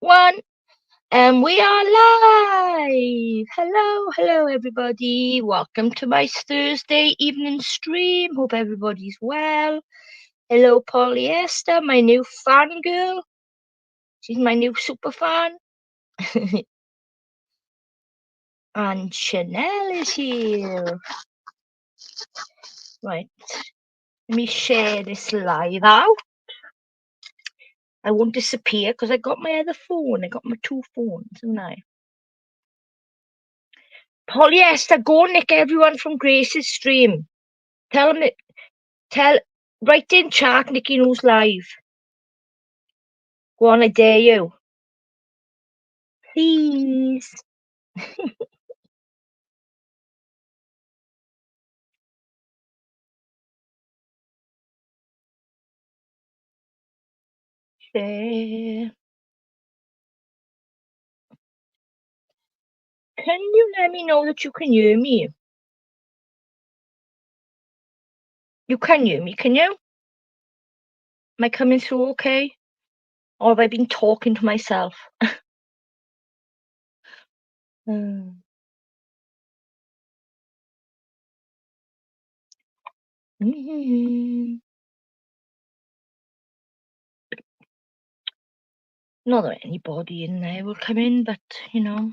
one, and we are live. Hello, everybody. Welcome to my Thursday evening stream. Hope everybody's well. Hello, Polyester, my new fan girl. She's my new super fan. And Chanel is here. Right, let me share this live out. I won't disappear because I got my other phone. I got my two phones, haven't I? Polyester, go nick everyone from Grace's stream. Tell them, write in chat, Nicky knows live. Go on, I dare you. Please. Share. Can you let me know that you can hear me? You can hear me, can you? Am I coming through okay? Or have I been talking to myself? Mm. Not that anybody in there will come in, but you know,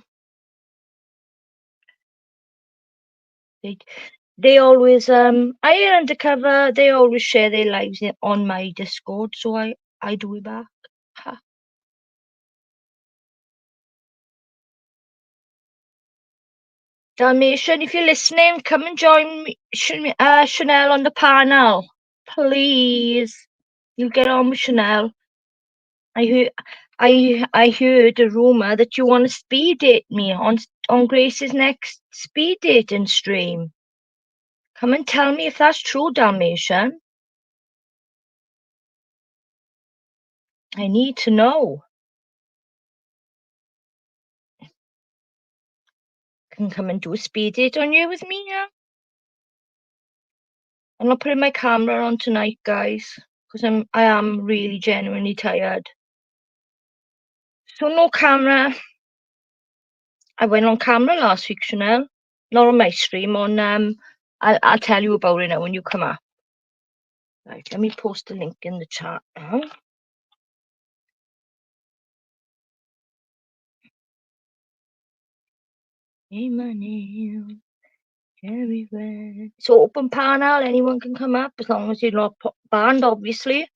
they always I am undercover. They always share their lives on my Discord, so I do it back. Ha. Dalmatian, if you're listening, come and join me, Chanel on the panel, please. You'll get on with Chanel. I heard a rumor that you want to speed date me on Grace's next speed dating stream. Come and tell me if that's true, Dalmatian. I need to know. Can come and do a speed date on you with me, yeah? I'm not putting my camera on tonight, guys, because I am really genuinely tired. So no camera. I went on camera last week, Chanel. Not on my stream, on I'll tell you about it now when you come up. Right, let me post a link in the chat now. Emmanuel, everywhere. So open panel, anyone can come up as long as you're not banned, obviously.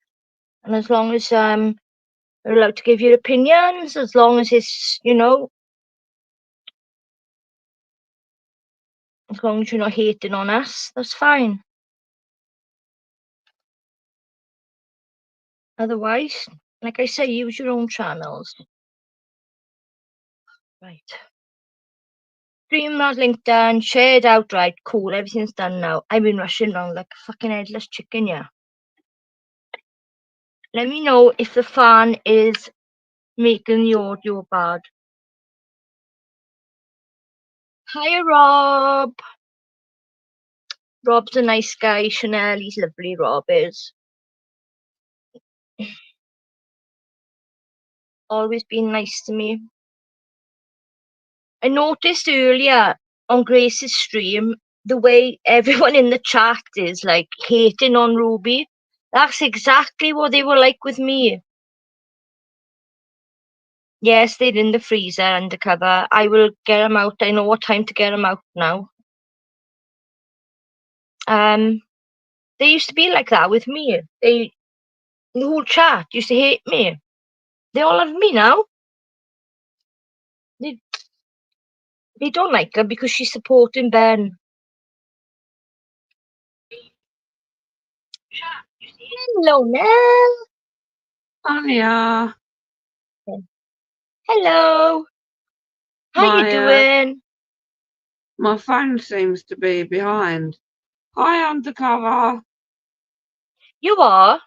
And as long as you're allowed to give your opinions, as long as it's, you know, as long as you're not hating on us, that's fine. Otherwise, like I say, use your own channels. Right. Stream that link done, shared out, right, cool, everything's done now. I've been rushing around like a fucking headless chicken, yeah. Let me know if the fan is making the audio bad. Hiya, Rob. Rob's a nice guy, Chanel, he's lovely, Rob is. Always been nice to me. I noticed earlier on Grace's stream, the way everyone in the chat is like hating on Ruby. That's exactly what they were like with me. Yes, they're in the freezer undercover. I will get them out. I know what time to get them out now. They used to be like that with me. The whole chat used to hate me. They all love me now. They don't like her because she's supporting Ben. Hello, Nell. Hiya. Hello. How you doing? My phone seems to be behind. Hi, undercover. You are?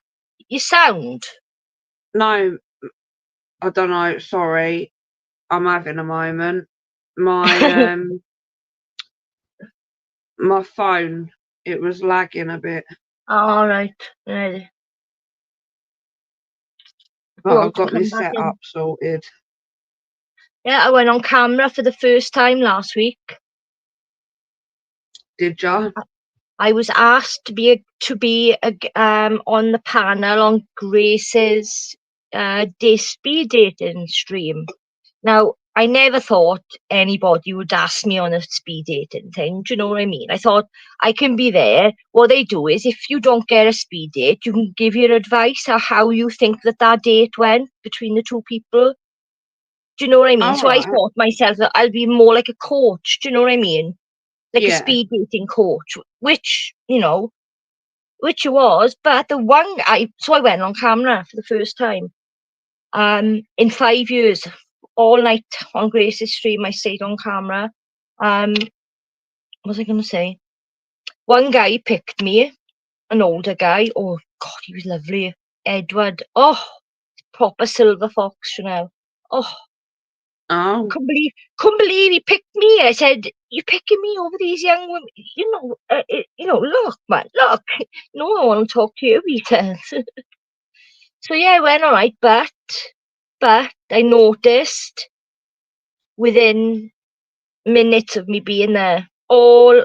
You sound? No, I don't know. Sorry, I'm having a moment. My my phone, it was lagging a bit. All right. Ready. But I've got my setup sorted. Yeah, I went on camera for the first time last week. Did ya? I was asked to be on the panel on Grace's speed dating stream. Now, I never thought anybody would ask me on a speed dating thing. Do you know what I mean? I thought I can be there. What they do is, if you don't get a speed date, you can give your advice on how you think that date went between the two people. Do you know what I mean? All So I right. thought myself that I'll be more like a coach. Do you know what I mean? Like a Yeah. speed dating coach, which it was. But the one I went on camera for the first time. In 5 years, all night on Grace's stream, I stayed on camera. What was I going to say? One guy picked me, an older guy. Oh God, he was lovely. Edward. Oh, proper silver fox, Oh, Oh. couldn't believe he picked me. I said, "You picking me over these young women? Look, man, look. No, I want to talk to you," he says. So yeah, I went all right, but I noticed within minutes of me being there, all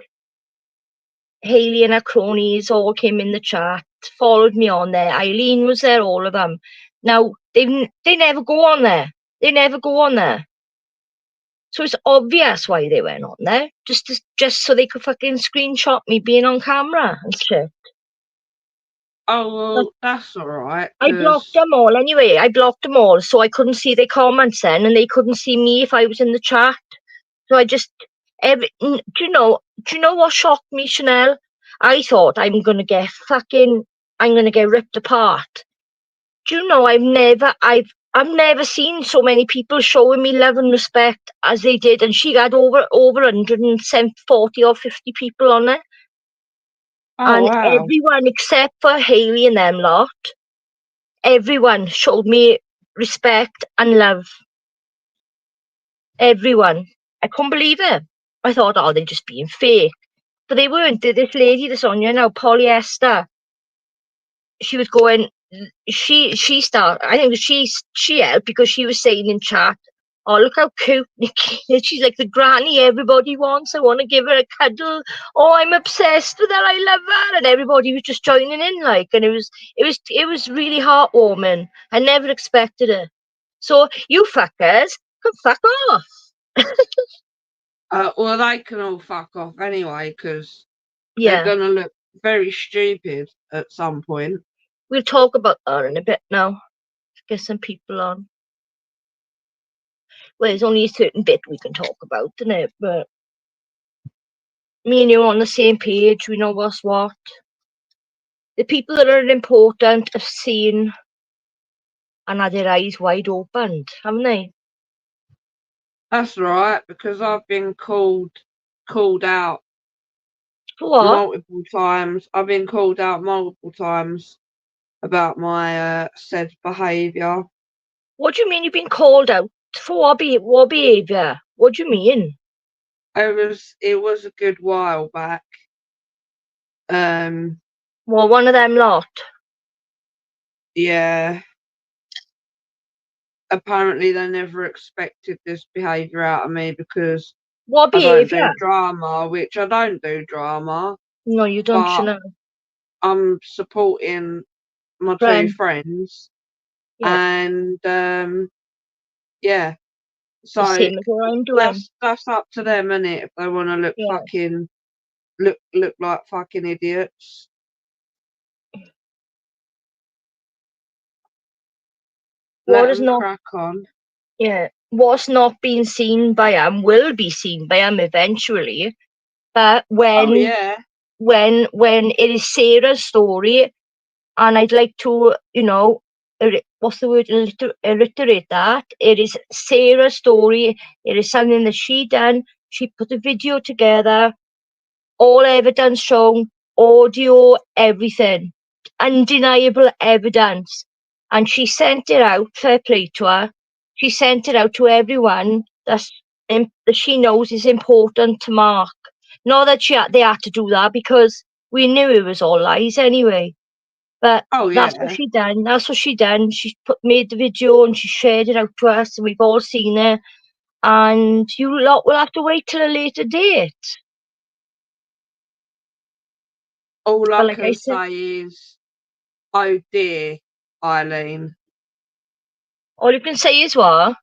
Hayley and her cronies all came in the chat, followed me on there. Eileen was there, all of them. Now they never go on there. They never go on there. So it's obvious why they went on there, just so they could fucking screenshot me being on camera and shit. Oh, But well, that's all right, I blocked because... them all anyway. I blocked them all, so I couldn't see their comments then, and they couldn't see me if I was in the chat. So I just do you know what shocked me, Chanel? I thought I'm gonna get ripped apart. Do you know I've never seen so many people showing me love and respect as they did, and she had over 140 or 50 people on it, Oh, and wow. everyone except for Hayley and them lot, everyone showed me respect and love. Everyone. I couldn't believe it. I thought, oh, they're just being fake. But they weren't. This lady that's on here now, polyester, she was going, I think she helped because she was saying in chat, oh, look how cute Nicky is. She's like the granny everybody wants. I want to give her a cuddle. Oh, I'm obsessed with her. I love her. And everybody was just joining in, like, and it was really heartwarming. I never expected it. So you fuckers can fuck off. Well, they can all fuck off anyway, because they're Yeah. going to look very stupid at some point. We'll talk about that in a bit now. Get some people on. Well, there's only a certain bit we can talk about, isn't it? But me and you are on the same page. We know what's what. The people that are important have seen and had their eyes wide opened, haven't they? That's right, because I've been called out For what? multiple times. I've been called out multiple times about my said behaviour. What do you mean you've been called out? For what behaviour? What do you mean? It was a good while back. Well, one of them lot. Yeah. Apparently they never expected this behaviour out of me because What I don't do behaviour? drama, which I don't do drama, No, you don't, but Chanel. I'm supporting my two Friend. friends, Yeah. and yeah, The so same as what I'm doing. that's up to them, innit? If they want to Yeah. look like fucking idiots, What let is them not crack on. Yeah. What's not being seen by will be seen by eventually. But Oh when yeah. when it is Sarah's story, and I'd like to, what's the word? Reiterate that it is Sarah's story. It is something that she done. She put the video together, all evidence shown, audio, everything, undeniable evidence. And she sent it out, fair play to her. She sent it out to everyone that she knows is important to Mark. Not that they had to do that because we knew it was all lies anyway. But Oh that's what yeah. she done. That's what she done. She made the video and she shared it out to us, and we've all seen it. and you lot will have to wait till a later date. All But I like I can said, say is, oh dear, Eileen. all you can say is what?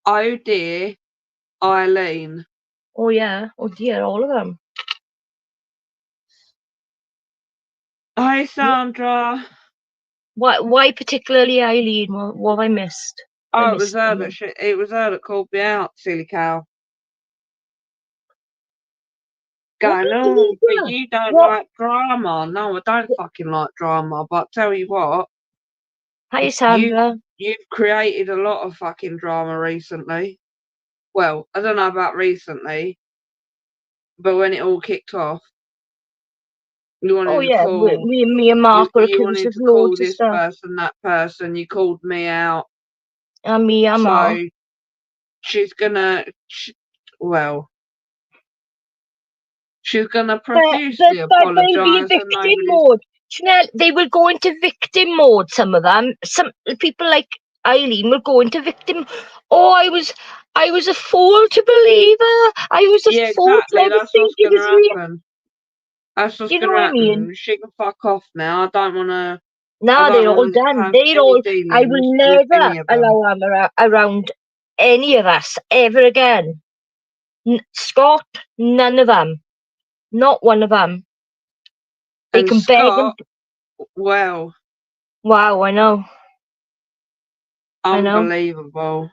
Oh dear, Eileen. Oh yeah, oh dear, all of them. Hi, Sandra. Why particularly Eileen? What have I missed? I Oh, missed something. it was her that called me out, silly cow. What Going, did oh, you but do? you don't What? like drama. No, I don't fucking like drama. But tell you what, Hi you Sandra. you've created a lot of fucking drama recently. Well, I don't know about recently, but when it all kicked off, you Oh wanted to yeah, call me and Mark were you accused wanted of to call loads of this stuff. person, that person. You called me out. And me and Mark. So she's gonna, well, she's gonna profusely But they'll be in apologise, and victim nobody's. mode. Chanel, they will go into victim mode, some of them. Some people like Eileen will go into victim. Oh, I was a fool to believe her. I was a Yeah, fool to exactly. ever That's think what's it gonna was real. happen. That's what's You know gonna what I mean? happen. She can fuck off now. I Nah, don't they're all wanna done. have They're any all. I dealings will with never any of them. allow them around any of us ever again. Scott, none of them. Not one of them. They And can beg and. Scott, well, Wow, I know. I know. unbelievable.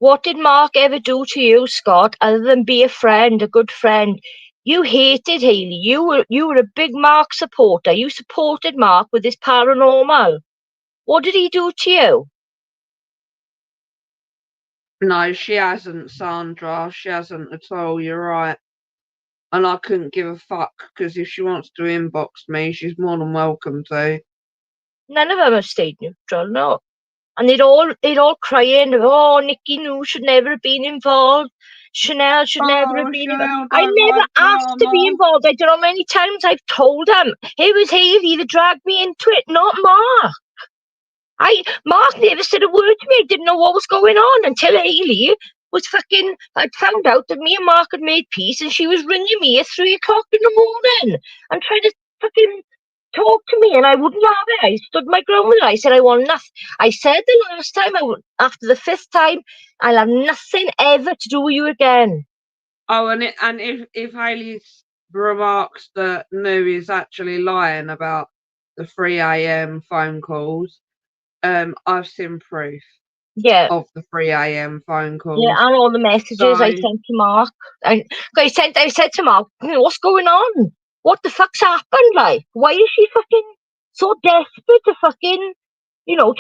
What did Mark ever do to you, Scott, other than be a friend, a good friend? You hated Haley. You were a big Mark supporter. You supported Mark with his paranormal. What did he do to you? No, she hasn't, Sandra. She hasn't at all. You're right. And I couldn't give a fuck because if she wants to inbox me, she's more than welcome to. None of them have stayed neutral, no. And they'd all crying, oh, Nicky knew should never have been involved. Chanel should never have Oh, been involved. Chanel I don't never like asked to be drama. involved. I don't know how many times I've told them. It was Haley that dragged me into it, not Mark. Mark never said a word to me. I didn't know what was going on until Haley was fucking. I'd found out that me and Mark had made peace, and she was ringing me at 3 o'clock in the morning and trying to fucking talk to me, and I wouldn't have it. I stood my ground with her. I said I want nothing. I said the last time, after the fifth time, I'll have nothing ever to do with you again. Oh, and if Haley's remarks that New is actually lying about the 3 a.m. phone calls, I've seen proof Yeah. of the 3 a.m. phone Yeah, calls. and all the messages I So sent to Mark. I said to Mark, what's going on? What the fuck's happened? Like, why is she fucking so desperate to fucking,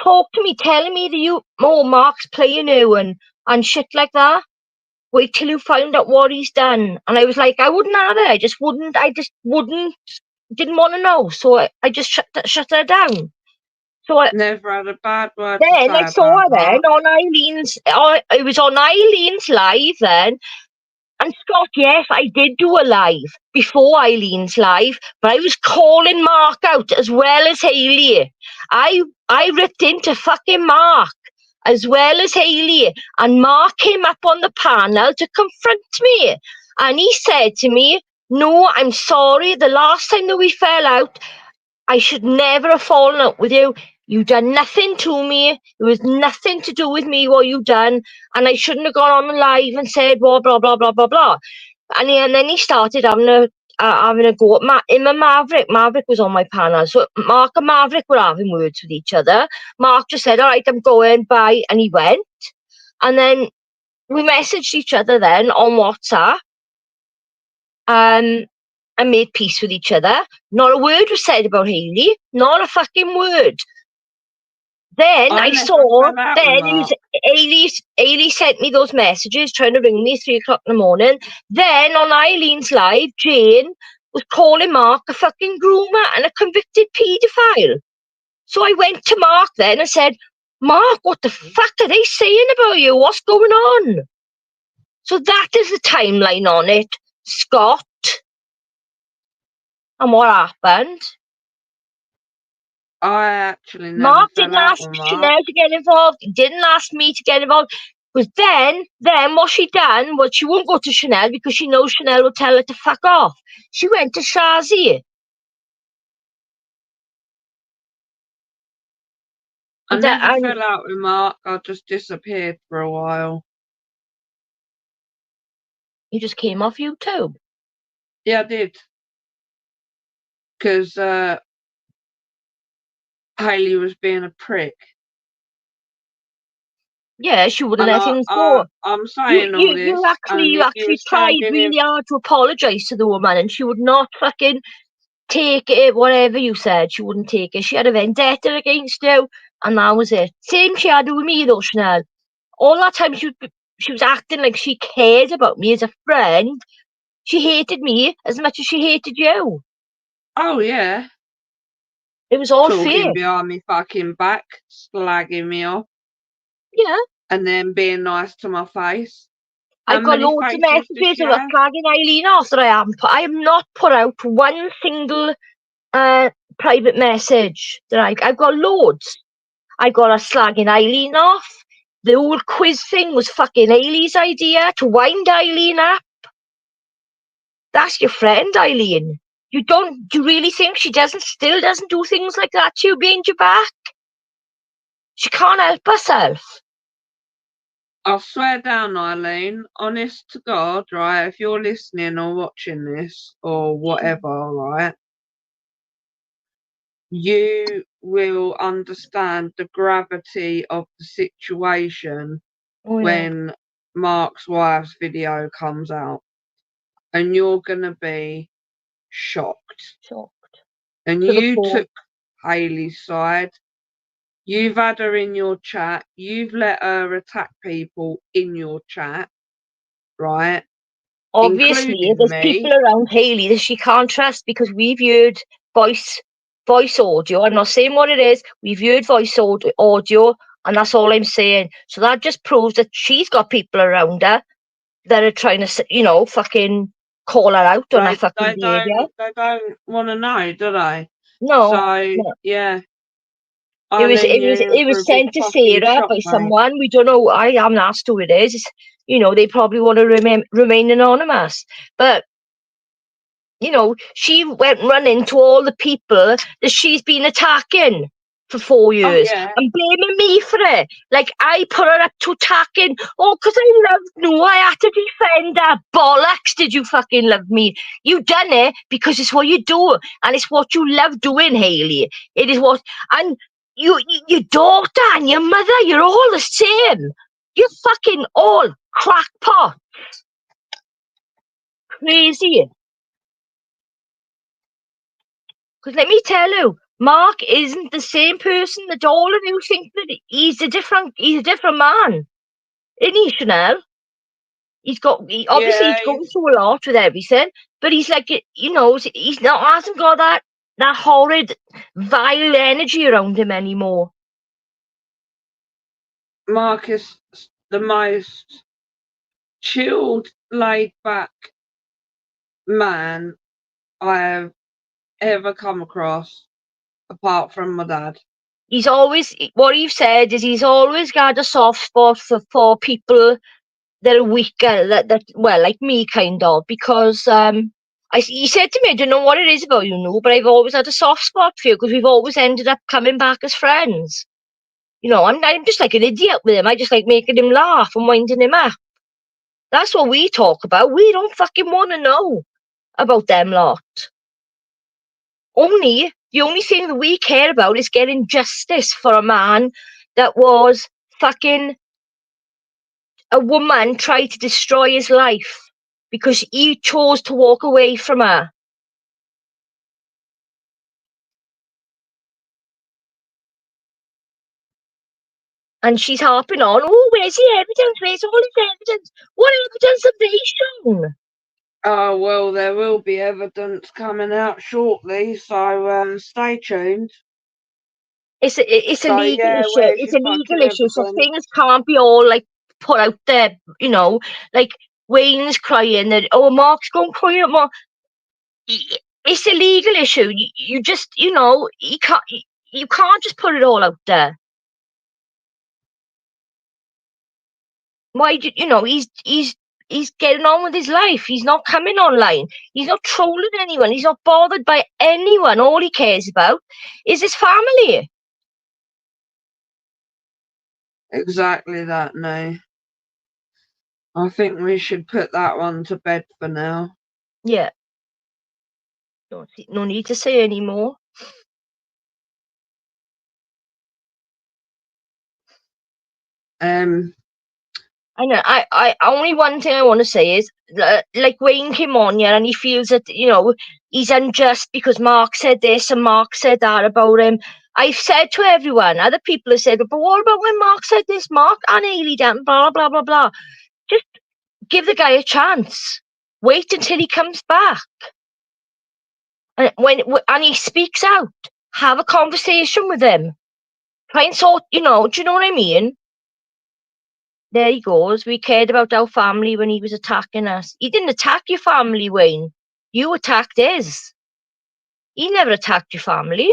talk to me, telling me that Mark's playing you and shit like that? Wait till you find out what he's done. And I was like, I wouldn't have it. I just wouldn't, didn't want to know. So I just shut her down. So never had a bad word to then I say saw about her then her. on it was on Eileen's live then. And Scott, yes, I did do a live before Eileen's live, but I was calling Mark out as well as Haley. I ripped into fucking Mark as well as Haley, and Mark came up on the panel to confront me, and he said to me, "No, I'm sorry. The last time that we fell out, I should never have fallen out with you. You done nothing to me. It was nothing to do with me what you done, and I shouldn't have gone on the live and said blah blah blah blah blah blah." And then he started having a go at him and Maverick. Maverick was on my panel, so Mark and Maverick were having words with each other. Mark just said, "All right, I'm going, bye," and he went. And then we messaged each other then on WhatsApp. Um, and made peace with each other. Not a word was said about Haley. Not a fucking word. Then I I never saw, fell out with then Mark. Ailey sent me those messages trying to ring me 3 o'clock in the morning. Then on Eileen's live, Jane was calling Mark a fucking groomer and a convicted paedophile. So I went to Mark then and said, "Mark, what the fuck are they saying about you? What's going on?" So that is the timeline on it, Scott. And what happened? I actually never Mark fell didn't out ask with Mark. Chanel to get involved. He didn't ask me to get involved. Because then what she done was she won't go to Chanel because she knows Chanel will tell her to fuck off. She went to Shazi. I And, never and fell out with Mark. I just disappeared for a while. he just came off YouTube. Yeah, I did. Because Hayley was being a prick. Yeah, she wouldn't And let things go. I'm You, saying all you, you this, actually, and you Nicky actually was tried tagging him. really hard to apologise to the woman, and she would not fucking take it. Whatever you said, she wouldn't take it. She had a vendetta against you, and that was it. Same she had with me though, Chanel. All that time she was acting like she cared about me as a friend. She hated me as much as she hated you. Oh, yeah. It was all Talking fake. behind me fucking back, slagging me off, Yeah. and then being nice to my face. How I've got many loads of faces does messages she of her have? slagging Eileen off that I am not put out one single private message that I've got loads. I got her slagging Eileen off. The whole quiz thing was fucking Ailey's idea to wind Eileen up. That's your friend, Eileen. Do you really think she still doesn't do things like that to you behind your back? She can't help herself. I swear down, Eileen, honest to God, right, if you're listening or watching this or whatever, right, you will understand the gravity of the situation Oh yeah, when Mark's wife's video comes out, and you're gonna be shocked. shocked And to the you core. took Hayley's side. You've had her in your chat. You've let her attack people in your chat, right? Obviously, Including there's people me. around Hayley that she can't trust because we've heard voice voice audio. I'm not saying what it is. We've heard audio, and that's all I'm saying. So that just proves that she's got people around her that are trying to, fucking call her out on her They fucking they behaviour. don't want to know, do they? No, So no. yeah, It was Eileen, it was you it were was a big sent to fucking Sarah shock, by mate. someone. We don't know. I haven't asked who it is. They probably want to remain anonymous. But she went running to all the people that she's been attacking for four Oh years yeah, and blaming me for it. Like I put her up to attacking. Oh, because I loved no, I had to defend her. Bollocks, did you fucking love me? You done it because it's what you do and it's what you love doing, Hayley. It is what, and your daughter and your mother, you're all the same. You're fucking all crackpot. Crazy. Because let me tell you, Mark isn't the same person that all of you think that he's a different man. Isn't he, Chanel? Obviously yeah. he's going through a lot with everything, but he's like, he's not, hasn't got that horrid, vile energy around him anymore. Marcus, the most chilled, laid back man I have ever come across, apart from my dad. What he said is he's always got a soft spot for people that are weaker, that well, like me, kind of, because he said to me, I don't know what it is about you, no, but I've always had a soft spot for you because we've always ended up coming back as friends. I'm just like an idiot with him. I just like making him laugh and winding him up. That's what we talk about. We don't fucking want to know about them lot. The only thing that we care about is getting justice for a man that was fucking a woman tried to destroy his life because he chose to walk away from her. And she's harping on, oh, where's the evidence? Where's all his evidence? What evidence have they shown? Oh well, there will be evidence coming out shortly, so stay tuned. It's a So legal yeah, issue. where's It's your a legal fucking issue. So evidence? things can't be all like put out there, like Wayne's crying that, oh, Mark's going crying at Mark. It's a legal issue. You just, he can't. you can't just put it all out there. Why do you know he's getting on with his life. He's not coming online. He's not trolling anyone. He's not bothered by anyone. All he cares about is his family. Exactly that, no. I think we should put that one to bed for now. Yeah. No need to say any more. I know. I only one thing I want to say is, like Wayne came on here and he feels that he's unjust because Mark said this and Mark said that about him. I've said to everyone, other people have said, but what about when Mark said this? Mark and Hayley done blah blah blah blah. Just give the guy a chance. Wait until he comes back, and when he speaks out, have a conversation with him. Try and sort. Do you know what I mean? There he goes. We cared about our family when he was attacking us. He didn't attack your family, Wayne. You attacked his. He never attacked your family.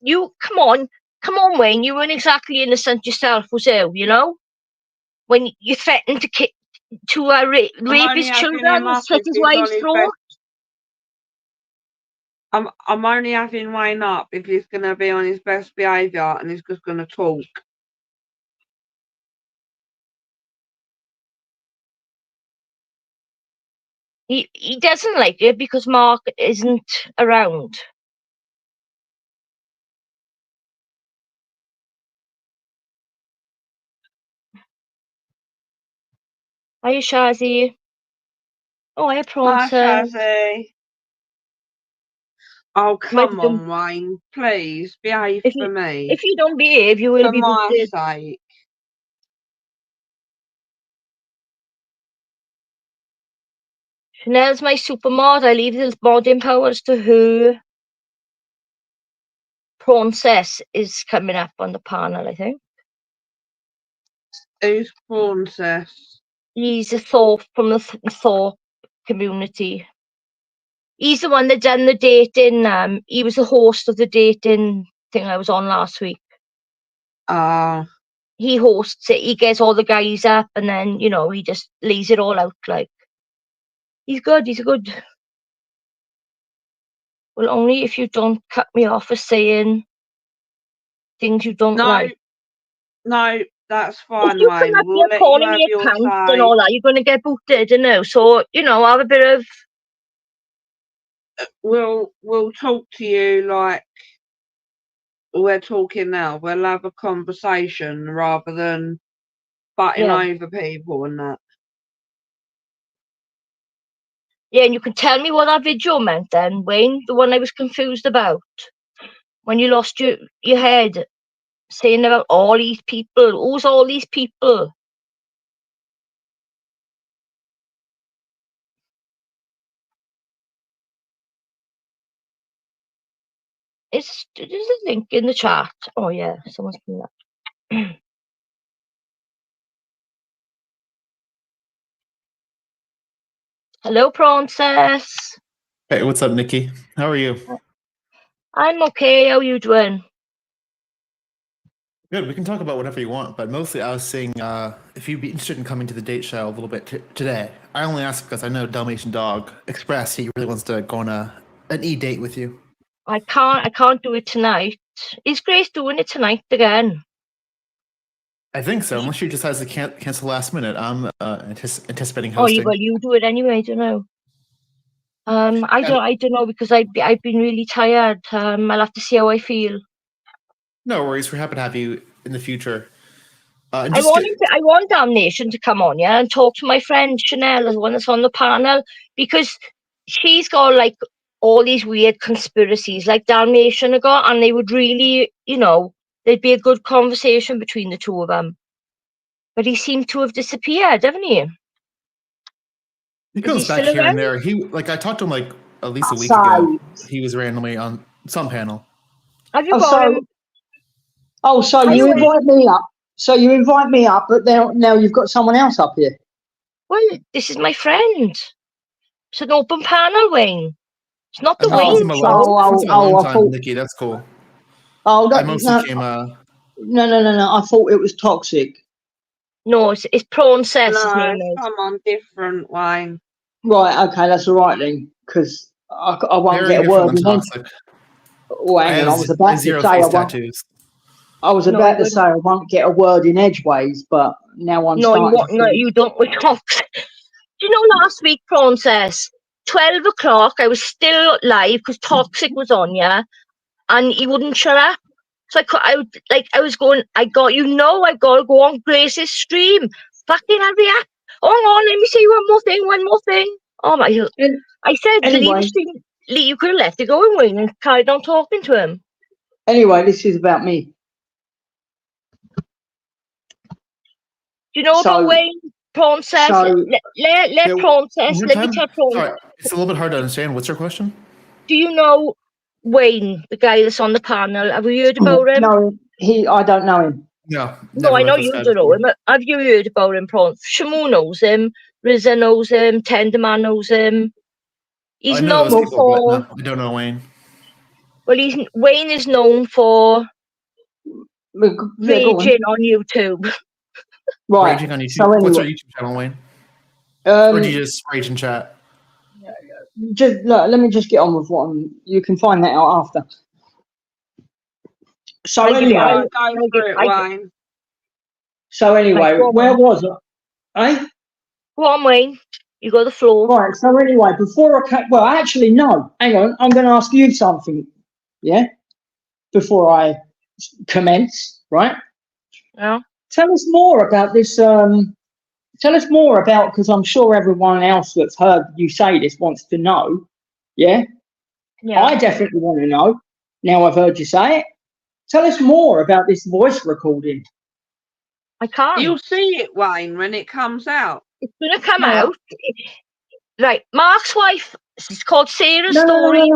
Come on, Wayne. You weren't exactly innocent yourself, was you? When you threatened to rape his children and slit his wife's throat. I'm only having Wayne up if he's going to be on his best behaviour and he's just going to talk. He doesn't like it because Mark isn't around. Hiya, Shazzy. Oh, hiya, Prawn. Hi, Shazzy. Oh, come on, Wayne. Please, behave for me. If you don't behave, you will be booted. For my sake. Chanel's my super mod. I leave the modding powers to her. Princess is coming up on the panel, I think. Who's Princess? He's a Thorpe from the Thorpe community. He's the one that done the dating. He was the host of the dating thing I was on last week. He hosts it. He gets all the guys up, and then he just lays it all out. Like he's good. He's good. Well, only if you don't cut me off for saying things you don't like. No, that's fine, if you come up here calling me a cunt and all that, you're going to get booted, So have a bit of. We'll talk to you like we're talking now. We'll have a conversation rather than butting over people and that. Yeah, and you can tell me what that video meant then, Wayne, the one I was confused about. When you lost your head, saying about all these people. Who's all these people? There's a link in the chat. Oh yeah, someone's putting that. Hello, Princess. Hey, what's up, Nicky? How are you? I'm okay. How are you doing? Good. We can talk about whatever you want, but mostly I was saying if you'd be interested in coming to the date show a little bit today. I only ask because I know Dalmatian Dog expressed he really wants to go on an e-date with you. I can't do it tonight. Is Grace doing it tonight again? I think so, unless she decides to cancel last minute. I'm anticipating hosting. Oh, well, you do it anyway, don't know. I don't know because I've been really tired. I'll have to see how I feel. No worries. We're happy to have you in the future. I want Damnation to come on, and talk to my friend Chanel, the one that's on the panel, because she's got like all these weird conspiracies, like Damnation have got, and they would really, there'd be a good conversation between the two of them. But he seemed to have disappeared, haven't he? He comes back here and there. I talked to him at least a week ago. He was randomly on some panel. Have you got him? Oh, so you invite me up. So you invite me up, but now you've got someone else up here. Well, this is my friend. It's an open panel, Wayne. It's not I've the known Wayne him a show. long I time, thought. Nicky. That's cool. Oh, I that, mostly no, came. no. I thought it was toxic. No, it's Princess. His No, name is. someone different, Wayne. Right. Okay, that's all right then, because I won't Very get a different word than in. toxic. Oh, hang on. I was about to zero say I face won't. tattoos. I was No, he about to wouldn't. say I won't get a word in edgeways, but now I'm No, you starting won't. to No, think. you don't. We talk. Do you know last week, Princess? 12 o'clock. I was still live because Toxic was on, yeah, and he wouldn't shut up. So I was going. I've got to go on Grace's stream. Fucking hurry up! Hang on, let me say one more thing. Oh my! An- I said leave Anyway, the stream. You could have left it going, Wayne, and carried on talking to him. this is about me. Do you know about So, Wayne? Princess? so Let Princess. One Let me time. tell Princess. Sorry, it's a little bit hard to understand. What's your question? Do you know Wayne, the guy that's on the panel? Have you heard about him? no, I don't know him. No, No, never I met know this you guy don't know before. him. Have you heard about him, Prance? Shamu knows him. Rizza knows him. Tenderman knows him. He's I know known those people, but for. no, I don't know Wayne. Well, Wayne is known for Yeah, go on. raging on YouTube. Right. Raging on YouTube. So What's your anyway, YouTube channel, Wayne? Or do you um, just rage and chat? just look, let me just get on with what you can find that out after. So I'll give you- anyway, Go for it, Wayne. Right, go on, where Wayne. was I? Eh? Go on, Wayne. You got the floor. Right. So anyway, before I well, actually no. Hang on. I'm going to ask you something. Yeah. Before I commence, right? Yeah. Tell us more about this. Tell us more about, because I'm sure everyone else that's heard you say this wants to know. Yeah. Yeah. I definitely want to know. Now I've heard you say it. Tell us more about this voice recording. I can't. You'll see it, Wayne, when it comes out. It's gonna come No. out. Right, Mark's wife. It's called Sarah's No, Story.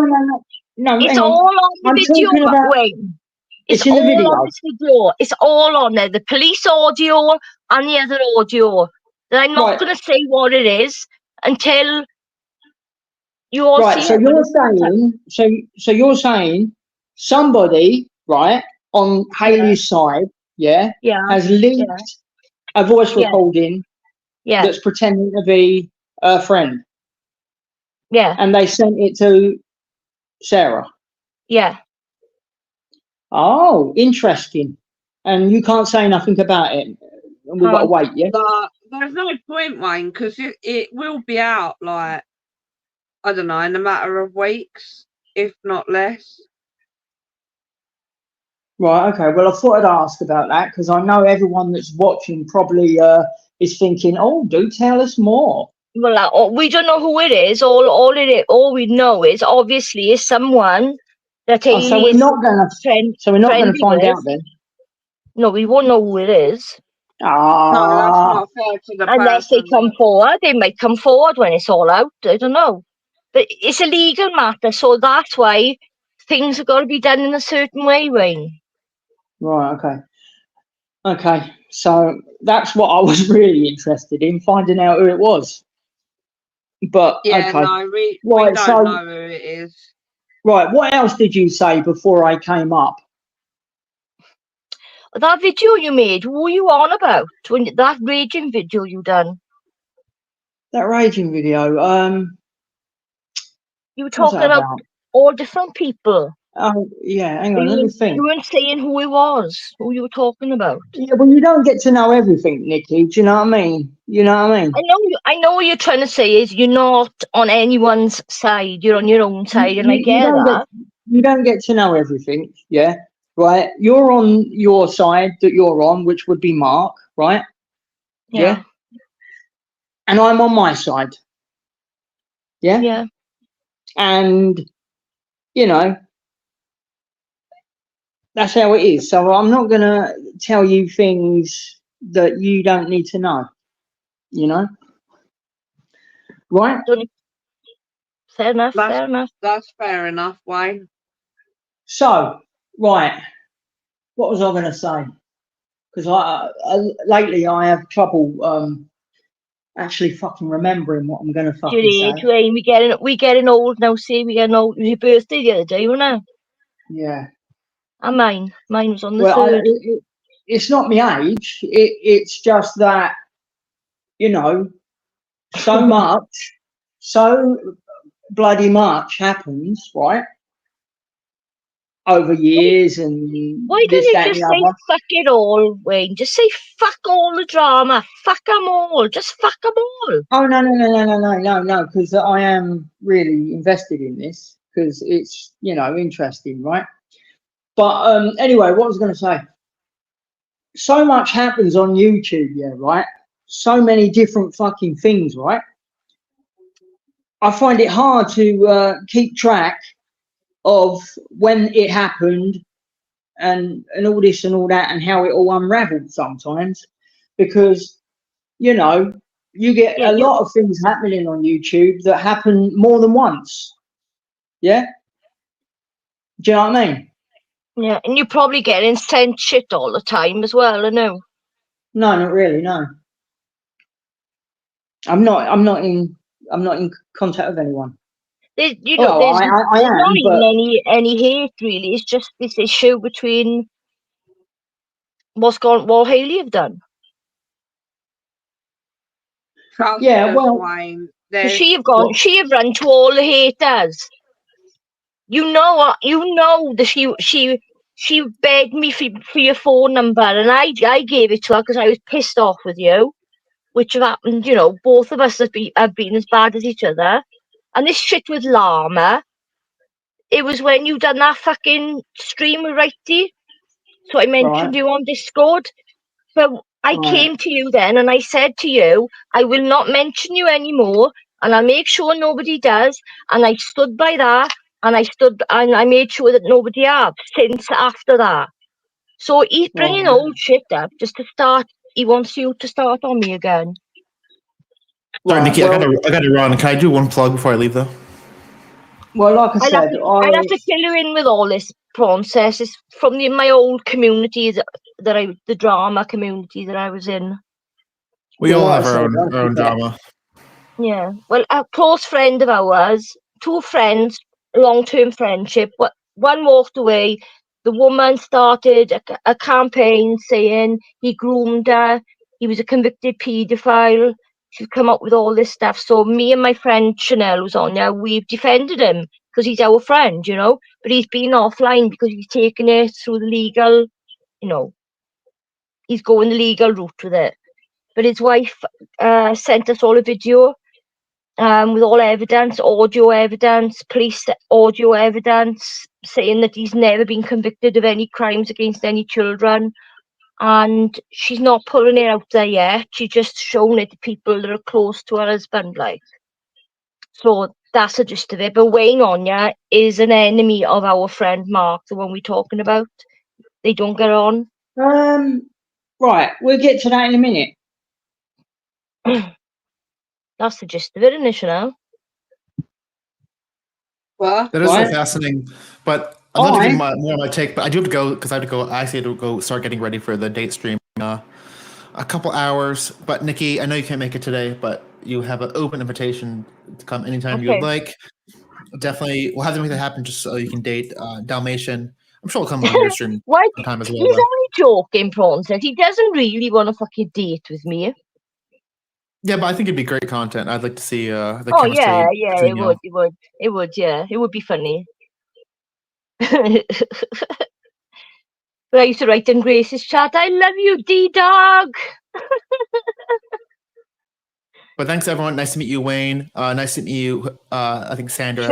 No, It's hang on. all on the I'm video, talking about. Wayne. It's in all the video. on this video. It's all on there. The police audio and the other audio. And I'm not Right. going to say what it is until you all Right. see So it. you're saying. So you're saying somebody, right, on Hayley's side, yeah, Yeah, has leaked a voice Yeah. recording yeah, that's pretending to be a friend, yeah, and they sent it to Sarah. yeah. Oh, interesting. And you can't say nothing about it. And we've got to wait, yeah? But there's no point, Wayne, because it will be out, like, I don't know, in a matter of weeks, if not less. Right, okay. Well, I thought I'd ask about that because I know everyone that's watching probably is thinking, oh, do tell us more. Well, we don't know who it is. All we know is obviously is someone that Oh, so we're Hayley's not gonna friendly find with. out then. No, we won't know who it is No, that's Ah, not fair to the unless they person. come forward. They might come forward when it's all out. I don't know. But it's a legal matter, so that's why things have got to be done in a certain way, Wayne. right, okay. Okay, so that's what I was really interested in, finding out who it was. But Yeah, okay. no, we Right, don't so- know who it is. Right, what else did you say before I came up? That video you made, who were you on about? That raging video you done? That raging video. You were What's talking that about about? all different people. Oh, yeah, hang on, let me think. You weren't saying who it was, who you were talking about. Yeah, well, you don't get to know everything, Nicky. Do you know what I mean? You know what I mean? I know what you're trying to say is you're not on anyone's side, you're on your own side, and I You get don't that. you don't get to know everything, yeah? Right? You're on your side that you're on, which would be Mark, right? Yeah. And I'm on my side. Yeah? Yeah. And, you know, that's how it is. So I'm not going to tell you things that you don't need to know, you know? Right? Fair enough, That's- fair enough. That's fair enough, Wayne. So, right, what was I going to say? Because lately I have trouble actually fucking remembering what I'm going to Your fucking age, say. Wayne. We getting old now. See, we getting old. It was your birthday the other day, wasn't it? Yeah. And mine. Mine was on the Well, 3rd. it's not my age. It's just that, you know, so bloody much happens, right? Over years and Why don't this, you that, and just the say other. fuck it all, Wayne? Just say fuck all the drama. Fuck them all. Just fuck them all. Oh, no, because I am really invested in this because it's, you know, interesting, right? But anyway, what was I going to say? So much happens on YouTube, yeah, right? So many different fucking things, right? I find it hard to keep track of when it happened and all this and all that and how it all unraveled sometimes because, you know, you get Yeah, a lot of things happening on YouTube that happen more than once. Yeah? Do you know what I mean? yeah, and you're probably getting sent shit all the time as well, I know. No, not really, no. I'm not in contact with anyone. There's, you know, Well, there's I not am, even but any hate really. It's just this issue between what Hayley have done. yeah, well, Wayne. Because There's what, she have run to all the haters. You know what? You know that she begged me for your phone number, and I gave it to her because I was pissed off with you, which have happened. You know, both of us have been as bad as each other. And this shit with Llama, it was when you done that fucking stream with Righty. So I mentioned right, you on Discord. But I right, came to you then and I said to you, I will not mention you anymore and I'll make sure nobody does. And I stood by that and I made sure that nobody have since after that. So he's bringing right, old shit up just to start. He wants you to start on me again. Sorry, right. Nikki, I gotta run. Can I do one plug before I leave though? Well, like I said, I'll have to fill you in with all this process. It's from my old community the drama community that I was in. We all like have I said, our own drama. Yeah. Well, a close friend of ours, two friends, long-term friendship. One walked away. The woman started a campaign saying he groomed her. He was a convicted paedophile. She's come up with all this stuff. So me and my friend Chanel was on there. We've defended him because he's our friend, you know. But he's been offline because he's taken it through the legal, you know. He's going the legal route with it. But his wife sent us all a video with all evidence, audio evidence, police audio evidence, saying that he's never been convicted of any crimes against any children. And she's not putting it out there yet. She's just showing it to people that are close to her husband, like. So that's the gist of it. But Wayne Onya is an enemy of our friend Mark, the one we're talking about. They don't get on. right, we'll get to that in a minute. That's the gist of it, isn't it, Chanel? what? That is Right. fascinating, but I'd love to give more of my take, but I do have to go because I have to go. I actually have to go start getting ready for the date stream. A couple hours, but Nikki, I know you can't make it today, but you have an open invitation to come anytime you would like. Definitely, we'll have to make that happen just so you can date Dalmatian. I'm sure he'll come on your stream Why? sometime as well. He's Though. only joking, Prawn said. He doesn't really want to fucking date with me. Yeah, but I think it'd be great content. I'd like to see the Oh chemistry. yeah, between y'all. it would, yeah, it would be funny. But I used to write in Grace's chat, I love you, D-Dog. But thanks everyone. Nice to meet you, Wayne. Nice to meet you. I think Sandra.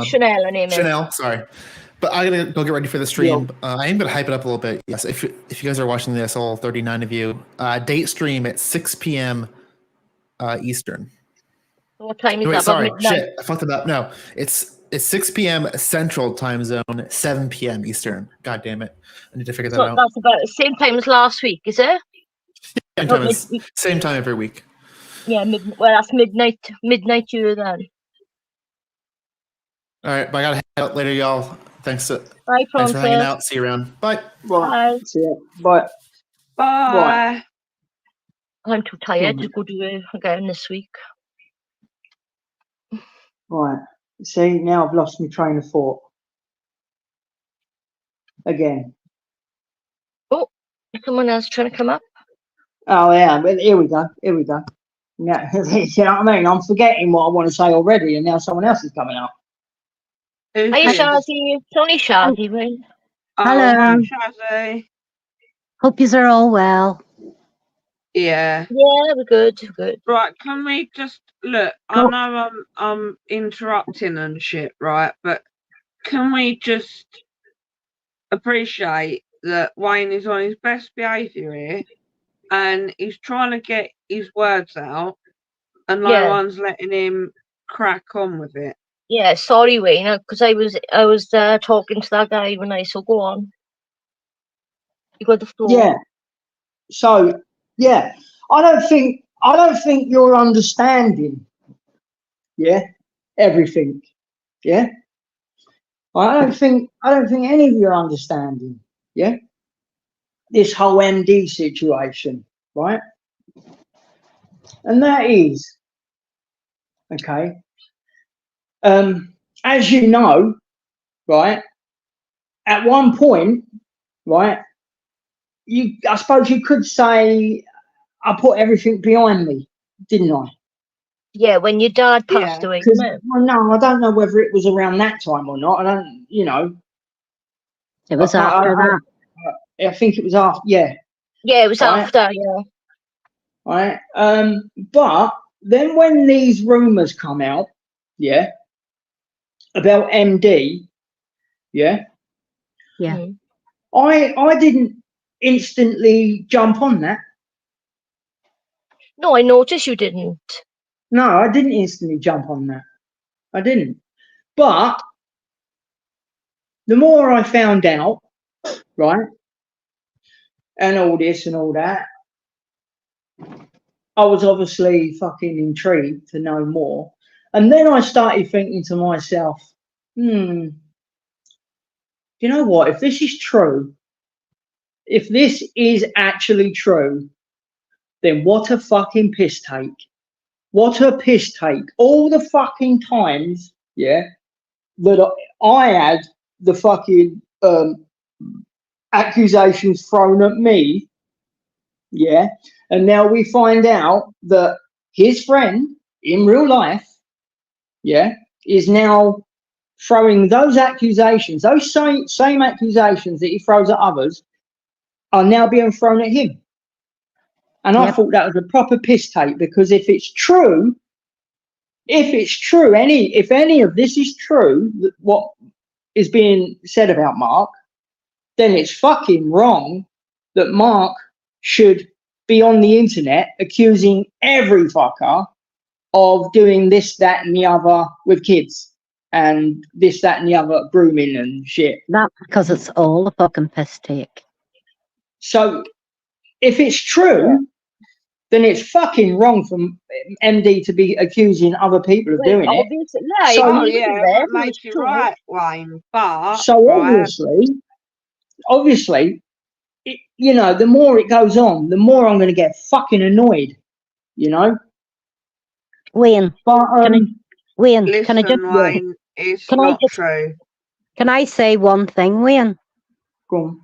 Chanel, her name is. Chanel. Sorry. But I gotta go get ready for the stream. I am gonna hype it up a little bit. Yes, if you guys are watching this, all 39 of you, date stream at 6 p.m. Eastern. What time is Wait, that? sorry, About midnight? shit, I fucked it up. No, it's 6 p.m. Central Time Zone, 7 p.m. Eastern. God damn it, I need to figure that So out. that's about the same time as last week, is it? Same time every week. Yeah, well, that's midnight you then. All right, but I gotta head out later, y'all. Thanks for hanging out. See you around. Bye. Right. Bye. See ya. Bye. Bye. Right. I'm too tired to go do it again this week. Right. See, now I've lost my train of thought. Again. Oh, someone else trying to come up? Oh, yeah. But here we go. Here we go. Yeah, you know what I mean? I'm forgetting what I want to say already, and now someone else is coming up. Who's Hi, this? Shazzy. It's only Shazzy, right? Oh, Hello. hi, Shazzy. Hope you're all well. Yeah. Yeah, we're good. We're good. Right, can we just look? I Go- know I'm interrupting and shit, right? But can we just appreciate that Wayne is on his best behaviour here, and he's trying to get his words out, and no Yeah. one's letting him crack on with it. Yeah, sorry, Wayne, because I was talking to that guy when I so go on. You got the floor. Yeah. So, yeah, I don't think you're understanding. Yeah, everything. Yeah, I don't think any of you are understanding. Yeah, this whole MD situation, right? And that is okay. As you know, right, at one point, right, I suppose you could say I put everything behind me, didn't I? Yeah, when your dad passed Yeah. away, Because didn't it? well, no, I don't know whether it was around that time or not. I don't, you know. It was after that. I think it was after. Yeah, Yeah, it was right. after, yeah. Right. But then when these rumours come out, yeah, about MD, yeah, Yeah. Mm. I didn't instantly jump on that. No, I noticed you didn't. No, I didn't instantly jump on that. I didn't. But the more I found out, right, and all this and all that, I was obviously fucking intrigued to know more. And then I started thinking to myself, you know what? If this is true, if this is actually true, then what a fucking piss take. What a piss take. All the fucking times, yeah, that I had the fucking accusations thrown at me, yeah, and now we find out that his friend in real life, yeah, is now throwing those accusations, those same accusations that he throws at others, are now being thrown at him. And I thought that was a proper piss take, because if it's true, if any of this is true, what is being said about Mark, then it's fucking wrong that Mark should be on the internet accusing every fucker of doing this, that, and the other with kids, and this, that, and the other, grooming and shit. That's because it's all a fucking piss take. So if it's true, then it's fucking wrong for MD to be accusing other people of doing it. Obviously, yeah, So- I Oh, agree yeah, with that it, makes it's you true. right, Wayne. But, So right, obviously, you know, the more it goes on, the more I'm going to get fucking annoyed, you know. Wayne, But Wayne, listen, can I just Wayne, it's can I not just- true. can I say one thing, Wayne? go on.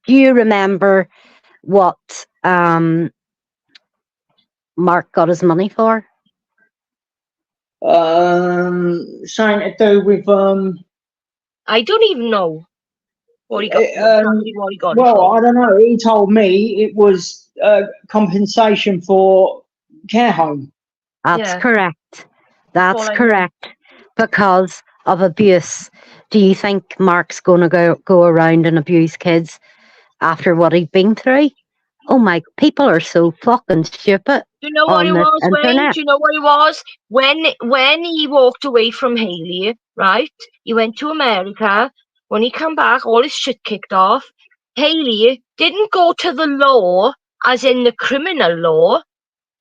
Do you remember what Mark got his money for? Something to do with I don't even know what he got. What he got it well, for. I don't know. He told me it was compensation for care home. That's Yeah. correct. That's all I know. correct. Because of abuse. Do you think Mark's going to go around and abuse kids after what he's been through? Oh my! People are so fucking stupid. Do you know what on it the was, Wayne? internet. Do you know what it was? When he walked away from Haley, right? He went to America. When he come back, all his shit kicked off. Haley didn't go to the law, as in the criminal law.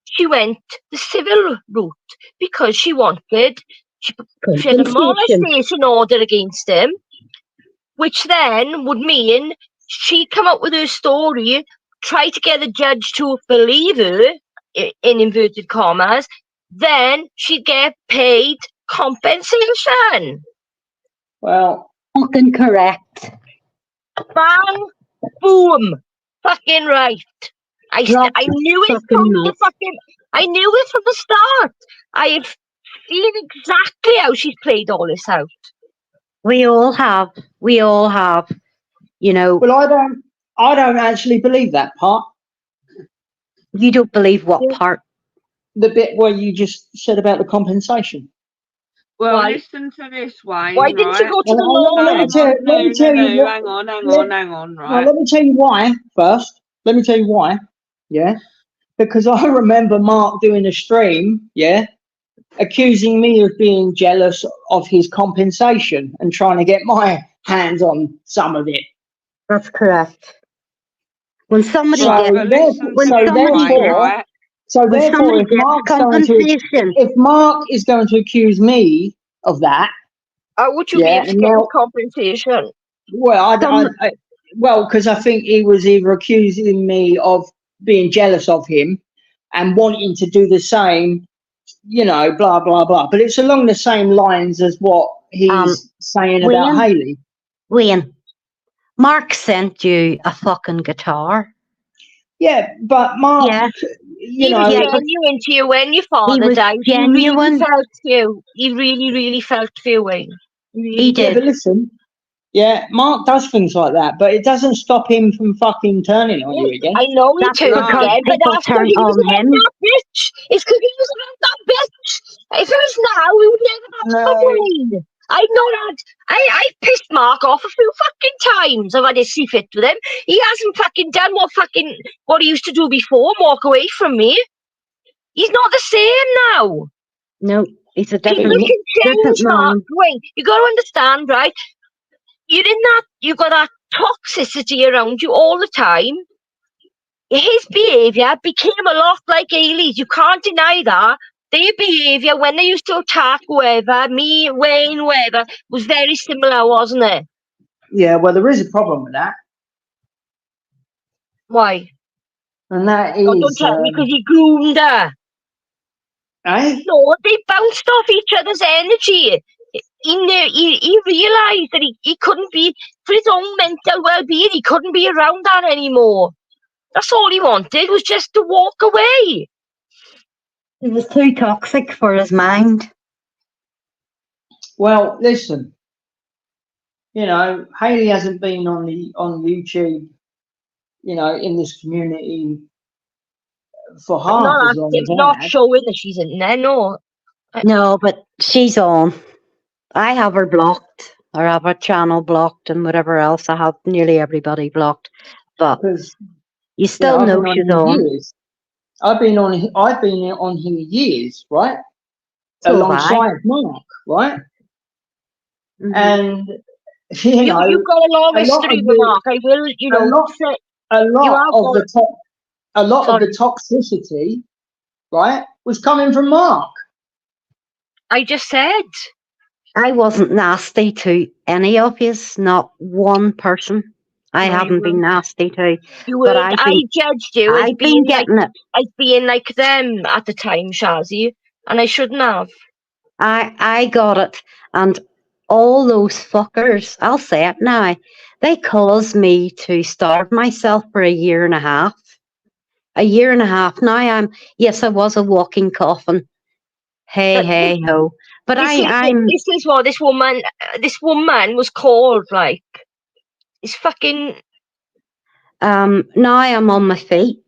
She went the civil route because she had a Compensation. molestation order against him, which then would mean she'd come up with her story, try to get the judge to believe her, in inverted commas, then she'd get paid compensation. Well, Fucking correct. Bang, boom, fucking right. I knew it Fucking from the nuts. fucking. I knew it from the start. I've seen exactly how she's played all this out. We all have. We all have. You know, well, I don't actually believe that part. you don't believe what Yeah. part. The bit where you just said about the compensation. Well, Why? listen to this, Wayne. Why didn't you right? go to the Well, law let me then? tell you what. Hang on, Well, right? let me tell you why first. Let me tell you why. Yeah, because I remember Mark doing a stream. Yeah, accusing me of being jealous of his compensation and trying to get my hands on some of it. That's correct. When somebody So Right, gets, but listen when to this, somebody Wayne, gets, right? when somebody if gets compensation, Mark is going to accuse me of that, How would you be yeah, able to and get now, his compensation? well, some, well, because I think he was either accusing me of being jealous of him and wanting to do the same, you know, blah blah blah. But it's along the same lines as what he's saying about Hayley. Wayne, Mark sent you a fucking guitar. Yeah, but Mark, Yeah, you He was know, genuine to you when your he father was died. He really genuine. felt for you. He really, really felt for you, Wayne. He yeah, did. but listen, yeah, Mark does things like that, but it doesn't stop him from fucking turning on you again. I know he That's turned No. because again, but people that's because turn he was on around him. that bitch. It's because he was around that bitch. If it was now, we would never have No. come, Wayne. I know that. I pissed Mark off a few fucking times. I've had to see fit with him. He hasn't fucking done what he used to do before, walk away from me. He's not the same now. No, he's a People different, can different change, Mark. man. Wayne, you got to understand, right? You got that toxicity around you all the time. His behaviour became a lot like Ailey's. You can't deny that. Their behaviour when they used to attack whoever, me, Wayne, whoever, was very similar, wasn't it? Yeah, well, there is a problem with that, Why? and that Oh, don't is, tell me because he groomed her. eh? No, they bounced off each other's energy. He knew, he realised that he couldn't be, for his own mental well-being, he couldn't be around that anymore. That's all he wanted, was just to walk away. It was too toxic for his mind. Well, listen, you know, Hayley hasn't been on YouTube, you know, in this community for half Not as long active, as I not have. showing that she's in there, no. No, but she's on. I have her blocked, or have her channel blocked, and whatever else. I have nearly everybody blocked, but Because you you still know, I've know been on she's here on. years. I've been on here years, right? So have I. Alongside Mark, right? Mhm. And you know, You've got a long a lot history of with Mark. I will, a lot, say, a you lot have of got, the a lot of the sorry, toxicity, right, was coming from Mark. I just said. I wasn't nasty to any of yous, not one person. I No, you haven't been weren't. nasty to, You but weren't. I judged you I've been getting it. as being like them at the time, Shazzy, and I shouldn't have. I got it, and all those fuckers. I'll say it now. They caused me to starve myself for a year and a half. A year and a half. Now yes, I was a walking coffin. Hey, But hey, ho. But I'm this is what this woman was called. Like, it's fucking. now I'm on my feet.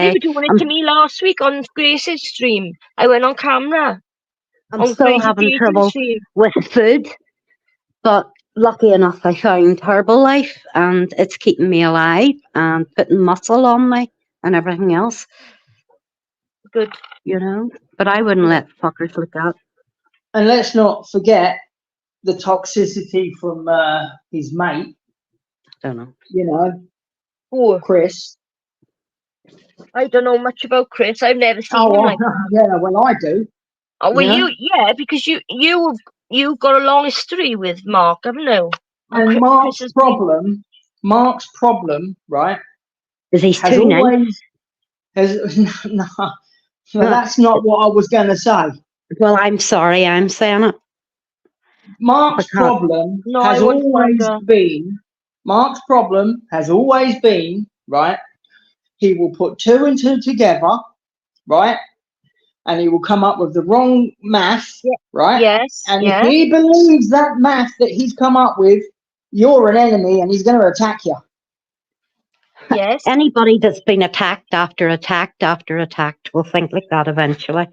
They Okay, were doing it I'm to me last week on Grace's stream. I went on camera on still Crazy having Dating trouble stream. with food, but lucky enough I found Herbalife, and it's keeping me alive and putting muscle on me and everything else. Good. You know, but I wouldn't let fuckers like that. And let's not forget the toxicity from his mate. I don't know. You know, Oh, Chris. I don't know much about Chris. I've never seen him Oh, like. yeah. Well, I do. Oh, well, Yeah. because you've got a long history with Mark, haven't you? And Mark's problem, right, Is he's has too nice? always has no, But that's not what I was going to say. Well, I'm sorry, I'm saying it. Mark's problem No, I has wouldn't always wonder. been, Mark's problem has always been, right? He will put 2 and 2 together, right? And he will come up with the wrong math, right? Yes, And yeah. if he believes that math that he's come up with, you're an enemy and he's going to attack you. Yes. Anybody that's been attacked after attacked after attacked will think like that eventually.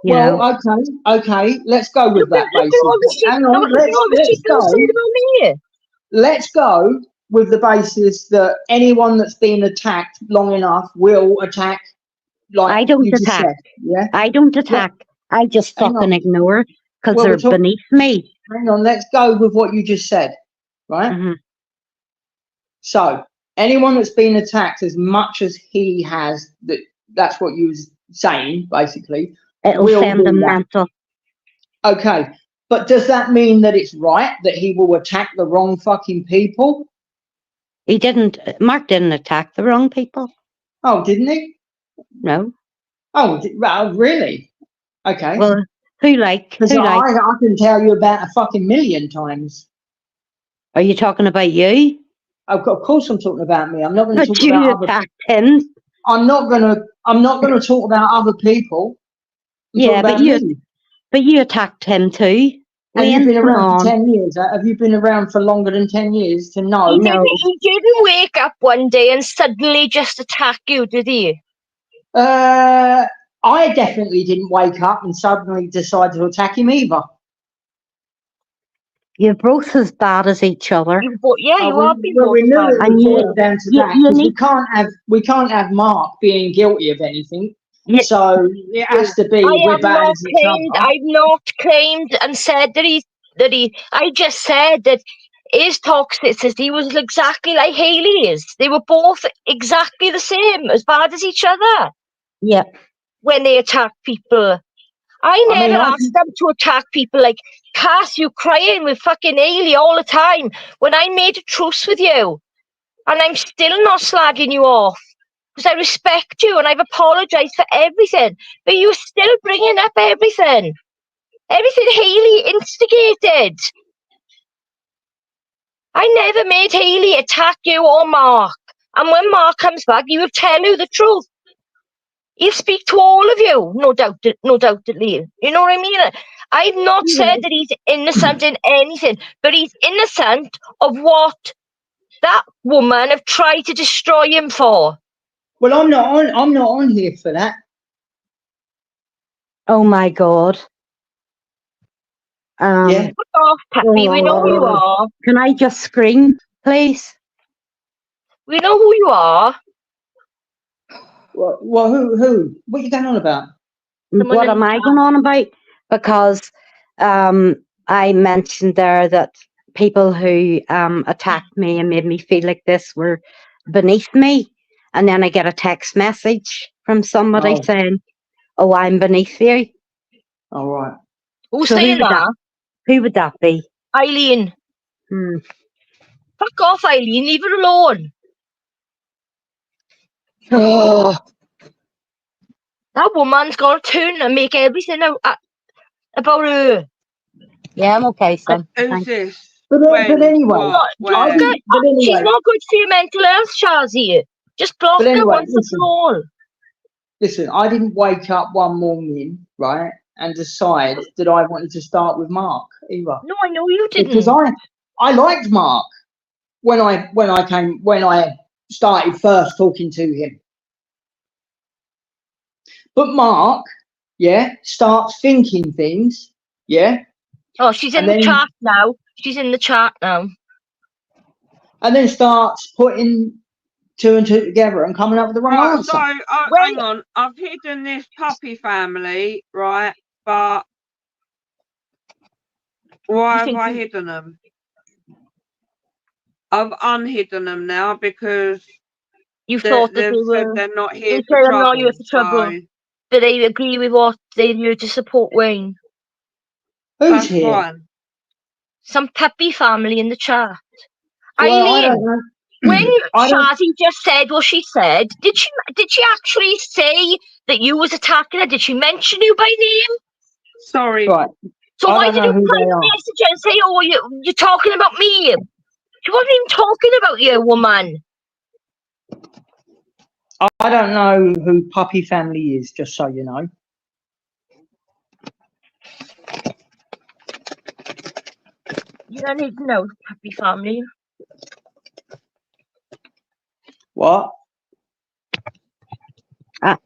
You Well, know. okay, let's go with that Look at all the basis. shit. Hang on, Look at all the shit let's said about me. let's go with the basis that anyone that's been attacked long enough will attack, like I don't you just attack. said. Yeah. I don't attack. I just Hang fucking on. ignore because Well, they're we're talk- beneath me. Hang on, let's go with what you just said, right? Mhm. So anyone that's been attacked as much as he has, that's what you was saying, basically. It'll will send do them that. mental. Okay. But does that mean that it's right that he will attack the wrong fucking people? Mark didn't attack the wrong people. Oh, didn't he? No. Oh, really? Okay. Well, who like? Because I can tell you about a fucking million times. Are you talking about you? Of course, I'm talking about me. I'm not going to But talk you about other. attacked him. I'm not going to talk about other people. I'm talking Yeah, about me. but you attacked him too. And Wayne, you've been come around for on. 10 years. Have you been around for longer than 10 years to know? No. He didn't wake up one day and suddenly just attack you, did he? I definitely didn't wake up and suddenly decide to attack him either. You're both as bad as each other. You are being Well, we knew it And would you- boil down to you- that you because need- we can't have Mark being guilty of anything. You- So it has to be we're bad as each other. I've not claimed and said that he. I just said that his toxicity was exactly like Hayley's. They were both exactly the same, as bad as each other. Yeah. When they attack people, I never asked them to attack people. Like, Cass, you crying with fucking Hayley all the time when I made a truce with you, and I'm still not slagging you off. Because I respect you and I've apologised for everything, but you're still bringing up everything Hayley instigated. I never made Hayley attack you or Mark, and when Mark comes back, he will tell you the truth. He'll speak to all of you, no doubtedly. You know what I mean? I've not said that he's innocent in anything, but he's innocent of what that woman have tried to destroy him for. Well, I'm not on here for that. Oh my God. Yeah. Fuck off, Peppy. We know who you are. Can I just scream, please? We know who you are. Well, who? What are you going on about? What am I going on about? Because I mentioned there that people who attacked me and made me feel like this were beneath me. And then I get a text message from somebody saying, "Oh, I'm beneath you." All right. Who's saying that? Who would that be? Eileen. Fuck off, Eileen. Leave her alone. Oh. That woman's got to turn and make everything about her. Yeah, I'm okay, son. Who's this? But anyway, She's not good for your mental health, Shazzy. Just block her once and for all. Listen, I didn't wake up one morning, right, and decide that I wanted to start with Mark either. No, I know you didn't. Because I liked Mark when I started first talking to him. But Mark, starts thinking things, Oh, she's in the chat now. She's in the chat now. And then starts putting 2 and 2 together and coming up with the wrong answer. So, hang on. I've hidden this puppy family, right? But why have I hidden them? I've unhidden them now because you thought that they're not here you for said trouble. I'm not here for trouble. But they agree with what they're here to support Wayne. Who's here? Fine. Some puppy family in the chat. Well, Eileen, when Shazzy just said what she said, did did she actually say that you was attacking her? Did she mention you by name? Sorry. Right. So I why don't did know you who they private are. message her and say, oh, you're talking about me? She wasn't even talking about you, woman. I don't know who Puppy Family is, just so you know. You don't need to know, Puppy Family. What?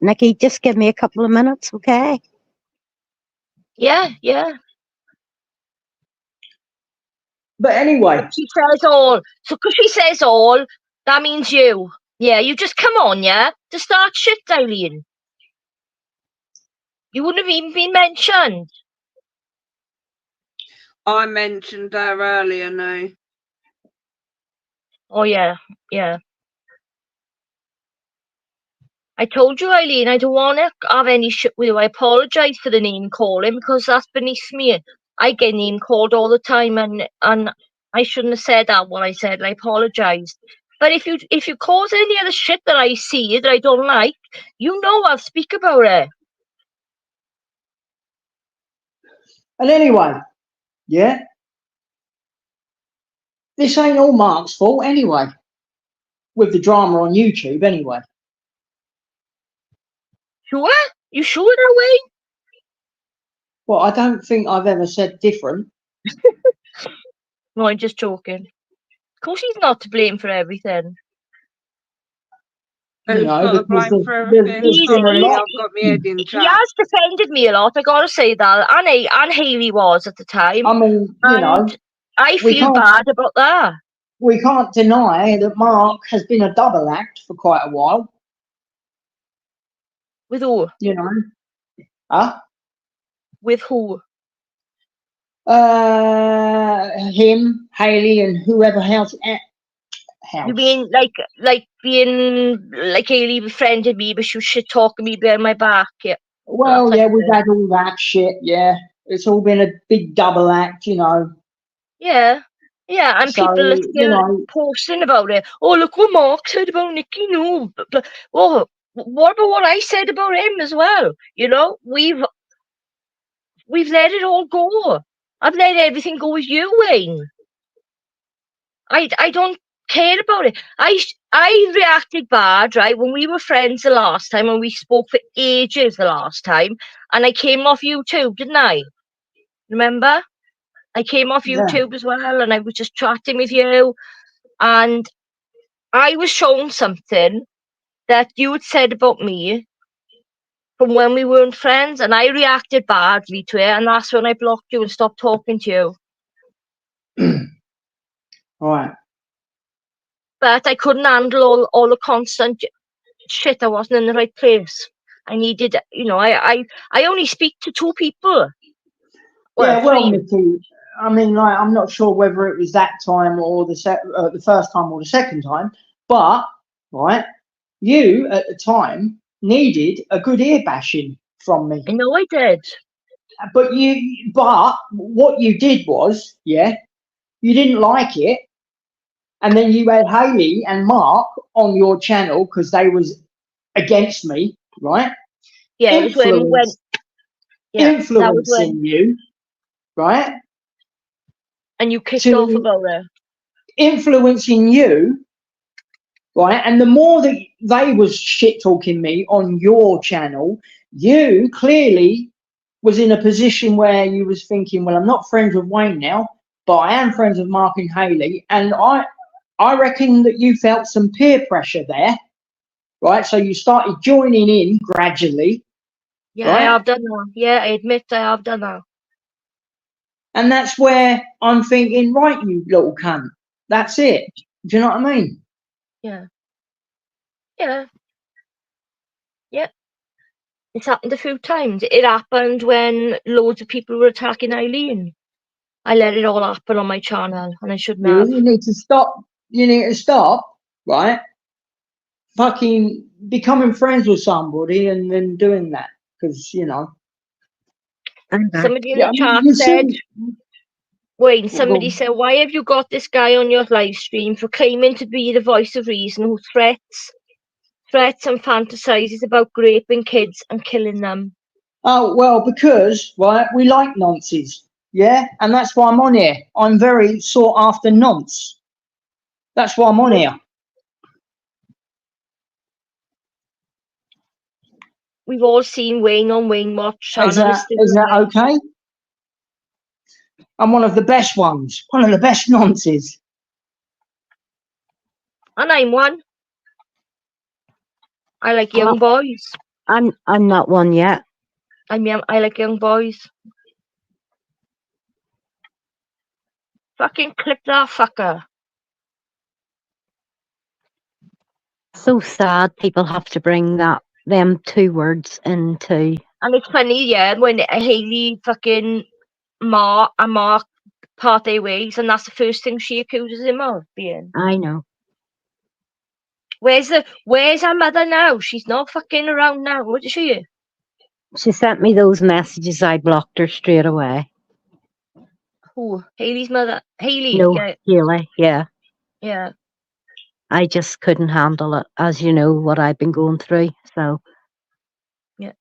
Nicky, just give me a couple of minutes, okay? Yeah. But anyway, But she says all. So because she says all, that means you. Yeah, you just come on, yeah, to start shit, Eileen. You wouldn't have even been mentioned. I mentioned her earlier, no. Oh, yeah. I told you, Eileen, I don't want to have any shit with you. I apologise for the name calling because that's beneath me. I get name called all the time, and I shouldn't have said that what I said. I apologise. But if you cause any other shit that I see that I don't like, you know I'll speak about it. and anyway, yeah, this ain't all Mark's fault anyway, with the drama on YouTube anyway. Sure? You sure that way? Well, I don't think I've ever said different. No, I'm just joking. Of course he's not to blame for everything. You Who's know, got to because blame for there's everything? been a Sorry, lot. I've got my head in He chat. has defended me a lot, I gotta say that. And Hayley was at the time. I mean, you know, And I we feel can't- bad about that. we can't deny that Mark has been a double act for quite a while. With who? You know, huh? With who? Him, Hayley, and whoever else. You mean like being like Hayley befriended me, but she was shit talking me behind my back? Yeah. Well, that yeah, type of we've thing. had all that shit. Yeah, it's all been a big double act, you know. Yeah, and So, people are you still know, posting about it. Oh, look what Mark said about Nicky. No, but oh, what about what I said about him as well? You know, we've let it all go. I've let everything go with you, Wayne. I don't care about it. I reacted bad, right, when we were friends the last time, and we spoke for ages the last time, and I came off YouTube, didn't I? Remember? I came off yeah. YouTube as well, and I was just chatting with you, and I was shown something that you had said about me from when we weren't friends, and I reacted badly to it, and that's when I blocked you and stopped talking to you. Right. But I couldn't handle all the constant shit. I wasn't in the right place. I needed, you know, I only speak to two people. Well, Yeah, well, three. Nicky, I mean, like, I'm not sure whether it was that time or the first time or the second time, but, right, you at the time needed a good ear bashing from me. I know I did. But what you did was, yeah, you didn't like it, and then you had Hayley and Mark on your channel because they was against me, right? Yeah, it was when we went. Yeah, that was when. Influencing you, right? And you kicked off about it. Influencing you, right? And the more that they was shit talking me on your channel, you clearly was in a position where you was thinking, well, I'm not friends with Wayne now, but I am friends with Mark and Hayley, and I reckon that you felt some peer pressure there, right? So you started joining in gradually. Yeah, right? I have done that. Yeah, I admit I have done that. And that's where I'm thinking, right, you little cunt. That's it. Do you know what I mean? Yeah. It's happened a few times. It happened when loads of people were attacking Eileen. I let it all happen on my channel, and I shouldn't have. You need to stop. You need to stop, right? Fucking becoming friends with somebody and then doing that. Because, you know. Somebody in the chat said, Wayne, somebody said, why have you got this guy on your live stream proclaiming to be the voice of reason who threats threats and fantasises about raping kids and killing them? Oh, well, because, right, we like nonces, yeah? And that's why I'm on here. I'm very sought after nonce. That's why I'm on here. We've all seen Wayne on Wayne Watch. Is that okay? I'm one of the best ones. One of the best nonces. And I'm one. I like young boys. I'm not one yet. I like young boys. Fucking clip that fucker. So sad people have to bring them two words into. And it's funny, yeah, when Hayley fucking Mark part their ways, and that's the first thing she accuses him of being. I know. Where's her mother now? She's not fucking around now. What is she? She sent me those messages. I blocked her straight away. Who? Hayley's mother? Hayley? No, Yeah. Haley, yeah. Yeah. I just couldn't handle it, as you know, what I've been going through. So, yeah.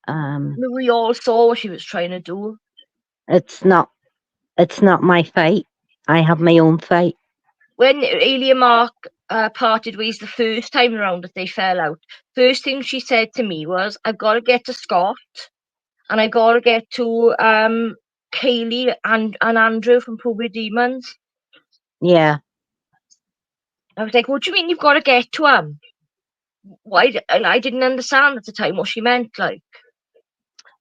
We all saw what she was trying to do. It's not my fight. I have my own fight. When Hayley and Mark parted ways the first time around that they fell out, first thing she said to me was, "I've got to get to Scott, and I got to get to Kaylee and Andrew from Probate Demons." Yeah. I was like, "What do you mean you've got to get to him?" Why? I didn't understand at the time what she meant. Like,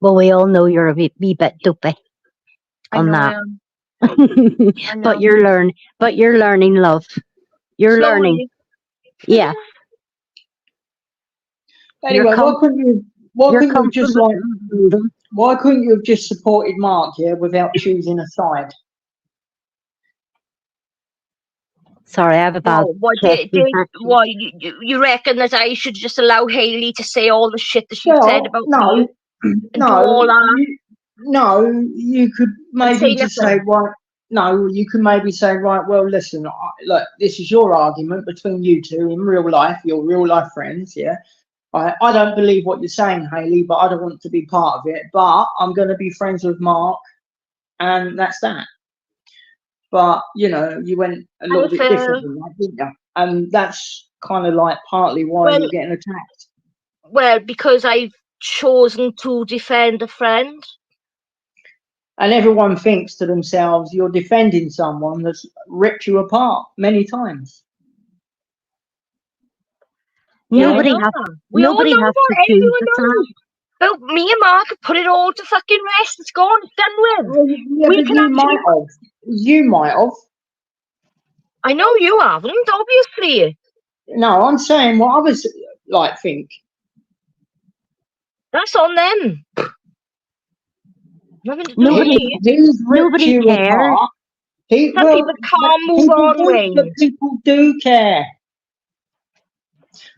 well, we all know you're a wee bit dopey on that. But you're learning, love. You're slowly learning. Yeah. Anyway, why couldn't you have just supported Mark here without choosing a side? Sorry, I have a bad. Why you reckon that I should just allow Hayley to say all the shit that she said about me? You could maybe just say, right. No, you can maybe say, right, well, listen, look, this is your argument between you two in real life, your real life friends, yeah. I don't believe what you're saying, Hayley, but I don't want to be part of it. But I'm going to be friends with Mark, and that's that. But, you know, you went a little bit different than that, didn't you? And that's kind of like partly why you're getting attacked. Well, because I've chosen to defend a friend. And everyone thinks to themselves, you're defending someone that's ripped you apart many times. Nobody has to choose the side. But me and Mark have put it all to fucking rest. It's gone. It's done with. Yeah, but you might have. I know you haven't, obviously. No, I'm saying what others think. That's on them. Nobody cares. People can't move on, Wayne. But people do care.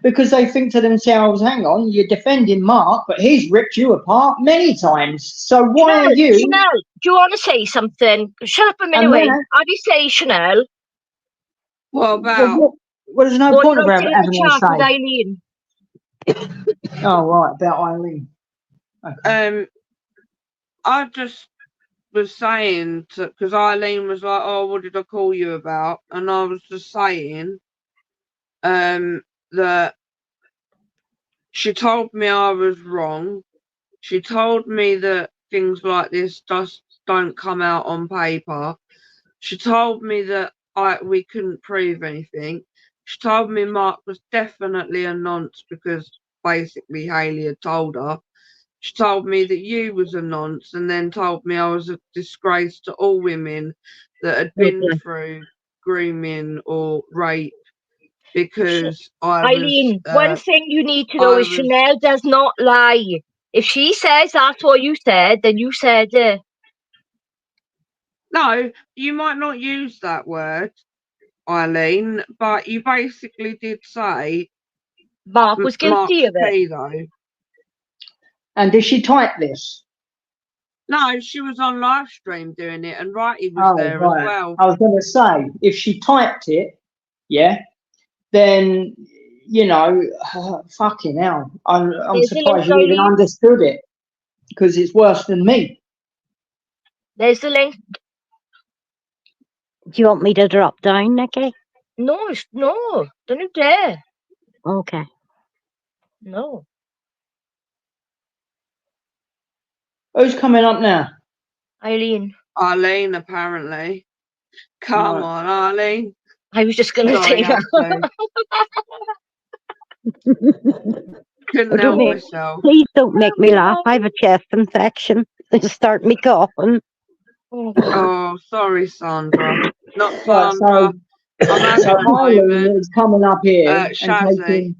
Because they think to themselves, hang on, you're defending Mark, but he's ripped you apart many times. So why are you... Chanel, do you want to say something? Shut up a minute, Wayne. How do you say, Chanel? What about... Well, there's no point about having a say. Oh, right, about Eileen. Okay. I just was saying, because Eileen was like, oh, what did I call you about? And I was just saying that she told me I was wrong. She told me that things like this just don't come out on paper. She told me that we couldn't prove anything. She told me Mark was definitely a nonce because basically Hayley had told her. She told me that you was a nonce, and then told me I was a disgrace to all women that had been through grooming or rape because Eileen, one thing you need to know is Chanel does not lie. If she says that's what you said, then you said it. No, you might not use that word, Eileen, but you basically did say Mark was guilty of it. Though. And did she type this? No, she was on live stream doing it, and Righty was there as well. I was going to say, if she typed it, yeah, then you know, fucking hell. I'm There's the link, surprised you even Eileen. understood it, because it's worse than me. There's the link. Do you want me to drop down, Nicky? No, don't you dare. Okay. No. Who's coming up now? Eileen. Arlene, apparently. Come Right. on, Arlene. I was just going to say Sorry, that. Couldn't Don't help make- myself. Please don't make me laugh. I have a chest infection. It'll start me coughing. Oh, God. Oh, sorry, Sandra. Not Right, Sandra. I'm having so a Eileen moment. is coming up here and Shazzy. taking.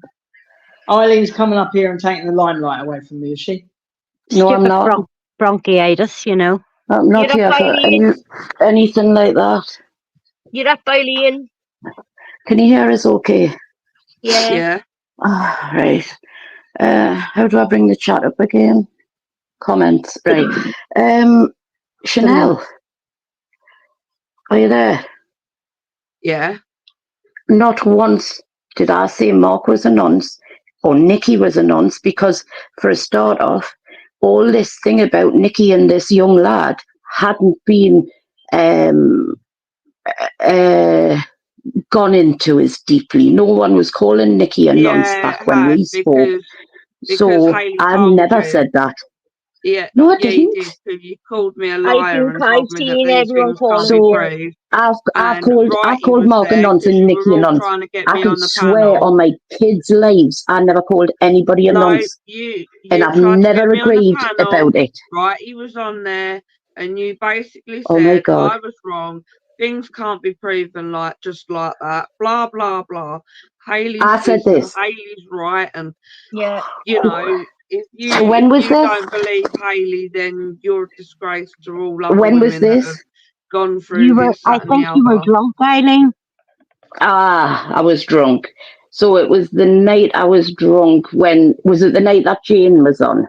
Eileen coming up here and taking the limelight away from me, is she? No, I'm Stupid not. bronchitis, you know. I'm not You're here up, for Eileen. anything like that. You're up, Eileen. Can you hear us okay? Yeah. Yeah. Ah, right. How do I bring the chat up again? Comments. Right. Chanel, are you there? Yeah. Not once did I say Mark was a nonce or Nicky was a nonce, because for a start off, all this thing about Nicky and this young lad hadn't been gone into as deeply. No one was calling Nicky a nonce Yeah, back it when we has, spoke. because So Hayley I've told never you. said that. Yeah, No, I yeah, you didn't. did. Because you called me a I liar think and I've told me that seen these everyone things can't calling be So proved. I've And called Righty Mark a was nonce there and because Nicky you a were all nonce. trying to get I me can on the swear panel. on my kids' lives I never called anybody a No, nonce, you and I've tried to never get me on the agreed panel. about it. Righty was on there, and you basically Oh my said God. I was wrong. Things can't be proven just like that. Blah blah blah. Hayley's I said this and this. Hayley's right, and Yeah. you know, if you So when if was you this? don't believe Hayley, then you're a disgrace to all other When was women that have this? gone through I this, that, and the think you were other. drunk, Eileen. Ah, I was drunk. So it was the night I was drunk. When was it? The night that Jane was on?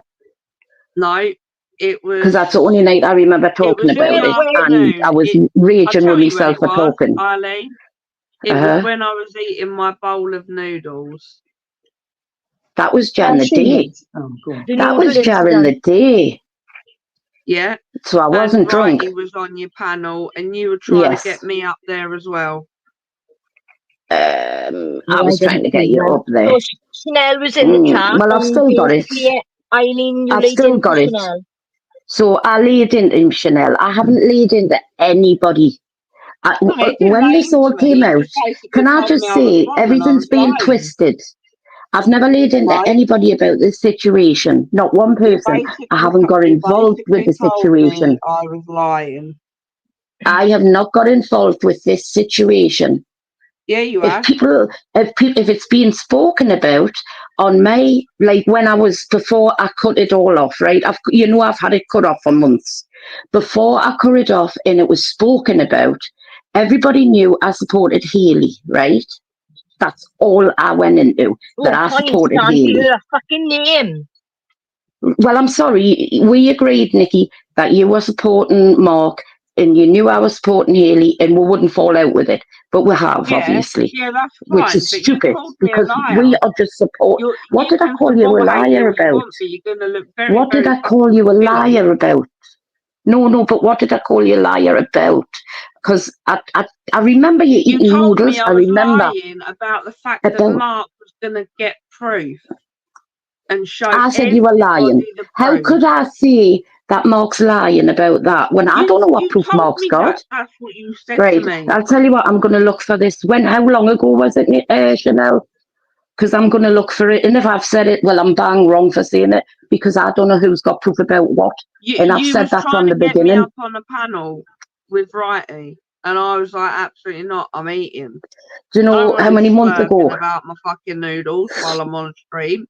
No, it was. Because that's the only night I remember talking was in about the it, and afternoon. I was I'll raging tell with you when myself it for was, talking. Eileen. It was when I was eating my bowl of noodles. That was during the day. Oh, God. The That was noodle during the incident. day. Yeah. So I wasn't And drunk. Righty was on your panel, and you were trying Yes. to get me up there as well. I No, was I trying to didn't get see you that. up there. So Chanel was in the chat. Well, I've and still got it. basically, Eileen, you I've laid still into got it. Chanel. So I laid into Chanel. I haven't laid into anybody. No, you didn't When lay this all into me. came You out, just basically can I told just me I was say wrong and I everything's was been lying. twisted? I've never laid into Right. anybody about this situation. Not one You person. I haven't got involved with the told me situation. I was lying. I have not got involved with this situation. Yeah, you If have. if it's being spoken about on my, like when I was, before I cut it all off, right? I've had it cut off for months. Before I cut it off and it was spoken about, everybody knew I supported Hayley, right? That's all I went into, that I Can't you supported stand Hayley. her fucking name? Well, I'm sorry. We agreed, Nicky, that you were supporting Mark and you knew I was supporting Hayley, and we wouldn't fall out with it. But we have, obviously. Yeah, that's Which fine. is But you stupid, called me a because liar. we are just support. What You did I can call you a support Hayley liar all you about? want, but you're going to look very, What did very I call you a silly. liar about? No, but what did I call you a liar about? Because I remember you You eating told noodles. me I I was remember lying about the fact that about. Mark was going to get proof and show I said you were lying. everybody the How proof. could I say that Mark's lying about that when I don't know what proof told Mark's me got? that's what you said Right, to me. I'll tell you what, I'm going to look for this. How long ago was it, Chanel? Because I'm going to look for it. And if I've said it, well, I'm bang wrong for saying it, because I don't know who's got proof about what. And I've said that from the You was trying to get me beginning. up on a panel with Righty, and I was like, absolutely not, I'm eating. Do you know how many months ago? About my fucking noodles while I'm on stream.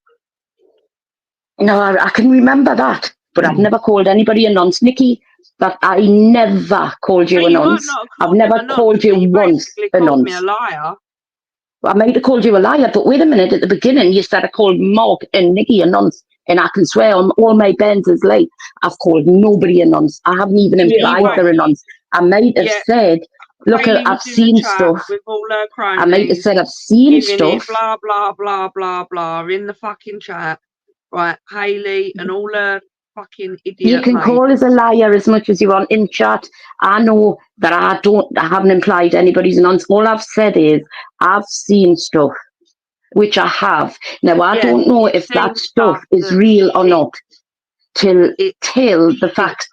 No, I can remember that, but I've never called anybody a nonce. Nicky, that I never called you a nonce. I've never called you once a called me nonce. a liar. I might have called you a liar, but wait a minute. At the beginning, you said I called Mark and Nicky a nonce, and I can swear on all my Benz's late, I've called nobody a nonce. I haven't even implied they're a nonce. I might have said Look, Hayley I've was in the seen chat stuff. with all her cronies. I might have said I've seen giving it stuff. blah, blah, blah, blah, blah, in the fucking chat. Right, Hayley and all her fucking idiot You can mates. call us a liar as much as you want in chat. I know that I haven't implied anybody's nonsense. All I've said is I've seen stuff, which I have. Now, I don't know if that stuff is real or not till the facts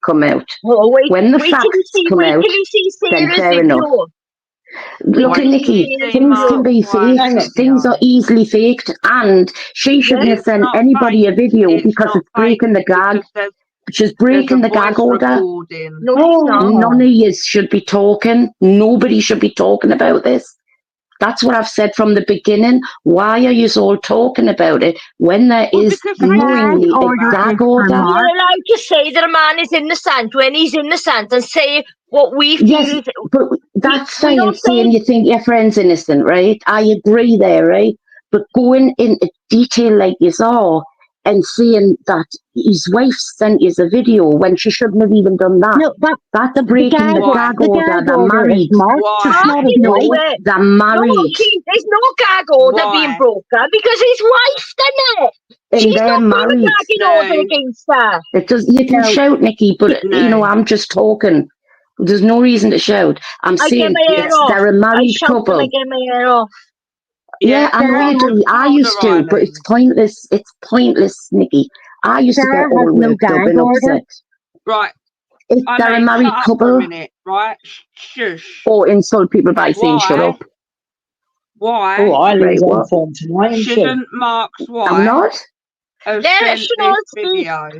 come out. Oh, When the facts come out, then fair enough. Look at Nicky, things can be faked, things are easily faked, and she shouldn't have sent anybody a video because it's breaking the gag. She's breaking the gag order. No, she's not. None of you should be talking. Nobody should be talking about this. That's what I've said from the beginning. Why are you all talking about it when there is knowingly a gag order? You're allowed to say that a man is innocent when he's innocent and say what we feel. Yes, but that's fine saying you think your friend's innocent, right? I agree there, right? But going into detail like you saw and saying that his wife sent you a video when she shouldn't have even done that. No, but that's breaking the gag order. They're married. They're married. There's no gag order being broken because his wife's done it. And she's they're not married. Gagging order against her. It does. You can shout, Nicky, but you know I'm just talking. There's no reason to shout. I'm saying they're a married couple. I get my hair off. Yeah, I know you do. I used to, but it's pointless. It's pointless, Nicky. I used to get all worked up and upset. Right. If they're a married couple, right? Shush. Or insult people by saying shut up. Why? Oh, Eileen's on form tonight, isn't she? Shouldn't Mark's wife I'm not. have sent this video?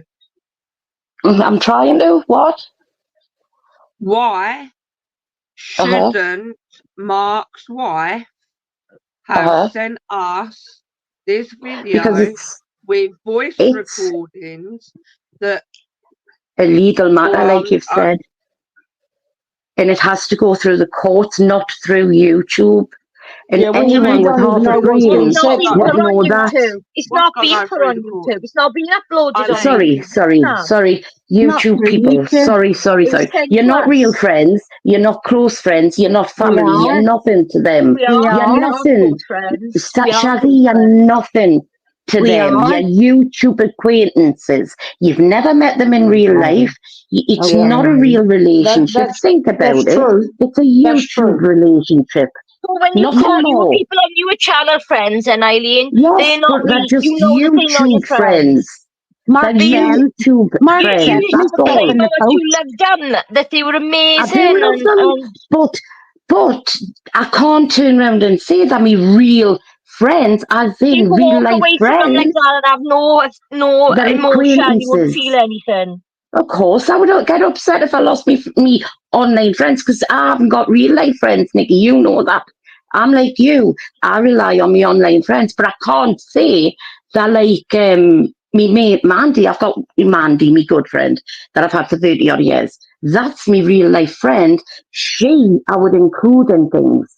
I'm trying to. What? Why shouldn't Mark's wife have sent us this video with voice recordings that a legal matter, like you've said, and it has to go through the courts, not through YouTube. And anyone with half a brain would know that. It's not being put on YouTube. It's not being uploaded on Sorry. YouTube people. Sorry. You're not real friends. You're not close friends. You're not family. You're nothing to them. You're nothing. Shaggy, you're nothing to them. You're YouTube acquaintances. You've never met them in real life. It's not a real relationship. Think about it. It's a YouTube relationship. So when you call your people on your channel friends, and Eileen, they're not they're just YouTube friends. Mark friends. That's all. You know what you loved them, that they were amazing. I do love them, but I can't turn around and say that my real friends, as in real life friends. Like that and have no emotion. You wouldn't feel anything. Of course, I would get upset if I lost me online friends because I haven't got real life friends, Nicky. You know that. I'm like you. I rely on my online friends, but I can't say that like me mate Mandy. I've got Mandy, my good friend that I've had for 30 odd years. That's my real life friend. She, I would include in things,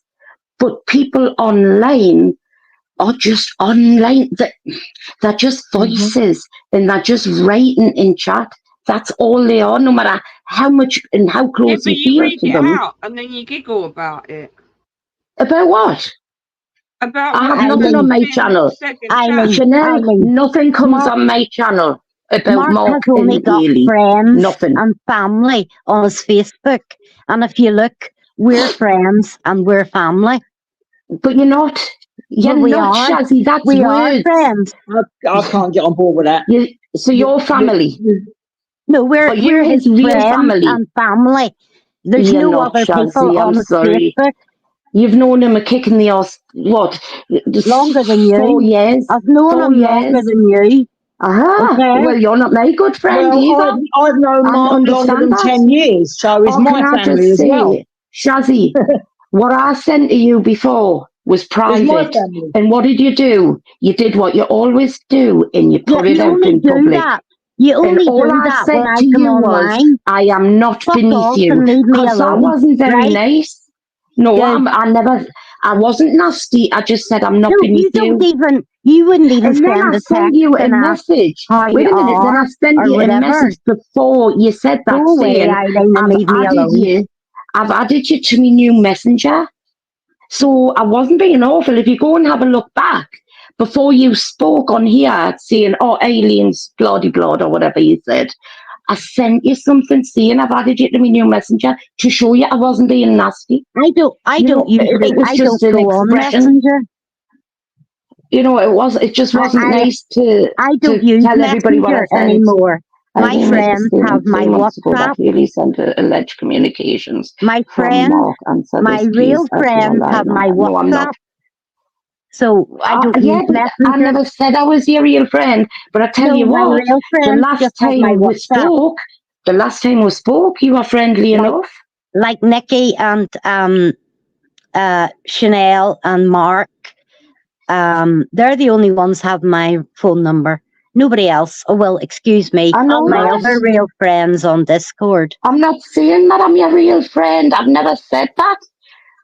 but people online are just online. They're just voices and they're just writing in chat. That's all they are, no matter how much and how close you feel to them. Out and then you giggle about it. About what? About I have nothing on my channel. Chanel, nothing comes on my channel about Mark has only got friends nothing. And family on his Facebook. And if you look, we're friends and we're family. But you're not. You're not, Shazzy. That's we words. Are friends. I can't get on board with that. So you're family. No, we're his real family. And family. There's you're no not, other Shazzy, people on his Facebook. You've known him a kick in the ass, what? Longer than you. 4 years. I've known him longer than you. Okay. Well, you're not my good friend either. I've known Mark longer than 10 years, so it's my family as well. Shazzy, what I sent to you before was private. And what did you do? You did what you always do, and you put it out in public. You only and all I said to you was, I am not beneath you. Because that wasn't very nice. No, I wasn't nasty. I just said I'm not beneath you. You wouldn't even send a text. Sent you a message. Wait a minute, then I sent you a message before you said that saying, I've added you. I've added you to my new messenger. So I wasn't being awful. If you go and have a look back, before you spoke on here saying, oh, aliens, bloody blood, or whatever you said, I sent you something saying I've added you to my new messenger to show you I wasn't being nasty. I don't usually, It was I just don't an go on expression. Messenger. It just wasn't nice to don't use tell everybody what I Messenger sent. anymore. I My didn't make a friends statement have my 3 months ago WhatsApp. that Haley sent alleged communications My from friends, Mark and said my this, real please, friends have my no, I'm not. WhatsApp. So I don't Yeah, use but Messenger. I never said I was your real friend. But I tell No, you my what, real the friends last just have my time we WhatsApp. spoke, you were friendly enough. Like Nicky and Chanel and Mark. They're the only ones have my phone number. Nobody else. Oh well, excuse me. I know My that. other real friends on Discord. I'm not saying that I'm your real friend. I've never said that.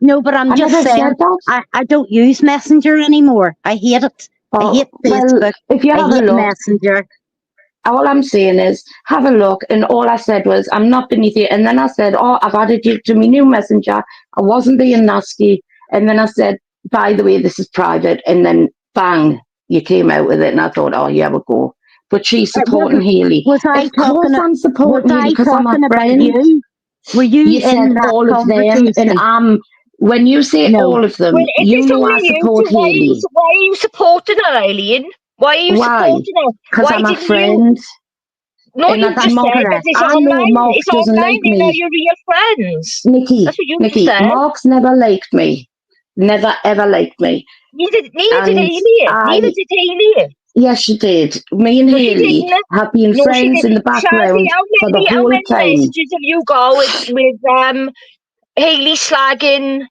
No, but I'm just never saying said that. I don't use Messenger anymore. I hate it. I hate Facebook. Well, if you have I hate a look, Messenger. all I'm saying is have a look, and all I said was I'm not beneath you. And then I said, oh, I've added you to my new messenger. I wasn't being nasty. And then I said, by the way, this is private. And then bang, you came out with it, and I thought, oh, yeah, we'll go. But she's supporting Haley. Was I Of course, I'm supporting Haley because I'm a about friend. you? Were you You in said that all of them, conversation? and when you say No. all of them, Well, if you it's know only I you, support so Haley. why are you supporting her, Eileen? Why are you supporting her? Because Why I'm a didn't friend. No, And you that's just Mark. said that it's I know online. Mark It's doesn't online. like They're not me. your real friends. Nicky, That's what you just said. Mark's never liked me. Never ever liked me. Neither did And Haley. Neither did Haley. Yes, she did. Me and No, she Haley didn't. have been No, she friends didn't. in the background for the How whole many time. messages have you got with Haley slagging?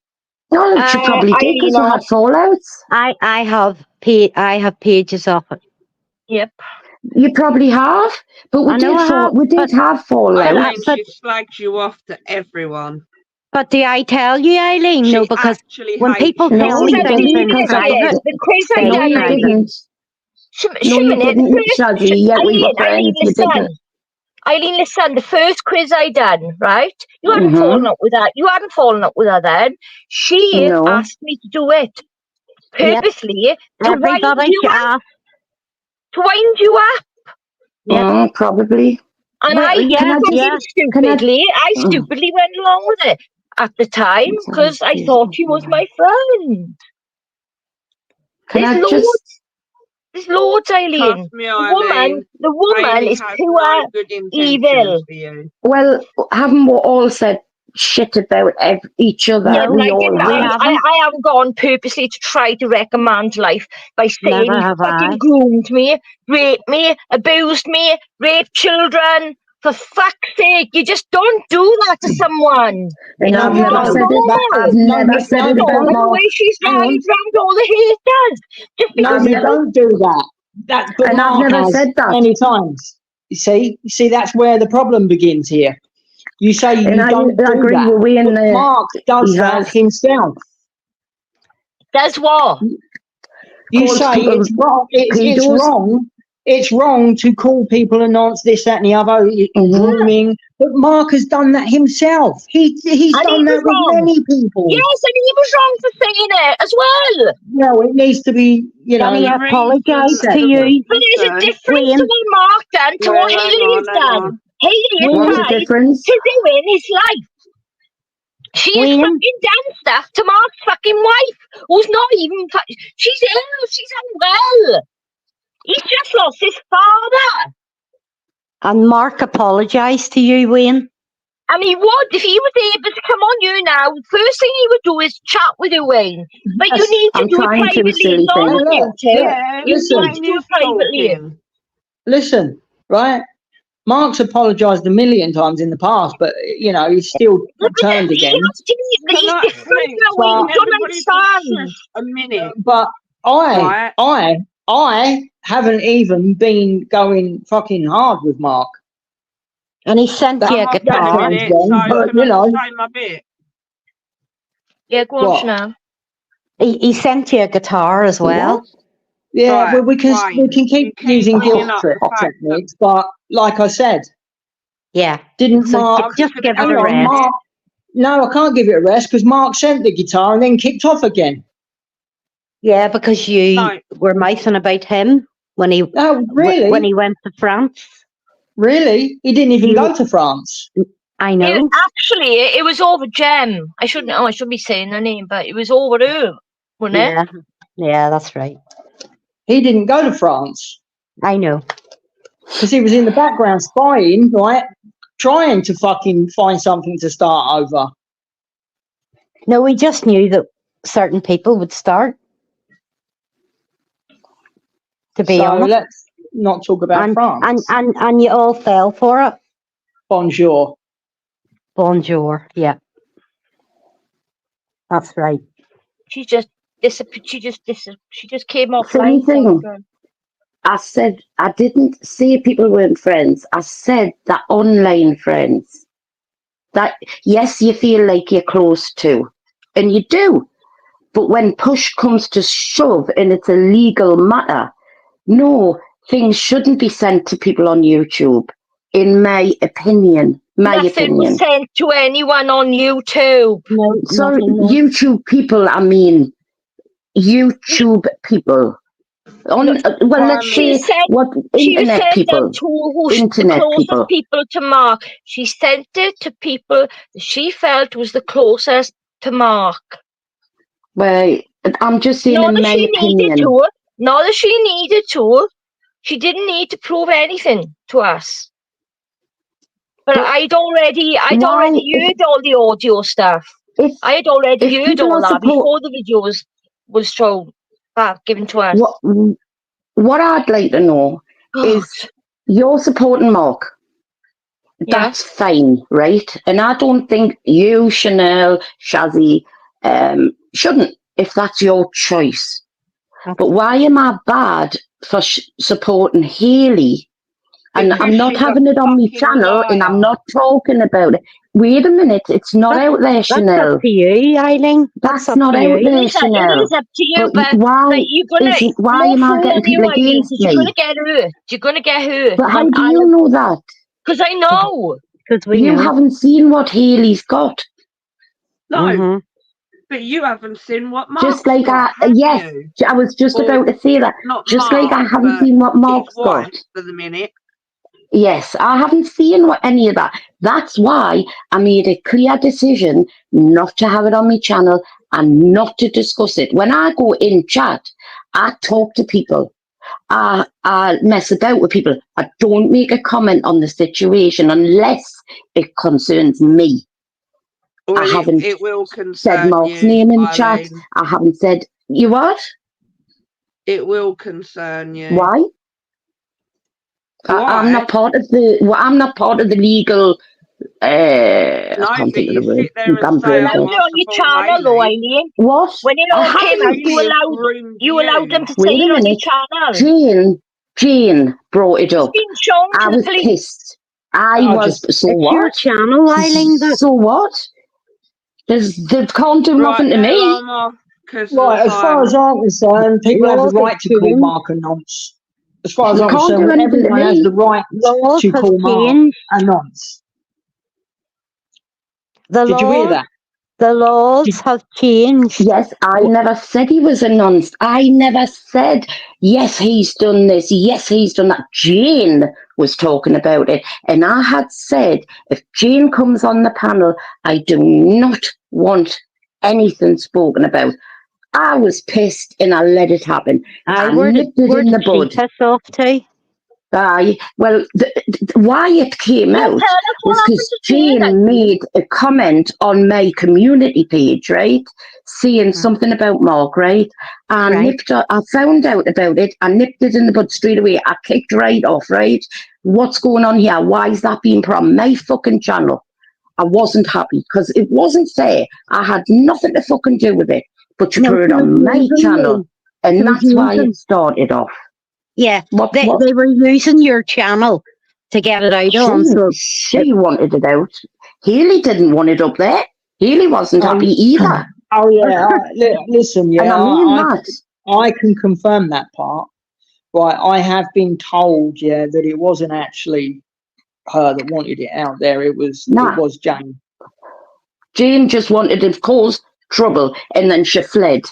No, she probably did because we had fallouts. I have pages of it. Yep. You probably have, but we did have fallouts. Eileen, she slags you off to everyone. But do I tell you, Eileen? She no, because when people you. tell No, me you things didn't, in because private, the quiz I no, done, you Eileen. didn't. No, you didn't, Shazzy. Yet we were friends. You didn't. Eileen, listen, the first quiz I done, right? You hadn't fallen up with that. You hadn't fallen up with her then. She asked me to do it purposely to wind you up. To wind you up. Yeah, probably. And stupidly went along with it at the time because I thought she was my friend. There's loads, Eileen. The woman is pure evil. Well, haven't we all said shit about each other? No, I haven't gone purposely to try to wreck a man's life by saying he fucking groomed me, raped me, abused me, raped children. For fuck's sake, you just don't do that to someone. I've never said it. I've never said it about the way she's rallied around all the haters. No, you don't do that. That's what Mark has said that many times. You see, that's where the problem begins here. You say you don't do that. But Mark does that himself. Does what? You say it's wrong. It's wrong. It's wrong to call people a nonce, this, that, and the other, grooming. But Mark has done that himself. He's done that with many people. Yes, and he was wrong for saying it as well. No, it needs to be, I apologise to you. But there's a difference to what Mark done to what Haley has done. Haley has tried to ruin his life. She has fucking done stuff to Mark's fucking wife, who's not even. She's ill. She's unwell. He's just lost his father. And Mark apologised to you, Wayne. And he would, if he was able to come on you now, first thing he would do is chat with you, Wayne. But you need to do it privately. You need to do it privately. Listen, right? Mark's apologised a million times in the past, but, he's still turned again. He's different now, Wayne. Don't understand. A minute. But I haven't even been going fucking hard with Mark. And he sent you a guitar. Yeah, go on, Chanel. He sent you a guitar as well. What? Yeah, we can keep using guilt techniques, but like I said, didn't Mark just give it a rest? No, I can't give it a rest because Mark sent the guitar and then kicked off again. Yeah, because you No. were mouthing about him when he Oh, really? when he went to France. Really? He didn't even go to France. I know. It was over Jem. I shouldn't be saying her name, but it was over her, wasn't it? Yeah, yeah, that's right. He didn't go to France I know. because he was in the background spying, right? Trying to fucking find something to start over. No, we just knew that certain people would start. To be So honest, let's not talk about France. and you all fell for it. Bonjour. Bonjour. Yeah, that's right. She just disappeared. She just came off Funny line. thing, I said I didn't say people weren't friends. I said that online friends. That yes, you feel like you're close to, and you do. But when push comes to shove and it's a legal matter, no, things shouldn't be sent to people on YouTube. In my opinion, Nothing was sent to anyone on YouTube. No, Sorry, nothing. YouTube people. I mean, YouTube people. Let's She say what internet sent people. them to the Internet closest people. people to Mark. She sent it to people that she felt was the closest to Mark. Well, I'm just saying Not in that my she needed opinion. to. Not that she needed to. She didn't need to prove anything to us. But I'd already heard all the audio stuff. I had already heard all that before the video was thrown back, given to us. What I'd like to know is you're supporting Mark. That's fine, right? And I don't think you, Chanel, Shazzy, shouldn't, if that's your choice. Okay. But why am I bad for supporting Hayley? And I'm not having it on my channel, and I'm not talking about it. Wait a minute, it's not out there, Chanel. That's up to you, Eileen. That's not out there, Chanel. It is up to you, but why am I getting people against me? You're going to get hurt. You're going to get hurt. But how do you know that? Because I know. Because you haven't seen what Hayley's got. No. But you haven't seen what Mark's just like got, yes, you? I was just about to say that. Just Mark, like I haven't seen what Mark's got. For the minute. Yes, I haven't seen any of that. That's why I made a clear decision not to have it on my channel and not to discuss it. When I go in chat, I talk to people. I mess about with people. I don't make a comment on the situation unless it concerns me. Well, I haven't said Mark's name in chat. I haven't said you what? It will concern you. Why? I'm not part of the. I'm not part of the legal. I can't think of the word. On your channel, though, Eileen. What? When it all came out, you allowed them to say it on your channel. Jane brought it up. It's been shown I to was the police. pissed. So it's what? Your channel, Eileen. So what? They can't do nothing to me. Right, as far as I'm concerned, people have the right to call Mark a nonce. As far as I'm concerned, everyone has the right to call Mark a nonce. Did you hear that? The laws have changed. Yes, I never said he was a nonce. I never said, yes, he's done this. Yes, he's done that. Jane was talking about it. And I had said, if Jane comes on the panel, I do not want anything spoken about. I was pissed and I let it happen. I nipped it in the bud. Piss off too? Well, why it came out was because Jane made a comment on my community page, right? Saying something about Mark, right? I found out about it. I nipped it in the bud straight away. I kicked right off, right? What's going on here? Why is that being put on my fucking channel? I wasn't happy because it wasn't fair. I had nothing to fucking do with it. But you put it on my channel. And that's why it started off. Yeah, they were using your channel to get it out on. So she wanted it out. Hayley didn't want it up there. Hayley wasn't happy either. Oh yeah, listen, yeah, and I can confirm that part. Right, I have been told, that it wasn't actually her that wanted it out there. It was Jane. Jane just wanted to cause trouble, and then she fled.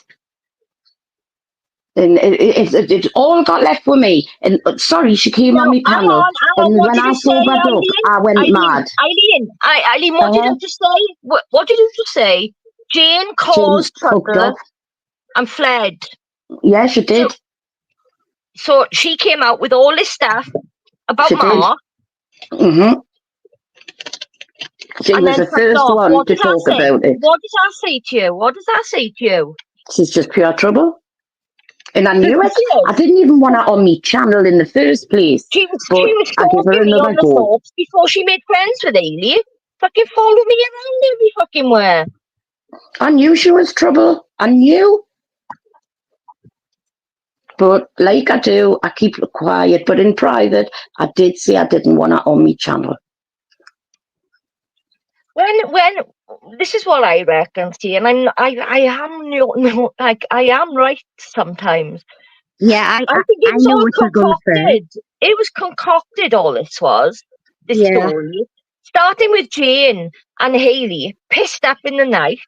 And it all got left with me. And sorry, she came on my Hang panel, on. and What when did I you say, sobered up, I went mad. Eileen, what did you just say? What did you just say? Jane Jane caused fucked trouble off. and fled. Yeah, she did. So she came out with all this stuff about She did. Mark. Mm-hmm. She And was then the first off. one to talk about it. What does that say to you? What does that say to you? She's just pure trouble. And I knew it. She is. I didn't even want her on my channel in the first place. She was but I gave her stalking me another on the go. soaps before she made friends with Ailey. Fucking follow me around every fucking where. I knew she was trouble. I knew. But like I do, I keep it quiet. But in private, I did say I didn't want her on my channel. When this is what I reckon, see, and I am right sometimes. Yeah, I think it I was know all what you're going to say. concocted. It was concocted, all this was. This Yeah. story. Starting with Jane and Hayley, pissed up in the night,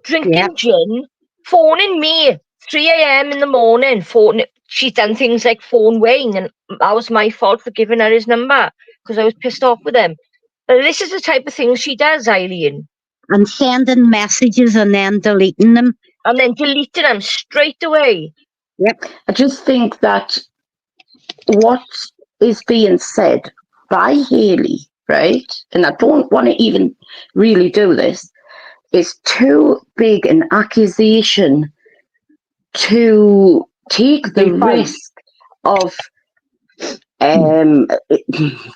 drinking gin, phoning me 3 a.m. in the morning. She's done things like phone Wayne, and that was my fault for giving her his number because I was pissed off with him. But this is the type of thing she does, Eileen. And sending messages and then deleting them. And then deleting them straight away. Yep. I just think that what is being said by Hayley, right, and I don't want to even really do this, is too big an accusation to take the risk of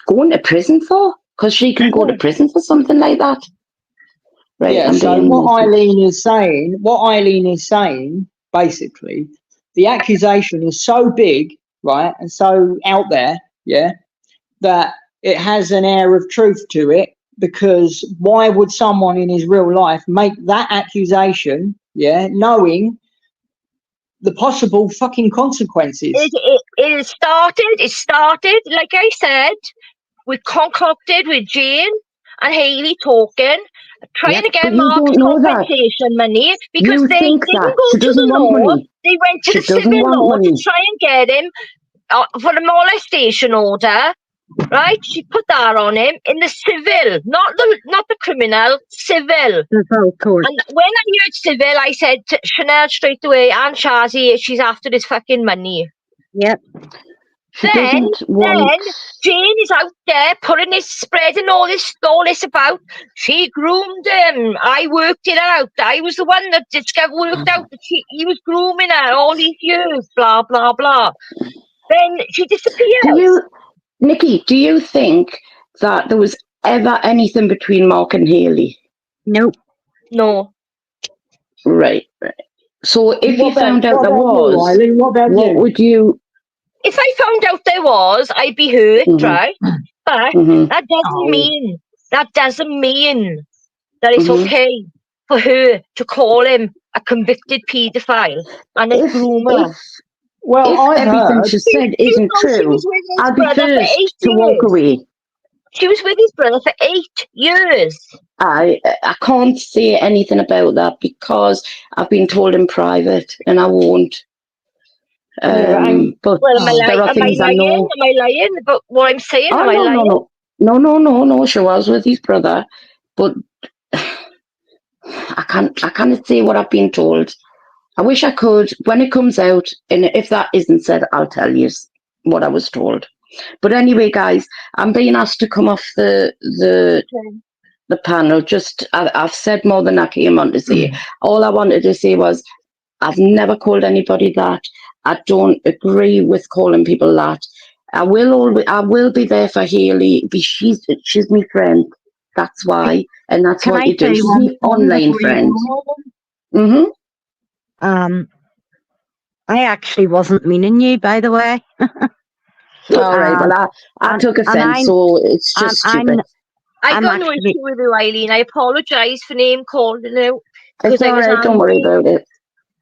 going to prison for, because she can go to prison for something like that. Right. Yeah, so what Eileen is saying, basically, the accusation is so big, right, and so out there, yeah, that it has an air of truth to it, because why would someone in his real life make that accusation, yeah, knowing the possible fucking consequences? It started, like I said, we concocted with Jane and Hayley talking, trying to get Mark's compensation money, because they didn't go to the law. They went to the civil law to try and get him for a molestation order. Right, she put that on him in the civil, not the criminal, civil. Court. And when I heard civil, I said to Chanel straight away, and Shazi, she's after this fucking money. Yep. Then Jane is out there spreading all this about. She groomed him. I worked it out. I was the one that worked out that he was grooming her all these years. Blah blah blah. Then she disappears. Nicky, do you think that there was ever anything between Mark and Hayley? Nope. No. Right. So if you found out there was, Eileen, what would you? If I found out there was, I'd be hurt, right? But that doesn't mean that it's okay for her to call him a convicted paedophile and a groomer. Well, if everything she said isn't true, I'd be first to walk away. She was with his brother for 8 years. I can't say anything about that because I've been told in private, and I won't. But am I lying? But what I'm saying, am I lying? No. She was with his brother, but I can't say what I've been told. I wish I could. When it comes out, and if that isn't said, I'll tell you what I was told. But anyway, guys, I'm being asked to come off the panel. I've said more than I came on to say. All I wanted to say was I've never called anybody that. I don't agree with calling people that. I will be there for Hayley. She's my friend. That's why, and that's what you do. She's my online friend. I actually wasn't meaning you, by the way. All right. Well, I took offence, so it's just stupid. I got no issue with you, Eileen. I apologise for name calling you. It's all right. Don't worry about it.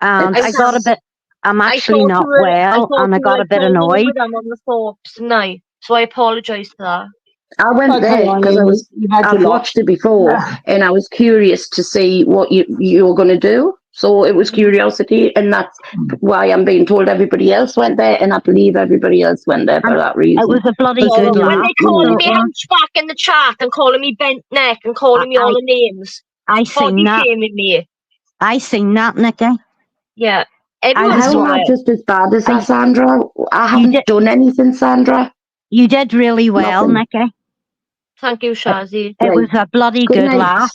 I got a bit. I'm actually not well, and I got a bit annoyed. I'm on the thoughts tonight, so I apologise for that. I went there because I've watched it before, and I was curious to see what you were going to do. So it was curiosity, and that's why I'm being told everybody else went there, and I believe everybody else went there for that reason. It was a bloody good When laugh. they calling me hunchback in the chat and calling me bent neck and calling me all the names. I seen that. Shaming me. I seen that, Nicky. Yeah. How am I just as bad as that, Sandra? I haven't done anything, Sandra. You did really well, Nicky. Thank you, Shazzy. It was a bloody good laugh.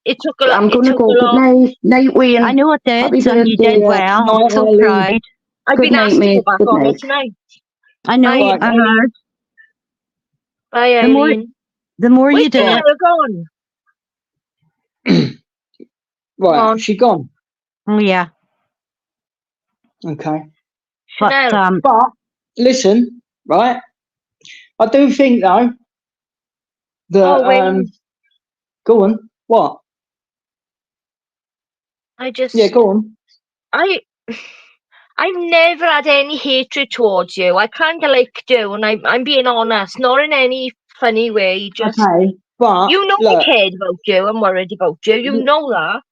It took a lot. I'm going to go. Good night, Wayne. I know it did, Happy and you birthday. did well. I'm so proud. I've been asked to go back on it tonight. I know. I heard. Bye, Eileen. The more you do it. Right, she gone. Oh yeah. Okay. But listen, right? I do think though that go on. What? Go on. I've never had any hatred towards you. I kind of like you, and I'm being honest, not in any funny way. Just but you know, I cared about you. I'm worried about you. You know that,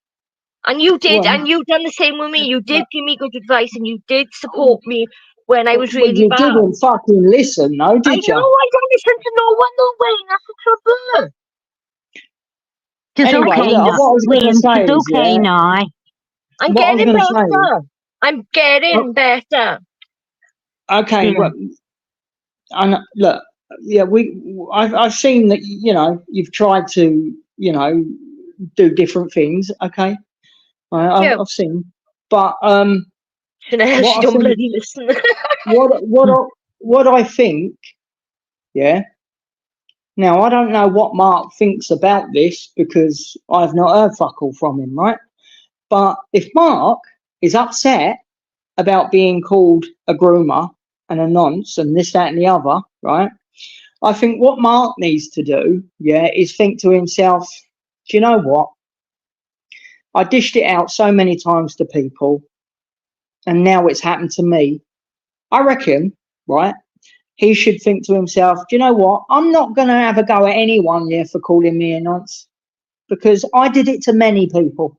and you did, and you done the same with me. You did give me good advice, and you did support me when I was really bad. You didn't fucking listen, though, did you? I know I don't listen to no one, no way. That's the trouble. Anyway, look, what I was going to say is, okay now. I'm getting better. I'm getting better. Okay, well, and look, yeah, I've seen that, you know, you've tried to, you know, do different things. Okay, I've seen, but Chanel, she don't bloody listen. what I think, yeah. Now I don't know what Mark thinks about this because I've not heard fuck all from him, right? But if Mark is upset about being called a groomer and a nonce and this, that, and the other, right? I think what Mark needs to do, yeah, is think to himself, do you know what? I dished it out so many times to people, and now it's happened to me. I reckon, right? He should think to himself, do you know what? I'm not going to have a go at anyone here for calling me a nonce because I did it to many people.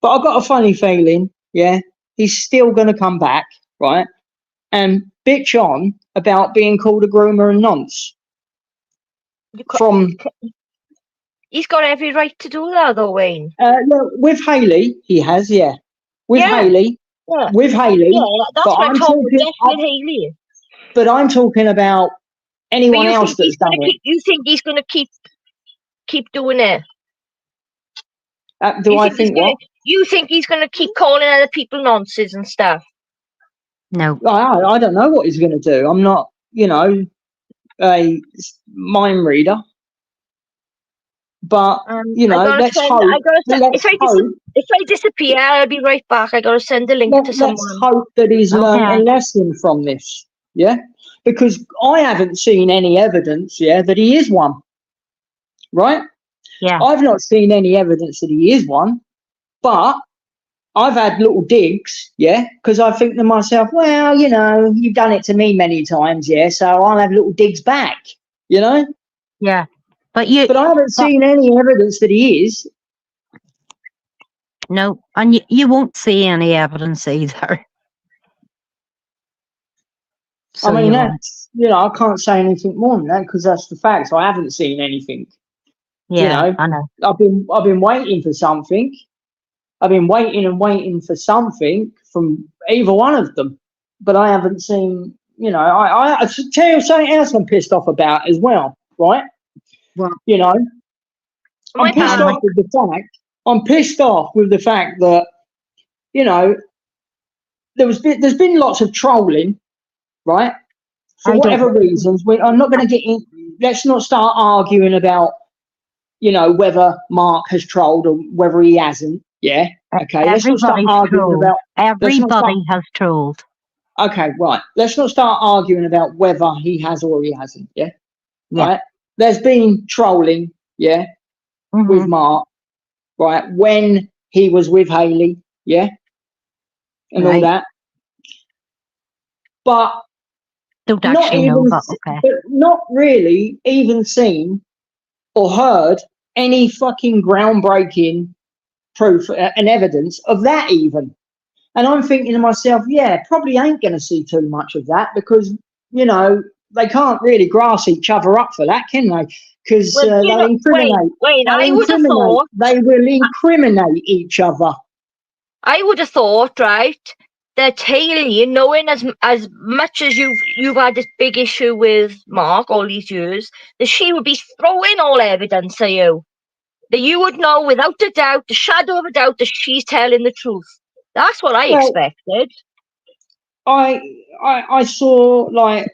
But I've got a funny feeling, yeah, he's still going to come back, right? And bitch on about being called a groomer and nonce. He's got every right to do that, though, Wayne. Look, with Hayley, he has, yeah. With Hayley, yeah. With Hayley. Yeah, that's what I'm talking about, Hayley. But I'm talking about anyone else that's done it. You think he's going to keep doing it? I think what? You think he's going to keep calling other people nonsense and stuff? No. I don't know what he's going to do. I'm not, you know, a mind reader. But, you know, let's hope. If I disappear, I'll be right back. I got to send a link to someone. Let's hope that he's learned a lesson from this. Yeah, because I haven't seen any evidence, that he is one. Right? Yeah. I've not seen any evidence that he is one, but I've had little digs, because I think to myself, well, you know, you've done it to me many times, so I'll have little digs back, you know? Yeah. But I haven't seen any evidence that he is. No, and you won't see any evidence either. So I mean, that's, you know, I can't say anything more than that because that's the facts. I haven't seen anything. Yeah, you know, I know. I've been waiting for something. I've been waiting for something from either one of them, but I haven't seen. You know, I tell you something else I'm pissed off about as well, right? Well, you know, I'm pissed off with the fact that, you know, there's been lots of trolling. Right, for whatever reasons, I'm not going to get in. Let's not start arguing about, you know, whether Mark has trolled or whether he hasn't. Yeah, okay. Let's not start arguing about. Everybody has trolled. Okay, right. Let's not start arguing about whether he has or he hasn't. Yeah, right. There's been trolling. Yeah, with Mark. Right, when he was with Hayley. Yeah, and all that. But Don't not actually know, even, but okay. but not really even seen or heard any fucking groundbreaking proof and evidence of that even. And I'm thinking to myself, yeah, probably ain't going to see too much of that because, you know, they can't really grass each other up for that, can they? Because Well, you they'll know, incriminate. wait, I would have thought, They will incriminate each other. right, that Hayley, knowing as much as you've had this big issue with Mark all these years, that she would be throwing all evidence at you. That you would know without a doubt, the shadow of a doubt, that she's telling the truth. That's what I Well, expected. I saw, like,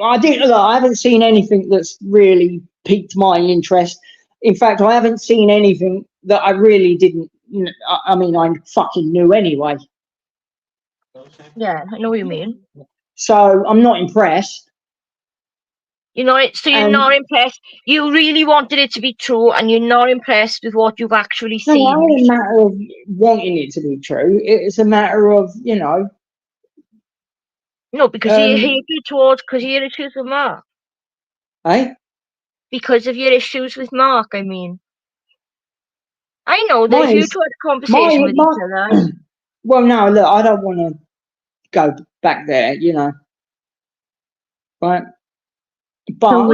I didn't look, I haven't seen anything that's really piqued my interest. In fact, I haven't seen anything that I really didn't, I mean, I fucking knew anyway. Yeah, I know what you mean. So I'm not impressed. You know, so you're And not impressed. You really wanted it to be true, and you're not impressed with what you've actually no, seen. it ain't a matter of wanting it to be true. It's a matter of, No, because you hatred towards, because of your issues with Mark. eh? Because of your issues with Mark, I mean. I know that if you two had a conversation with each other. Well, no, look, I don't want to go back there, Right? But So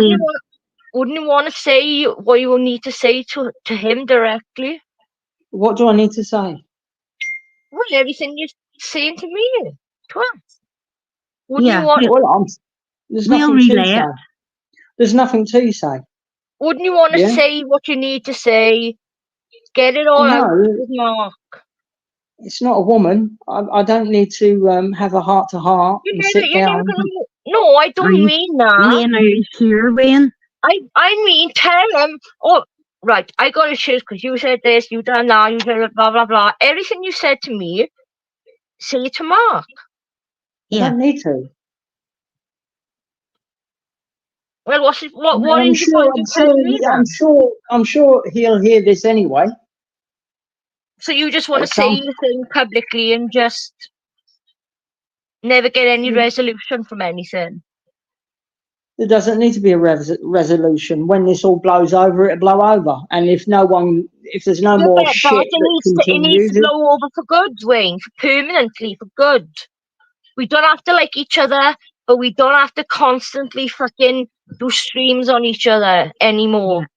wouldn't you want to say what you will need to say to him directly? what do I need to say? Well, everything you're saying to me. Come on. Wouldn't yeah, you want? Well, there's we'll nothing to relay say. it. There's nothing to say. Wouldn't you want to Yeah? say what you need to say? Get it all out No, with Mark. it's not a woman. I don't need to have a heart to heart and sit You're never down. gonna. No, I Are don't you, mean that. Wayne, are you sure, Wayne? I mean tell him. Oh, right. I got issues because you said this, you done that, you did blah blah blah. Everything you said to me, say it to Mark. I don't need to. Well, what is I'm the point in telling me then? I'm sure he'll hear this anyway. So you just want to say the thing publicly and just never get any resolution from anything? There doesn't need to be a resolution. When this all blows over, it'll blow over. And if there's no more shit that it needs continues, to blow over for good, Wayne, permanently, for good. We don't have to like each other, but we don't have to constantly fucking do streams on each other anymore.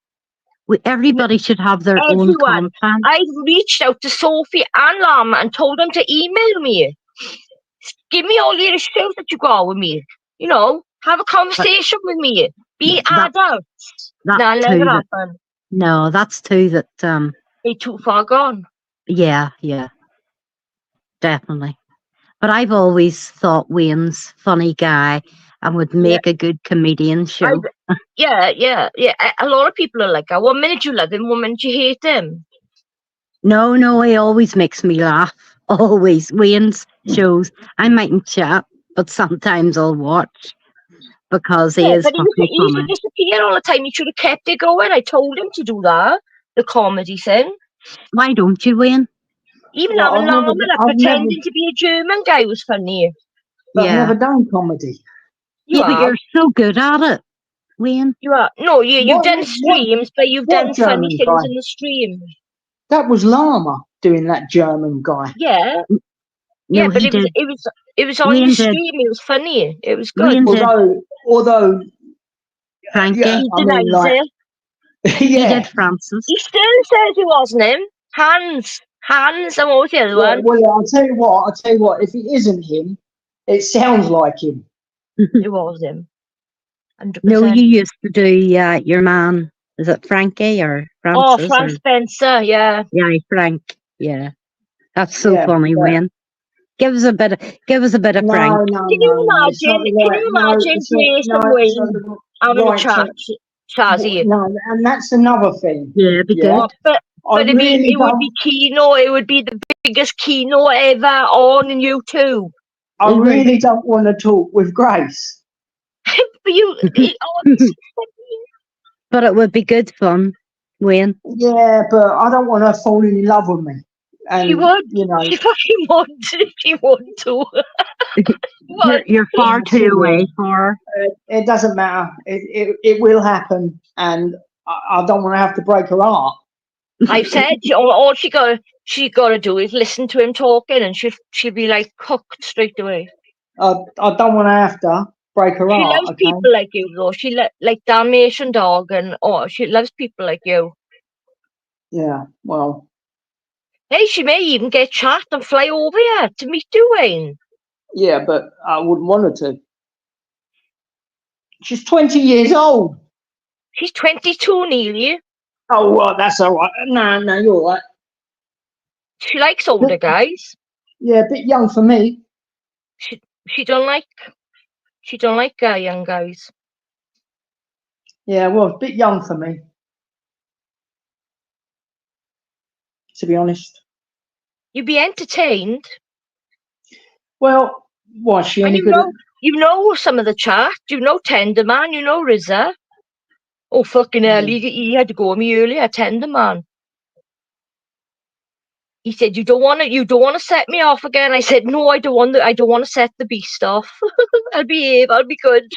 Everybody should have their own content. I reached out to Sophie and Lama and told them to email me. Give me all your issues that you got with me. Have a conversation with me. Be adults. That'll never happen. No, that's two that they're too far gone. Yeah, definitely. But I've always thought Wayne's funny guy and would make a good comedian show. Yeah. A lot of people are like that. One minute you love him, one minute you hate him. No, he always makes me laugh. Always. Wayne's shows. I mightn't chat, but sometimes I'll watch because he is fucking funny. He used to disappear all the time. He should have kept it going. I told him to do that, the comedy thing. Why don't you, Wayne? Even having Lama pretending to be a German guy was funny. But I've never done comedy. But you're so good at it, Wayne. You are. No, you've done streams, but you've done funny things in the stream. That was Lama doing that German guy. Yeah. No, but it was on the stream. It was funny. It was good. Although Frankie, he denies it. He did Francis. He still says it wasn't him. Hans, and what was the other one? Well, I'll tell you what. If it isn't him, it sounds like him. It was him. 100%. No, you used to do your man. Is it Frankie or Francis? Oh, Frank Spencer, yeah. Yeah, Frank. Yeah, that's so funny, Wayne. Give us a bit of Frank. Can you imagine Grace and Wayne having a chat, Shazzy? No, and that's another thing. Yeah, it'd be good. But it would be Kino. It would be the biggest Kino ever on YouTube. I really don't want to talk with Grace. But it would be good fun, Wayne. Yeah, but I don't want her falling in love with me. And She would. you know, She fucking would if she would to. You're far She too away would. for her. It doesn't matter. It will happen, and I don't want to have to break her heart. I've said all she got to do is listen to him talking, and she'll be like cooked straight away. I don't want to have to break her She heart. loves Okay. people like you, though. She like Dalmatian dog, and she loves people like you. Yeah. Well. Hey, she may even get chat and fly over here to meet you, Wayne. Yeah, but I wouldn't want her to. She's 20 years old. She's 22 nearly. Oh, well, that's all right. No, you're all right. She likes older guys. Yeah, a bit young for me. She don't like young guys. Yeah, well, a bit young for me, to be honest. You'd be entertained. Well, why is she And any good at... you know some of the chat. You know Tender Man. You know Rizza. Oh fucking hell! He had to go with me earlier. Tender Man. He said, "You don't want to set me off again." I said, "No, I don't want to set the beast off. I'll behave. I'll be good."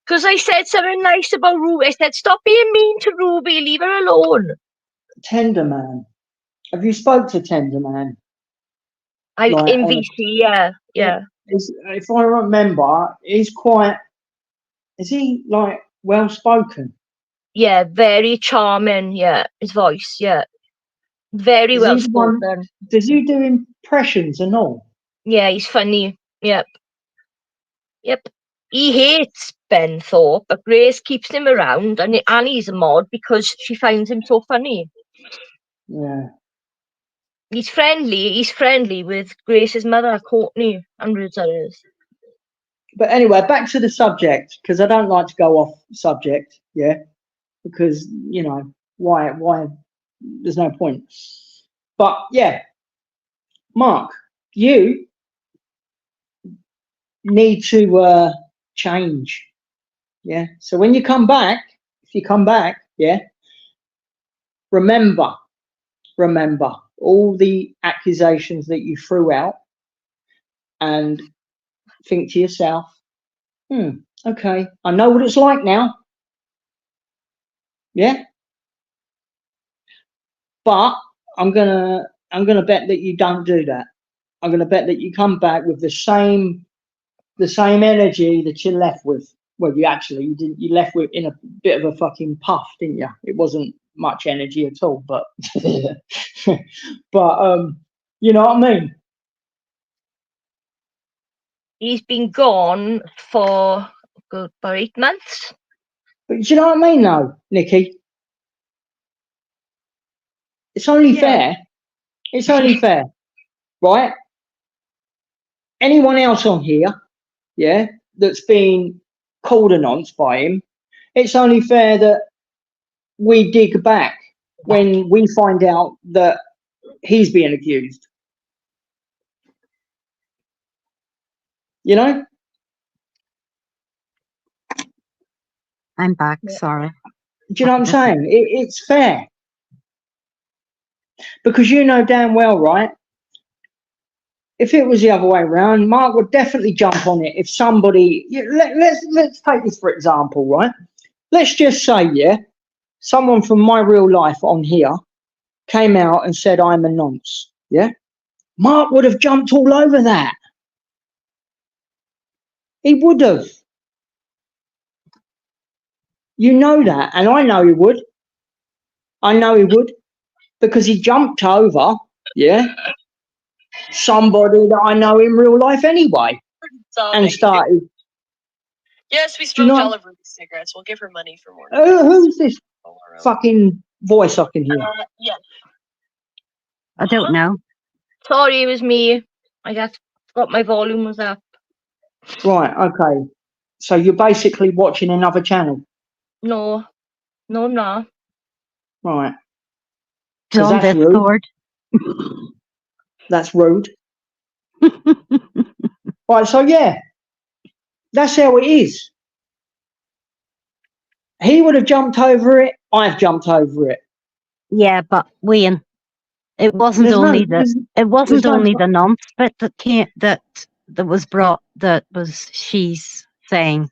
Because I said something nice about Ruby. I said, "Stop being mean to Ruby. Leave her alone." Tender Man. Have you spoke to Tender Man? In VC, yeah. If I remember, he's quite... Is he, like, well-spoken? Yeah, very charming, yeah. His voice, yeah. Very well spoken. Does he do impressions and all? Yeah, he's funny. Yep. He hates Ben Thorpe, but Grace keeps him around, and he's a mod because she finds him so funny. Yeah. He's friendly with Grace's mother, Courtney, and Rizza is. But anyway, back to the subject, because I don't like to go off subject, yeah? Because, you know, why, there's no point. But, yeah, Mark, you need to change, yeah? So when you come back, if you come back, yeah, remember all the accusations that you threw out and think to yourself, okay, I know what it's like now. Yeah. But I'm gonna bet that you don't do that. I'm gonna bet that you come back with the same energy that you left with. Well, you left with in a bit of a fucking puff, didn't you? It wasn't much energy at all, but but you know what I mean? He's been gone for about 8 months. But you know what I mean, though, Nicky? It's only fair. It's only fair, right? Anyone else on here, yeah, that's been called a nonce by him, it's only fair that we dig back when we find out that he's being accused. You know? I'm back, sorry. Do you know what I'm saying? It's fair. Because you know damn well, right? If it was the other way around, Mark would definitely jump on it. If somebody, let's take this for example, right? Let's just say, yeah, someone from my real life on here came out and said I'm a nonce, yeah? Mark would have jumped all over that. He would have. You know that, and I know he would. I know he would, because he jumped over, yeah, somebody that I know in real life anyway, and started. Yes, we smoked all of Ruby's cigarettes. We'll give her money for more. Who's this fucking voice I can hear? Yeah. I don't know. Sorry, it was me. I just got my volume was up. Right, okay. So you're basically watching another channel? No, I'm not. Right. John That's rude. That's rude. Right, so yeah, that's how it is. He would have jumped over it. I've jumped over it. Yeah, but Wayne, It wasn't There's no, only it wasn't there's no, only the nonce bit that was brought, that was she's saying.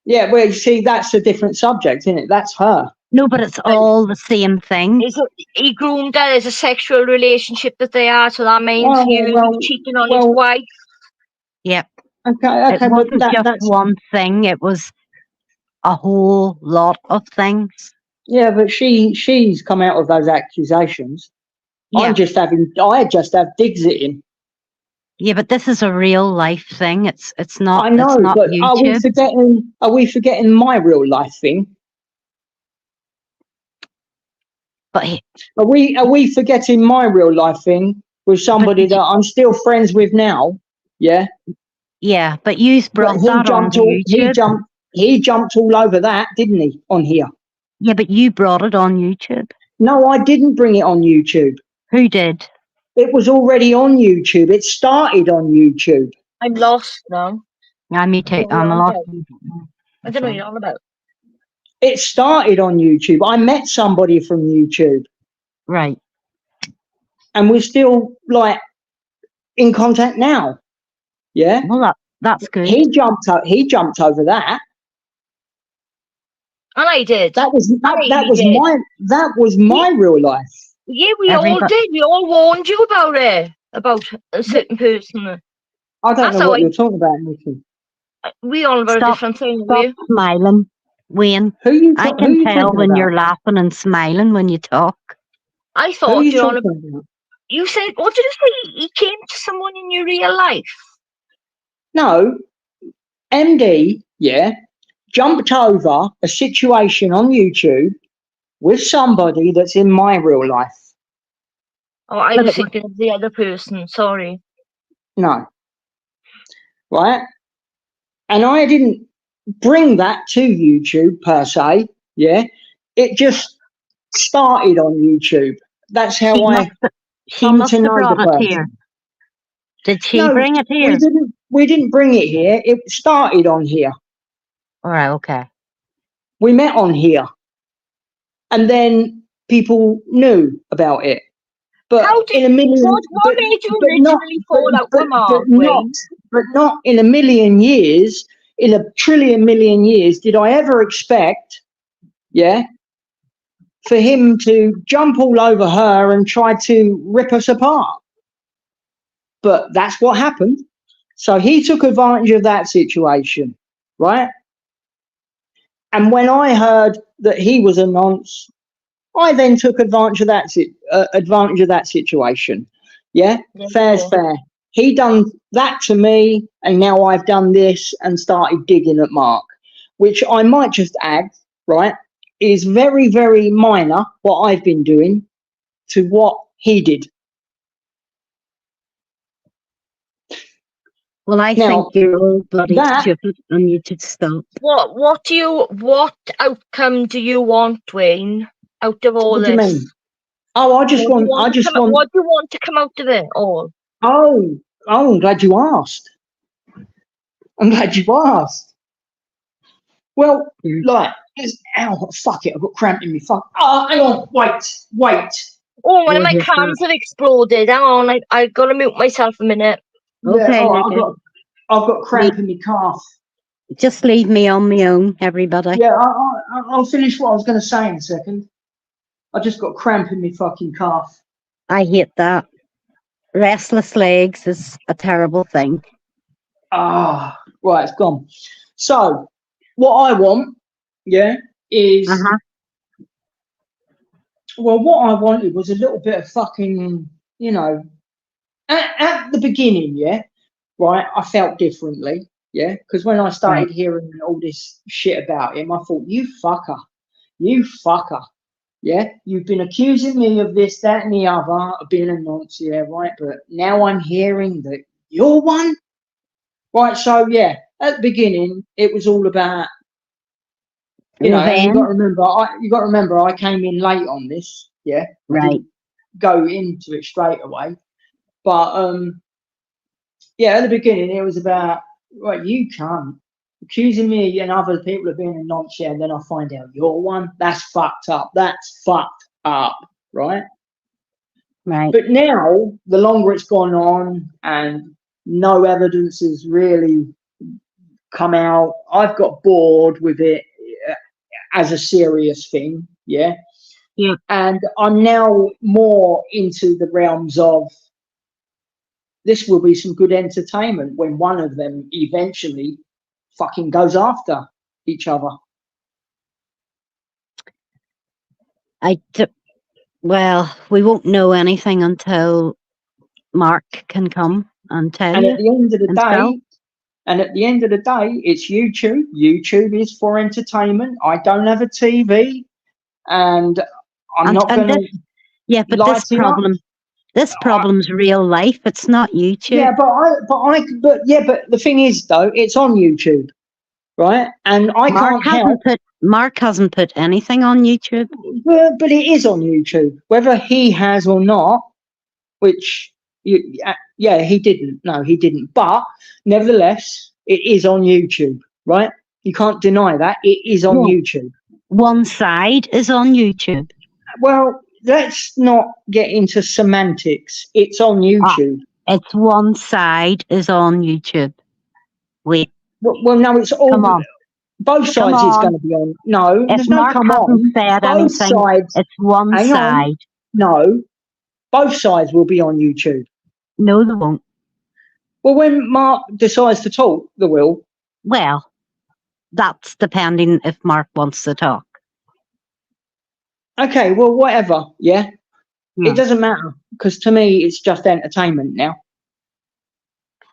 yeah, well, you see, that's a different subject, isn't it? That's her. No, but it's all the same thing. He groomed her as a sexual relationship that they are, so that means he was cheating on his wife. Yep. Okay, It wasn't but just that's one thing, it was a whole lot of things. yeah, but she's come out of those accusations. Yeah. I just have digs at him. Yeah, but this is a real life thing. It's not. I know, it's not but YouTube. are we forgetting my real life thing? But Are we forgetting my real life thing with somebody that I'm still friends with now? Yeah. Yeah, but you brought that on YouTube. He jumped all over that, didn't he, on here? Yeah, but you brought it on YouTube. No, I didn't bring it on YouTube. Who did? It was already on YouTube. It started on YouTube. I'm lost now. Yeah, me too. I'm lost. I don't know what you're on about. It started on YouTube. I met somebody from YouTube. Right. And we're still like in contact now. Yeah. Well, that's good. He jumped over that. And I did. That was my real life. Yeah, we all did. We all warned you about it, about a certain person. I don't know what you're talking about, Nicky. We all have a different thing. Stop smiling, Wayne. I can tell when you're laughing and smiling when you talk. I thought you on about. You said, what did you say? He came to someone in your real life? No, MD, yeah, jumped over a situation on YouTube with somebody that's in my real life. Oh, I was thinking of the other person. Sorry. No. Right? And I didn't bring that to YouTube per se. Yeah. It just started on YouTube. That's how I come to know the person. Did she bring it here? We didn't bring it here. It started on here. All right. Okay. We met on here. And then people knew about it. But in a million, what made you literally fall out with Mark? But not in a million years, in a trillion million years, did I ever expect, yeah, for him to jump all over her and try to rip us apart. But that's what happened. So he took advantage of that situation, right? And when I heard that he was a nonce, I then took advantage of that situation. Yeah, fair's fair. He done that to me, and now I've done this and started digging at Mark, which I might just add, right, is very, very minor what I've been doing to what he did. Well, I think you're all bloody stupid and you should stop. What outcome do you want, Wayne, out of all this? What do you mean? Oh, I just want. What do you want to come out of it all? Oh, I'm glad you asked. Well, like, ow, fuck it, I've got cramp in me. Fuck. Oh, hang on, wait. Oh, one of my cans have exploded. Hang on, I gotta mute myself a minute. Okay, yeah, I've got cramp in my calf. Just leave me on my own, everybody. Yeah, I'll finish what I was going to say in a second. I just got cramp in my fucking calf. I hate that. Restless legs is a terrible thing. Ah, right, it's gone. So, what I want, yeah, is... Well, what I wanted was a little bit of fucking, you know... At the beginning, yeah, right, I felt differently, yeah, because when I started hearing all this shit about him, I thought, you fucker, yeah, you've been accusing me of this, that, and the other, of being a nonce, yeah, right, but now I'm hearing that you're one, right, so, yeah, at the beginning, it was all about, you know, and you got to remember, I came in late on this, yeah, I didn't go into it straight away, but, yeah, at the beginning, it was about, right, you can't. Accusing me and other people of being a nonce, yeah, and then I find out you're one. That's fucked up. Right? Right. But now, the longer it's gone on and no evidence has really come out, I've got bored with it as a serious thing, yeah? Yeah. And I'm now more into the realms of this will be some good entertainment when one of them eventually fucking goes after each other. Well, we won't know anything until Mark can come and tell And you at the end of the himself. day, it's YouTube. YouTube is for entertainment. I don't have a TV, and I'm not And going to yeah, but lie to you. this problem's real life. It's not YouTube. Yeah, but the thing is, though, it's on YouTube, right? And I can't help. Mark hasn't put anything on YouTube. But it is on YouTube, whether he has or not. Which, yeah, he didn't. No, he didn't. But nevertheless, it is on YouTube, right? You can't deny that it is on YouTube. One side is on YouTube. Well, let's not get into semantics. It's on YouTube. It's one side is on YouTube. Wait. Well, no, it's all. Come on. Both sides is going to be on. No, if there's no Mark come hasn't on. Said both anything, sides. It's one hang side. On. No, both sides will be on YouTube. No, they won't. Well, when Mark decides to talk, they will. Well, that's depending if Mark wants to talk. Okay, well, whatever, yeah? It doesn't matter, because to me, it's just entertainment now.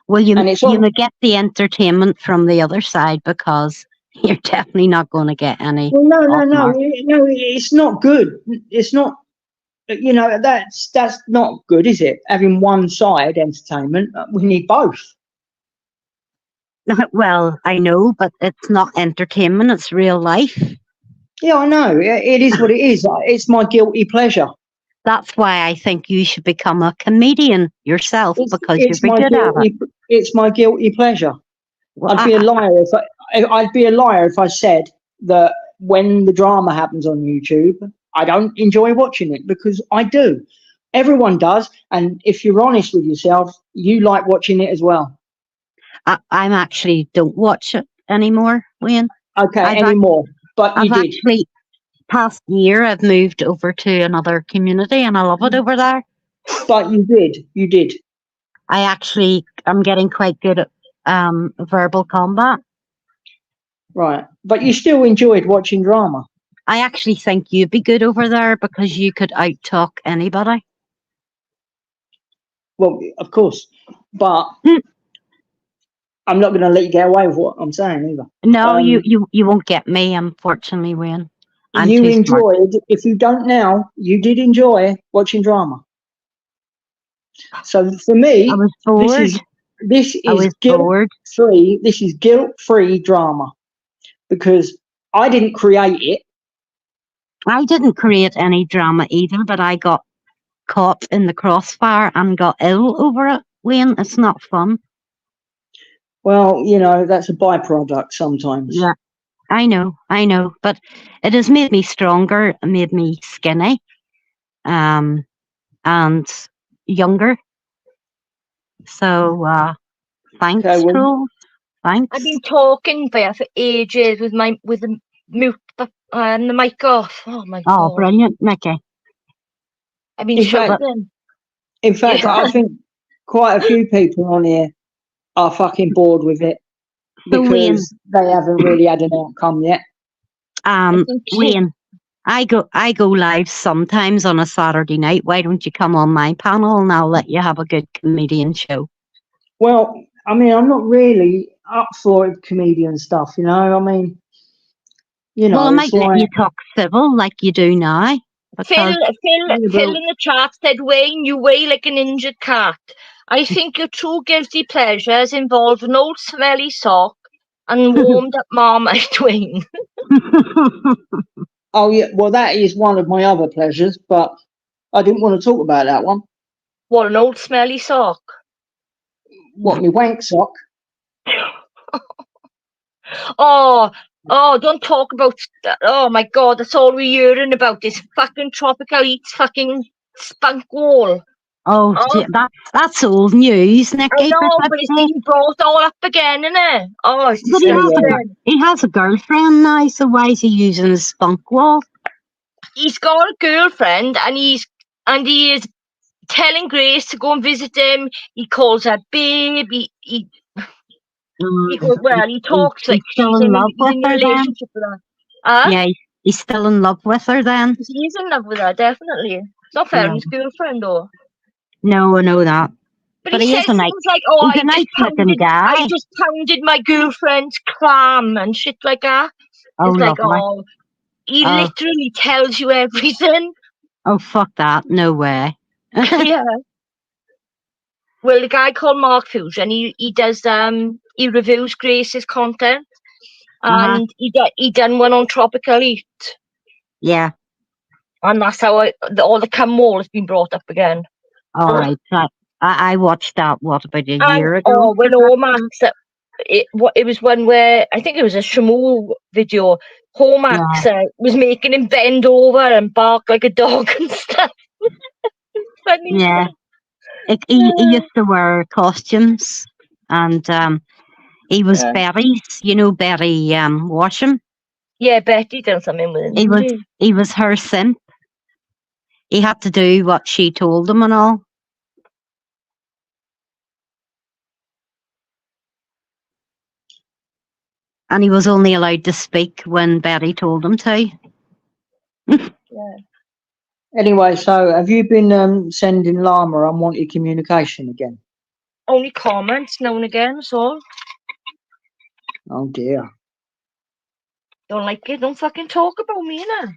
Well, you may get the entertainment from the other side, because you're definitely not going to get any. Well, no, it's not good. It's not, you know, that's not good, is it? Having one side entertainment, we need both. Well, I know, but it's not entertainment, it's real life. Yeah, I know. It is what it is. It's my guilty pleasure. That's why I think you should become a comedian yourself, because you're good at it. It's my guilty pleasure. Well, I'd be a liar if I said that when the drama happens on YouTube, I don't enjoy watching it, because I do. Everyone does, and if you're honest with yourself, you like watching it as well. I'm actually don't watch it anymore, Wayne. Okay, anymore. But you did. Actually, past year, I've moved over to another community, and I love it over there. But you did. I'm getting quite good at verbal combat. Right, but you still enjoyed watching drama. I actually think you'd be good over there, because you could out-talk anybody. Well, of course, but I'm not going to let you get away with what I'm saying either. No, you won't get me, unfortunately, Wayne. You enjoyed, if you don't now, you did enjoy watching drama. So for me, I was bored. This is guilt-free. This is guilt-free drama, because I didn't create it. I didn't create any drama either, but I got caught in the crossfire and got ill over it, Wayne. It's not fun. Well, you know, that's a byproduct sometimes. Yeah, I know, but it has made me stronger, made me skinny, and younger. So, thanks, okay, Trolls. Thanks. I've been talking there for ages with the mute and the mic off. Oh my god! Oh, brilliant, Nicky. I've been shouting. In fact, I think quite a few people on here are fucking bored with it, because they haven't really had an outcome yet. Wayne, I go live sometimes on a Saturday night. Why don't you come on my panel and I'll let you have a good comedian show? Well, I mean, I'm not really up for comedian stuff, you know. I mean, you know. Well, I might let you talk civil like you do now. Phil in the chat said, Wayne, you weigh like an injured cat. I think your true guilty pleasures involve an old smelly sock and warmed up Marmite, Wayne. Oh, yeah. Well, that is one of my other pleasures, but I didn't want to talk about that one. What, an old smelly sock? What, my wank sock? Oh, don't talk about that. Oh my god, that's all we're hearing about this fucking tropical heat fucking spunk wall. Oh, Oh, that's old news, I Nicky. For know, but fuck's it's sake. been brought all up again, innit? Oh, it's But disgusting. he has a girlfriend now, so why is he using his spunk wall? He's got a girlfriend, and he is telling Grace to go and visit him. He calls her babe. He goes, well, he talks like He's still he's in in love with a her then. relationship with her. Huh? Yeah, he's still in love with her then. He's in love with her, definitely. It's not fair Yeah. on his girlfriend, though. No, I know that. But But he he is says a things like, "Oh, he's a nice looking I guy. just pounded my girlfriend's clam and shit like that." Oh, It's like, lovely. oh, he Oh. literally tells you everything. Oh, fuck that. No way. Yeah. Well, the guy called Mark Fusion, he does he reviews Grace's content, and he done one on Tropical Heat, Yeah. and that's how all the cum wall has been brought up again. All right. I watched that, what, about a And year ago? oh, when Max, it was one where I think it was a Shamu video. Homax was making him bend over and bark like a dog and stuff. Funny. Yeah. He used to wear costumes, and he was Betty's, Betty Washam. Yeah, Betty done something with him. He was her simp. He had to do what she told him and all. And he was only allowed to speak when Betty told him to. Yeah. Anyway, so have you been sending Llama unwanted communication again? Only comments now and again, so. Oh dear. Don't like it, don't fucking talk about me, innit?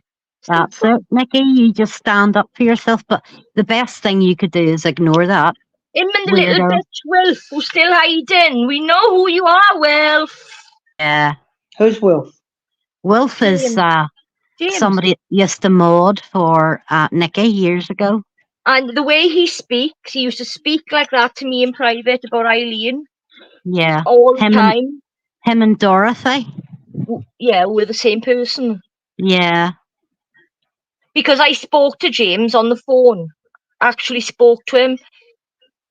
That's it, Nicky. You just stand up for yourself. But the best thing you could do is ignore that. Him and the little bitch Wilf who's still hiding. We know who you are, Wilf. Yeah. Who's Wilf? Wilf is somebody that used to mod for Nicky years ago. And the way he speaks, he used to speak like that to me in private about Eileen. Yeah. All the time. Him and Dorothy. Yeah, we're the same person. Yeah. Because I spoke to James on the phone. Actually spoke to him.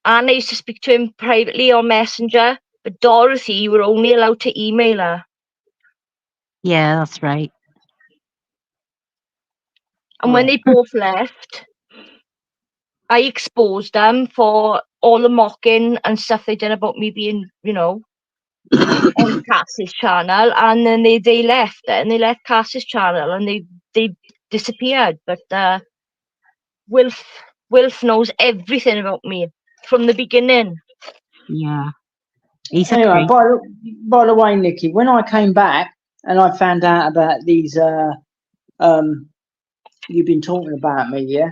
And I used to speak to him privately on Messenger. But Dorothy, you were only allowed to email her. Yeah, that's right. And when they both left, I exposed them for all the mocking and stuff they did about me being, on Cass's channel. And then they left it, and they left Cass's channel, and they disappeared. But Wilf knows everything about me from the beginning. Yeah. Anyway, by the way, Nicky, when I came back and I found out about these, you've been talking about me, yeah?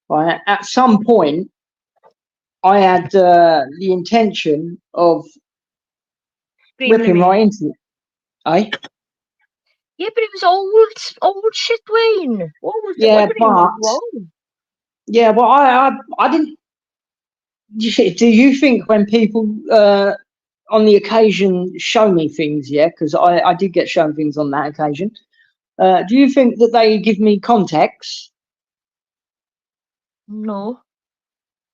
Right. At some point, I had the intention of ripping right into it. Eh? Yeah, but it was old shit, Wayne. What was yeah, but I didn't. Do you think when people on the occasion show me things, yeah, because I did get shown things on that occasion. Do you think that they give me context? No.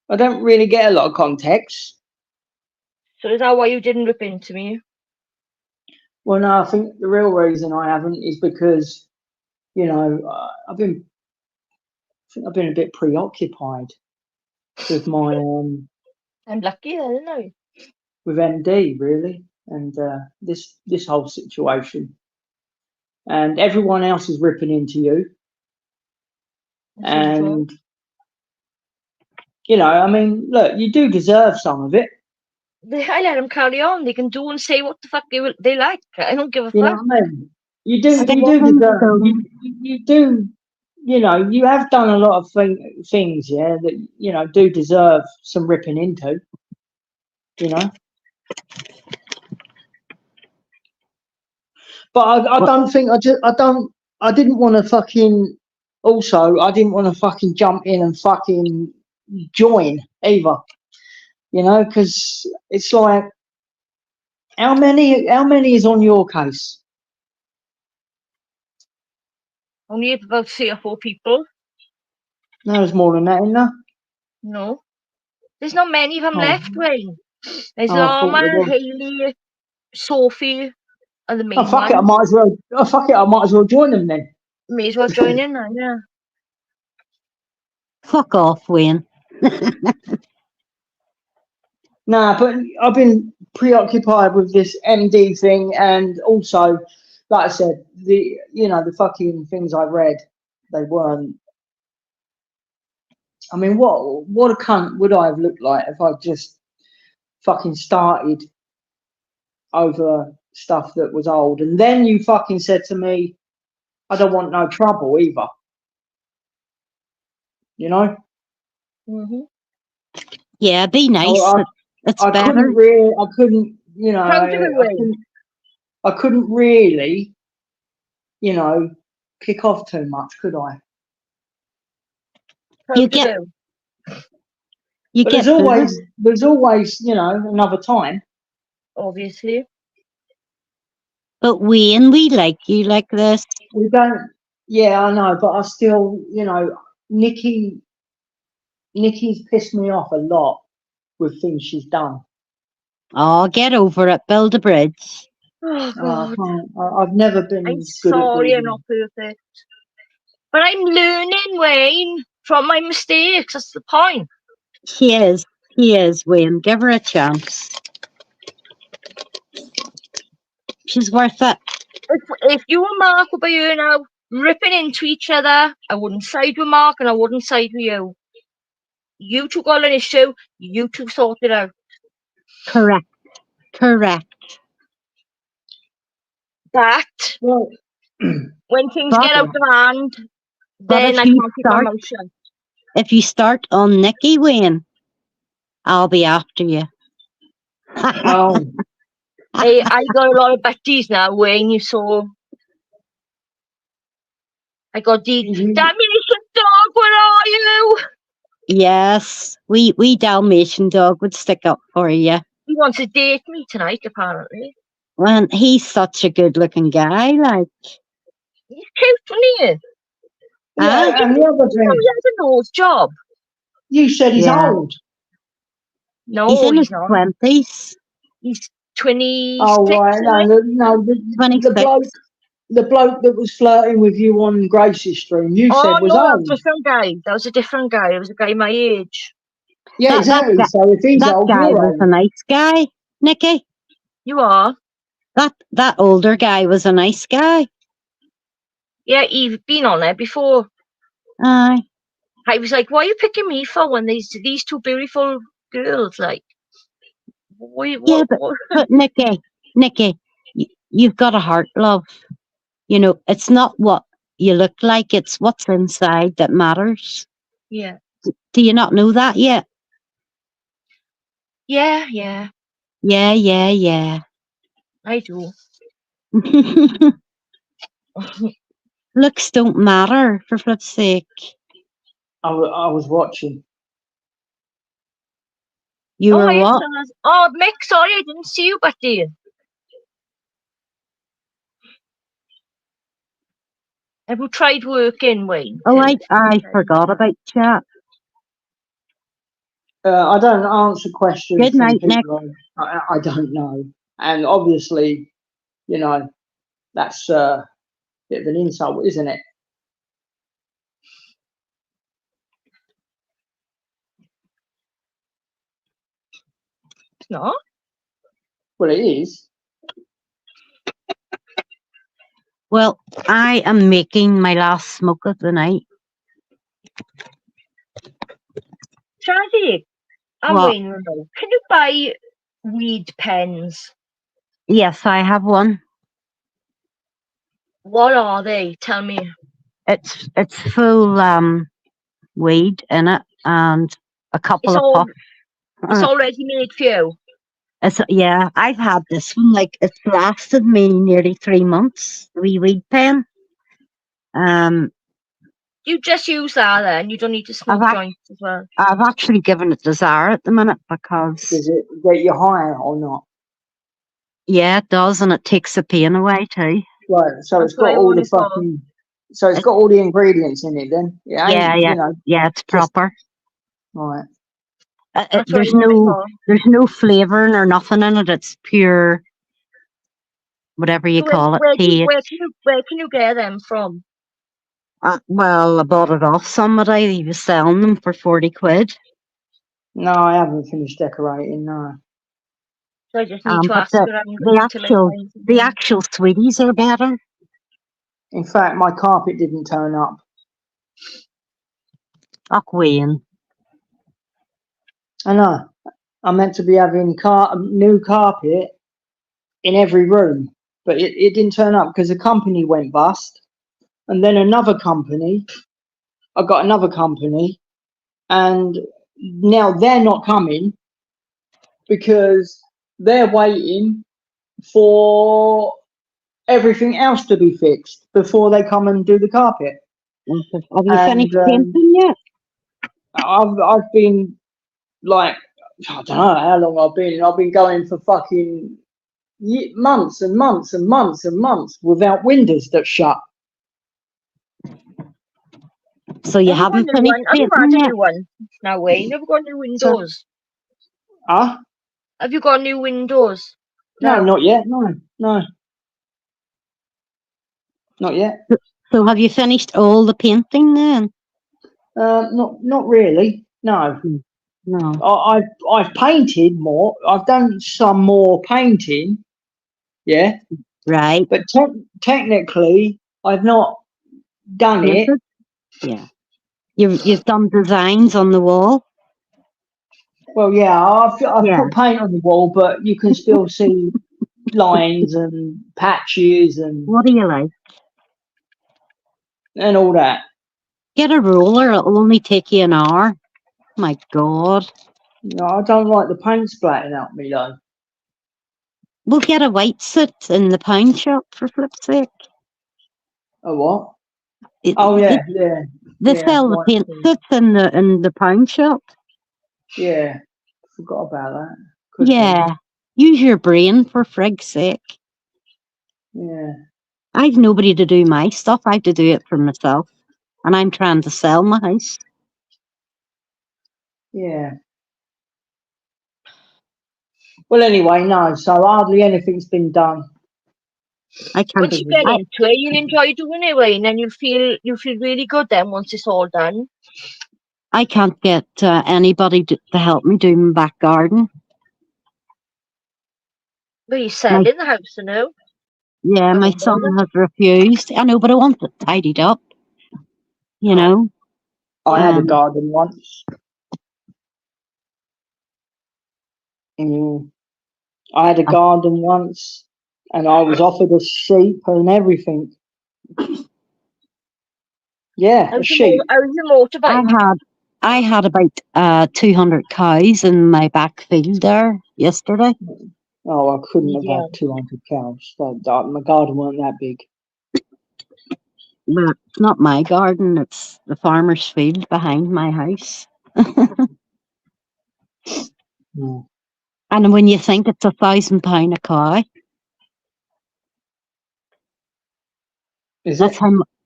I don't really get a lot of context. So is that why you didn't rip into me? Well, no, I think the real reason I haven't is because, I've been a bit preoccupied with my I'm lucky then, isn't I? With MD really, and this whole situation, and everyone else is ripping into you, and I mean, look, you do deserve some of it. I let them carry on. They can do and say what the fuck they like. I don't give a fuck. You know what I mean? You do deserve. You do. You have done a lot of things, yeah, that do deserve some ripping into. But I don't think I didn't want to fucking. Also, I didn't want to fucking jump in and fucking join either. Because it's like, how many is on your case? Only about 3 or 4 people. No, there's more than that, isn't there? No. There's not many of them Oh. left, Wayne. There's Oh, I thought Lama, there was. Hayley, Sophie, and the Oh, main fuck it, I one. might as well. Oh, fuck it, I might as well join them then. May as well join in now, yeah. Fuck off, Wayne. Nah, but I've been preoccupied with this MD thing, and also, like I said, the fucking things I read, they weren't. I mean, what a cunt would I have looked like if I just fucking started over stuff that was old, and then you fucking said to me, I don't want no trouble either. You know? Mm-hmm. Yeah, be nice. It's I better. couldn't, you know, Proud of it, Wayne. I couldn't really, you know, kick off too much, could I? You get But booted. there's always, you know, another time. Obviously. But Wayne, we like you like this. We don't. Yeah, I know, but I still, you know, Nikki's pissed me off a lot with things she's done. Oh, get over it. Build a bridge. Oh, God. I've never been I'm good at sorry I'm building. not perfect. But I'm learning, Wayne, from my mistakes. That's the point. He is, Wayne. Give her a chance. She's worth it. If you and Mark were by here now, ripping into each other, I wouldn't side with Mark and I wouldn't side with you. You two got an issue, you two sort it out. Correct. But Well, when things get out of hand, then I can't keep my mouth shut. If you start on Nicky, Wayne, I'll be after you. oh, Hey, I got a lot of Betties now, Wayne, you saw. I got the Dalmatian dog, where are you? Yes, we Dalmatian dog would stick up for you. He wants to date me tonight, apparently. Well, he's such a good-looking guy, like. He's cute, isn't he? yeah, and the other You know, thing, he has a nose job. you said he's old. No, he's in his not. 20s. He's 26. Oh, right. No, the bloke that was flirting with you on Grace's stream, you said was no, old. that was a different guy. That was a different guy. It was a guy my age. Yeah, exactly. So if he's that old, guy you're was old. a nice guy, Nicky. You are? That older guy was a nice guy. Yeah, you've been on there before. Aye. I was like, what are you picking me for when these two beautiful girls, like? But Nicky, you've got a heart, love. You know, it's not what you look like, it's what's inside that matters. Yeah. Do you not know that yet? Yeah. Yeah. I do. Looks don't matter, for flip's sake. I was watching. You were what? Oh, Mick, sorry, I didn't see you back there. Have you tried working, Wayne? Oh, I forgot about chat. I don't answer questions Good night, from people I don't know. And obviously, you know, that's a bit of an insult, isn't it? It's not. Well, it is. Well, I am making my last smoke of the night. Shazzy, I'm Wayne Renault. Can you buy weed pens? Yes, I have one. What are they? Tell me. It's full weed in it and a couple of puffs. It's already made for you. Yeah, I've had this one. Like, it's lasted me nearly 3 months. The wee weed pen. You just use that then. You don't need to smoke joints as well. I've actually given it to Zara at the minute because. Does it get you high or not? Yeah, it does, and it takes the pain away too. Right, so it's got all the fucking. So it's got all the ingredients in it then? It ain't, Yeah, you know, yeah, it's proper. right. That's what There's I want it no for. there's no flavouring or nothing in it. It's pure, whatever you So where, call it, where, do, tea. where can you get them from? Well, I bought it off somebody. He was selling them for 40 quid. No, I haven't finished decorating, no. So I just need to But ask her. I'm going to like the actual sweeties are better. In fact, my carpet didn't turn up. Wayne. I know. I'm meant to be having new carpet in every room, but it didn't turn up because the company went bust. And then another company, I got another company, and now they're not coming because they're waiting for everything else to be fixed before they come and do the carpet. Have you finished And painting yet? I've been like, I don't know how long I've been. I've been going for fucking months and months and months and months without windows that shut. So you haven't finished Have you painting had a yet? new one? No way. You've got new windows. Huh? Have you got new windows? No, not yet. No. Not yet. So have you finished all the painting then? Not really. No. No. I've painted more. I've done some more painting. Yeah. Right. But technically, I've not done it. Painted? Yeah. You've done designs on the wall? Well, yeah, I've Yeah. put paint on the wall, but you can still see lines and patches and What do you like? all that. Get a roller, it'll only take you an hour. My God. No, I don't like the paint splatting out me though. We'll get a white soot in the pound shop for flip's sake. A what? Oh yeah. They Yeah, sell the white paint soot. soots in the pound shop. Yeah, forgot about that. Could do. Yeah. Use your brain for frig's sake. Yeah. I've nobody to do my stuff. I have to do it for myself. And I'm trying to sell my house. Yeah. Well, anyway, no. So hardly anything's been done. I can't. Once you get into it, you'll enjoy doing it, right? And then you'll feel really good then once it's all done. I can't get anybody to help me do my back garden. But you're selling the house, you know? Yeah, my son has refused. I know, but I want it tidied up. You know? I had a garden once. I had a garden once, and I was offered a sheep and everything. Yeah, a sheep. How was your motorbike? I had about 200 cows in my back field there yesterday. Oh, I couldn't have had 200 cows. My garden wasn't that big. But it's not my garden, it's the farmer's field behind my house. And when you think it's £1,000 a cow,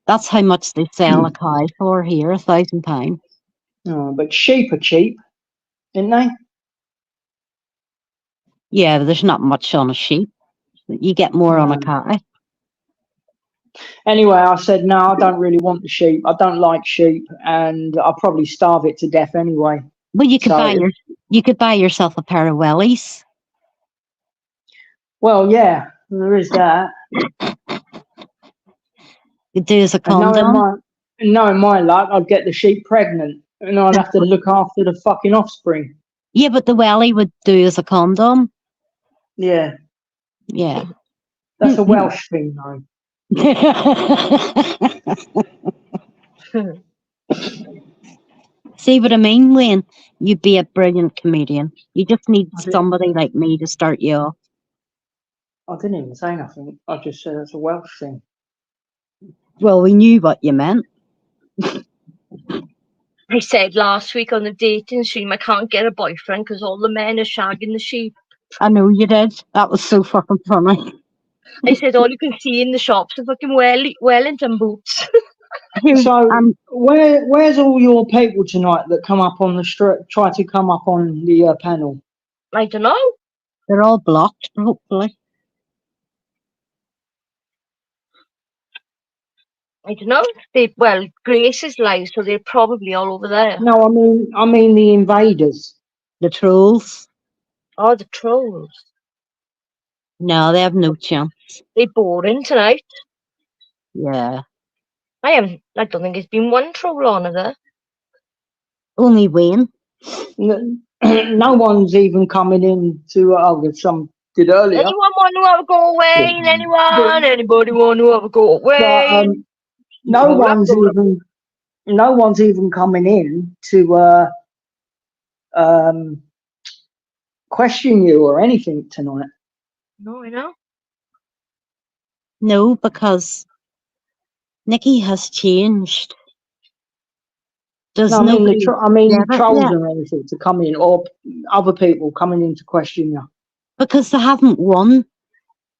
that's how much they sell a cow for here, £1,000. Oh, but sheep are cheap, aren't they? Yeah, but there's not much on a sheep. You get more on a cow. Anyway, I said, no, I don't really want the sheep. I don't like sheep, and I'll probably starve it to death anyway. Well, you could buy yourself a pair of wellies. Well, yeah, there is that. You do as a condom. Knowing my luck, I'd get the sheep pregnant, and I'd have to look after the fucking offspring. Yeah, but the welly would do as a condom. Yeah. Yeah. That's a Welsh thing, though. See what I mean, Wayne? You'd be a brilliant comedian. You just need somebody like me to start you off. I didn't even say nothing. I just said it's a Welsh thing. Well, we knew what you meant. I said last week on the dating stream, I can't get a boyfriend because all the men are shagging the sheep. I know you did. That was so fucking funny. I said all you can see in the shops are fucking Wellington boots. So where's all your people tonight that come up on the street, try to come up on the panel? I don't know. They're all blocked, hopefully. I don't know. Well, Grace is live, so they're probably all over there. No, I mean the invaders. The trolls. Oh, the trolls. No, they have no chance. They're boring tonight. Yeah. I don't think there's been one troll on there. Only Wayne. No one's even coming in to. Some did earlier. Anyone want to have a go away? Anyone? Anybody want to have a go away? No one's even coming in to question you or anything tonight. No, I know. No, because Nicky has changed. Does no, nobody? I mean trolls or anything to come in, or other people coming in to question you. Because they haven't won,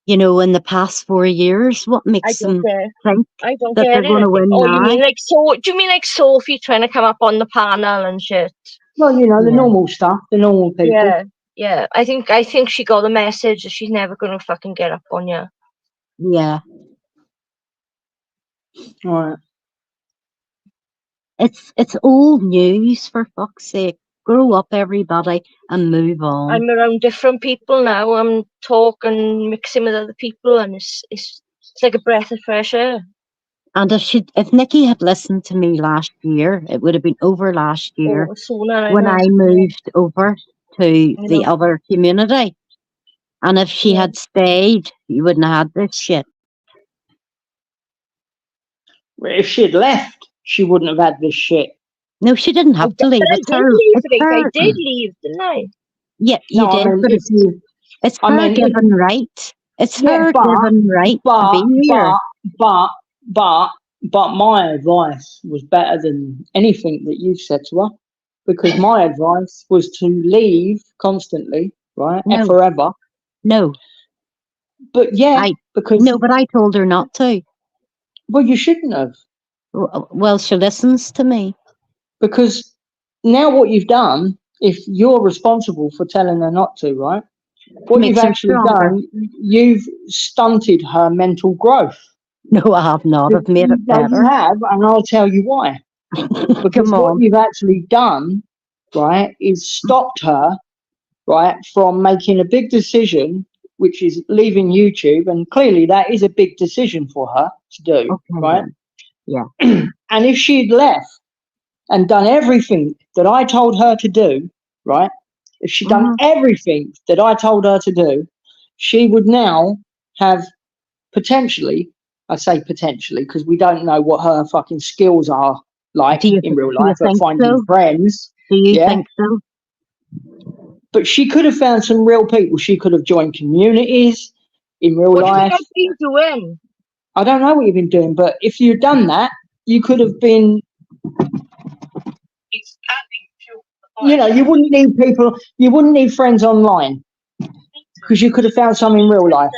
in the past 4 years. What makes them think I don't that get they're going to win now? You mean do you mean like Sophie trying to come up on the panel and shit? Well, the normal stuff, the normal people. Yeah. I think she got the message that she's never going to fucking get up on you. Yeah. All right. It's old news, for fuck's sake. Grow up, everybody, and move on. I'm around different people now. I'm talking, mixing with other people, and it's like a breath of fresh air. And if Nicky had listened to me last year, it would have been over last year when I moved over to the other community. And if she had stayed, you wouldn't have had this shit. If she'd left, she wouldn't have had this shit. No, she didn't have to leave. I did leave, didn't I? Yeah, you did. But it's her given right. It's her given right to be here. But my advice was better than anything that you've said to her, because my advice was to leave constantly, right? No. Forever. No. But but I told her not to. Well, you shouldn't have. Well, she listens to me. Because now what you've done, if you're responsible for telling her not to, right? What you've actually done, you've stunted her mental growth. No, I have not. I've made it better. No, you have, and I'll tell you why. Because what you've actually done, right, is stopped her, right, from making a big decision, which is leaving YouTube, and clearly that is a big decision for her to do, right? Yeah. And if she'd left and done everything that I told her to do, right? If she'd done everything that I told her to do, she would now have potentially, I say potentially, because we don't know what her fucking skills are like in real life at finding friends. Do you think so? But she could have found some real people. She could have joined communities in real life. What have you been doing? I don't know what you've been doing, but if you'd done that, you could have been, you wouldn't need people, you wouldn't need friends online, because you could have found some in real life.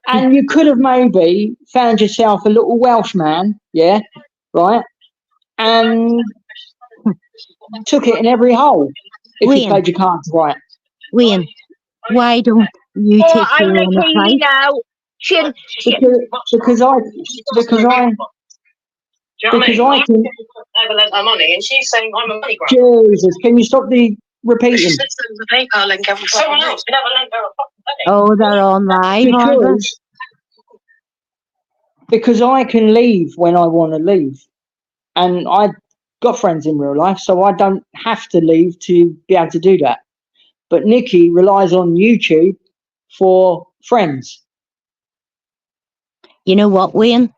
And you could have maybe found yourself a little Welsh man, right? And took it in every hole if you played your cards right. Wayne, why don't you take her on a fight? Now. Because I can. Never lent her money, and she's saying I'm a money grab. Jesus, can you stop the repeating? She sends the PayPal link every someone else. We never lent her a fucking penny. Oh, they're on live. Because I can leave when I want to leave, and I got friends in real life, so I don't have to leave to be able to do that. But Nicky relies on YouTube for friends. You know what, Wayne?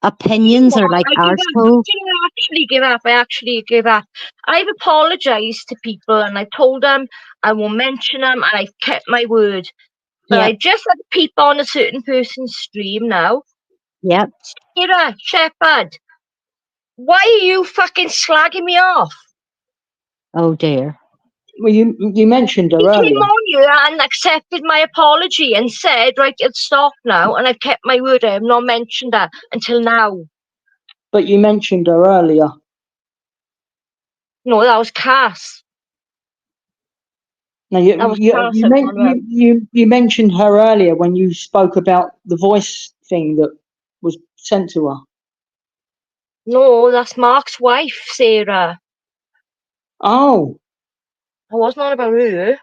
Opinions are like arseholes. I actually give up. I've apologised to people and I told them I won't mention them, and I've kept my word. But I just had to peep on a certain person's stream now. Yep. Sarah Shepherd, why are you fucking slagging me off? Oh dear. Well, you mentioned her earlier. He came on you and accepted my apology and said, right, it's stopped now, and I've kept my word. I have not mentioned that until now. But you mentioned her earlier. No, that was Cass. Now That was Cass at one of them. you mentioned her earlier when you spoke about the voice thing that was sent to her. No, that's Mark's wife, Sarah. Oh, I wasn't on about her.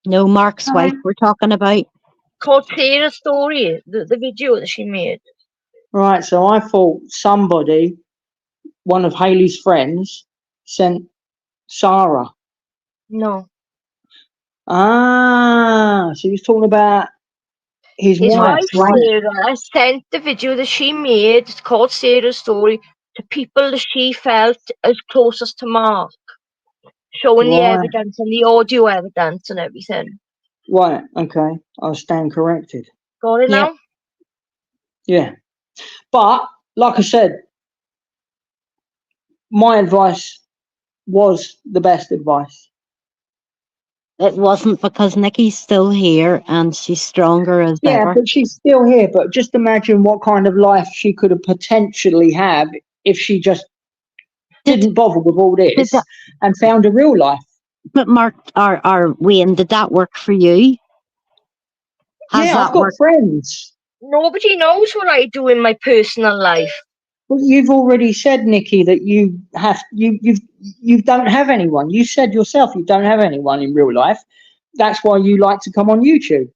No, Mark's wife we're talking about. Called Sarah's Story, the video that she made. right. So I thought somebody, one of Haley's friends, sent Sarah. No. Ah, so he was talking about his wife, right? Sarah sent the video that she made. It's called Sarah's Story to people that she felt as closest to Mark, showing the Right. evidence and the audio evidence and everything. Right. Okay. I'll stand corrected. Got it now? Yeah. But like I said, my advice was the best advice. It wasn't, because Nicky's still here and she's stronger as Yeah, ever. but she's still here. But just imagine what kind of life she could have potentially had if she just didn't bother with all this and found a real life. But Mark, or Wayne, did that work for you? Yeah, I've got friends. Nobody knows what I do in my personal life. Well, you've already said, Nicky, that you don't have anyone. You said yourself you don't have anyone in real life. That's why you like to come on YouTube.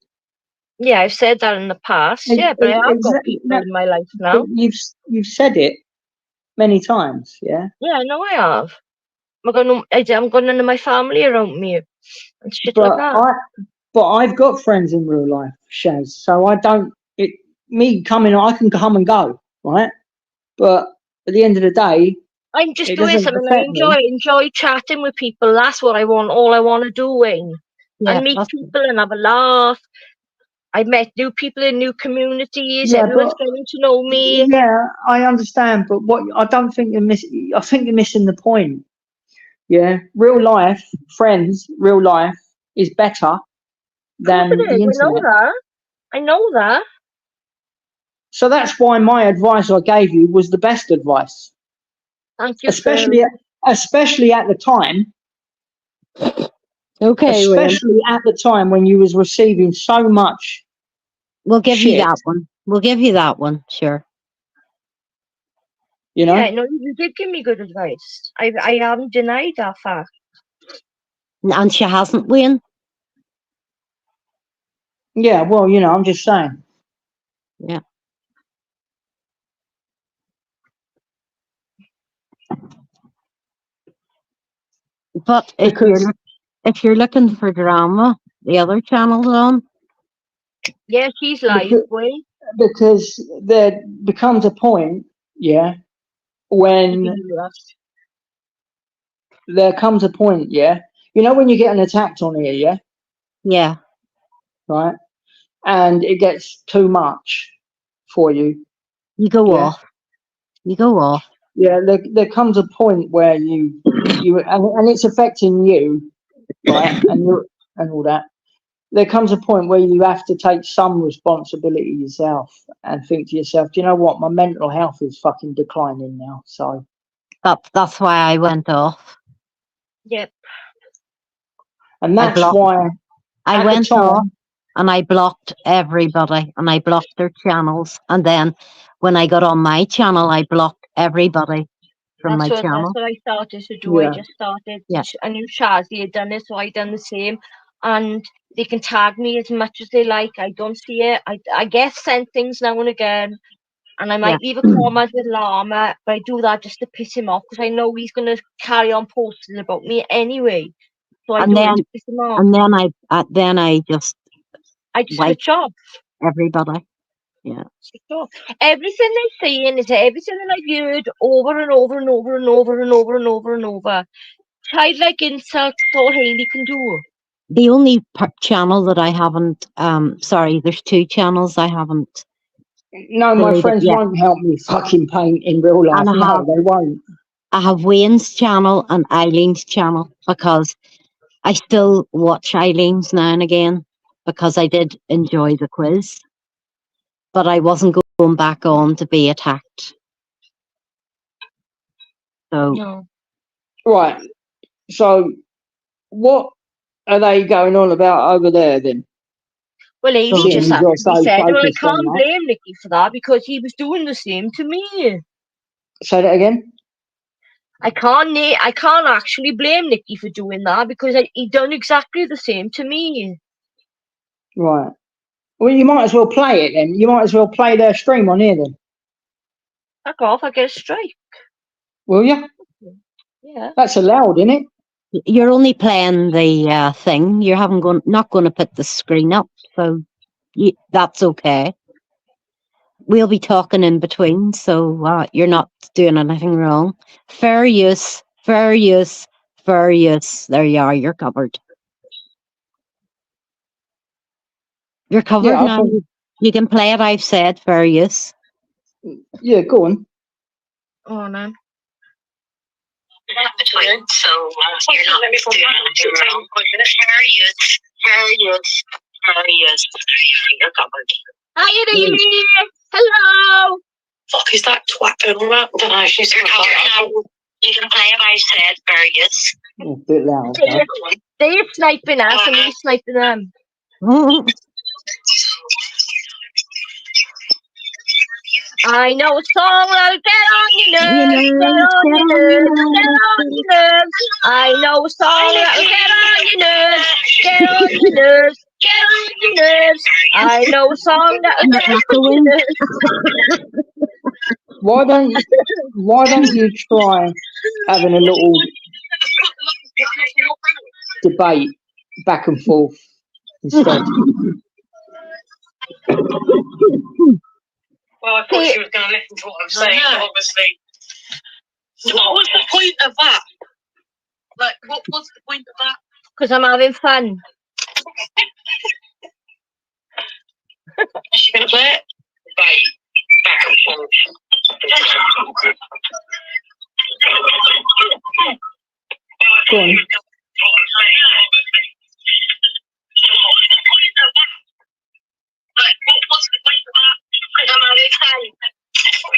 Yeah, I've said that in the past. Yeah, but I have got people in my life now. You've said it many times. Yeah. Yeah, I know I have. I'm got none of my family around me and shit like that. But I've got friends in real life, Shaz. So I don't. I can come and go, right? But at the end of the day, I'm just doing something I enjoy chatting with people. That's what I want. All I want to do, Wayne. And meet people and have a laugh. I've met new people in new communities. Everyone's getting to know me. Yeah, I understand, but I don't think I think you're missing the point. Yeah, real life friends, real life is better than the internet. I know that. So that's why my advice I gave you was the best advice. Thank you. Especially at the time. Okay. Especially at the time when you was receiving so much. We'll give you that one. We'll give you that one. Sure. You know? Yeah, no, you did give me good advice. I haven't denied that fact. And she hasn't, Wayne. Yeah, well, I'm just saying. Yeah. But if you're looking for drama, the other channel's on. Yeah, she's live, Wayne. Because there becomes a point, when there comes a point, when you get an attack on here, yeah, right, and it gets too much for you, you go off. Yeah, there comes a point where you and it's affecting you, right, and all that. There comes a point where you have to take some responsibility yourself and think to yourself, do you know what? My mental health is fucking declining now. So that's why I went off. Yep. And that's why I went off and I blocked everybody and I blocked their channels. And then when I got on my channel, I blocked everybody from my channel. That's what I started to do. Yeah. I just started. Yeah. I knew Shazzy had done it, so I done the same. And they can tag me as much as they like. I don't see it. I get sent things now and again. And I might leave a comment with Llama, but I do that just to piss him off because I know he's going to carry on posting about me anyway. So I do it to piss him off. And then I just switch off everybody. Yeah. Everything they're saying is everything that I've heard over and over and over and over and over and over and over. Childlike insults, all Haley can do. The only channel that I haven't, there's two channels I haven't. No, my friends won't help me fucking paint in real life. No, they won't. I have Wayne's channel and Eileen's channel because I still watch Eileen's now and again because I did enjoy the quiz. But I wasn't going back on to be attacked. So No. Right. So, what are they going on about over there then? Well, Amy So just Seeing as you're actually so said, well, I focused on can't that. blame Nicky for that because he was doing the same to me. Say that again. I can't actually blame Nicky for doing that because he done exactly the same to me. Right. Well, you might as well play it then. You might as well play their stream on here then. Fuck off, I get a strike. Will you? Yeah. That's allowed, isn't it? you're only playing the thing. You haven't not going to put the screen up, so that's okay. We'll be talking in between, so you're not doing anything wrong. Fair use, fair use, fair use. There you are. You're covered. You're covered Yeah, I now. think. You can play it. I've said fair use. Yeah, go on. Oh, man. Between, so you're not doing anything wrong. Fair use, fair use, fair use. There you are, you're covered. Hi, Amy. Hello. Fuck is that twat going on about? I don't know, she's covered now. You can play it, I said, fair use. A bit loud. Huh? They're sniping us and we're sniping them. I know a song that'll get on your nerves, get on your nerves, get on your nerves. I know a song that'll get on your nerves, get on your nerves, get on your nerves. I know a song that'll get on your nerves. Why don't you try having a little debate back and forth instead? Well, I thought she was going to listen to what I'm saying, but obviously. What was the point of that? Like, what was the point of that? Because I'm having fun. Is she going to play it? Right. Back and forth. Go on.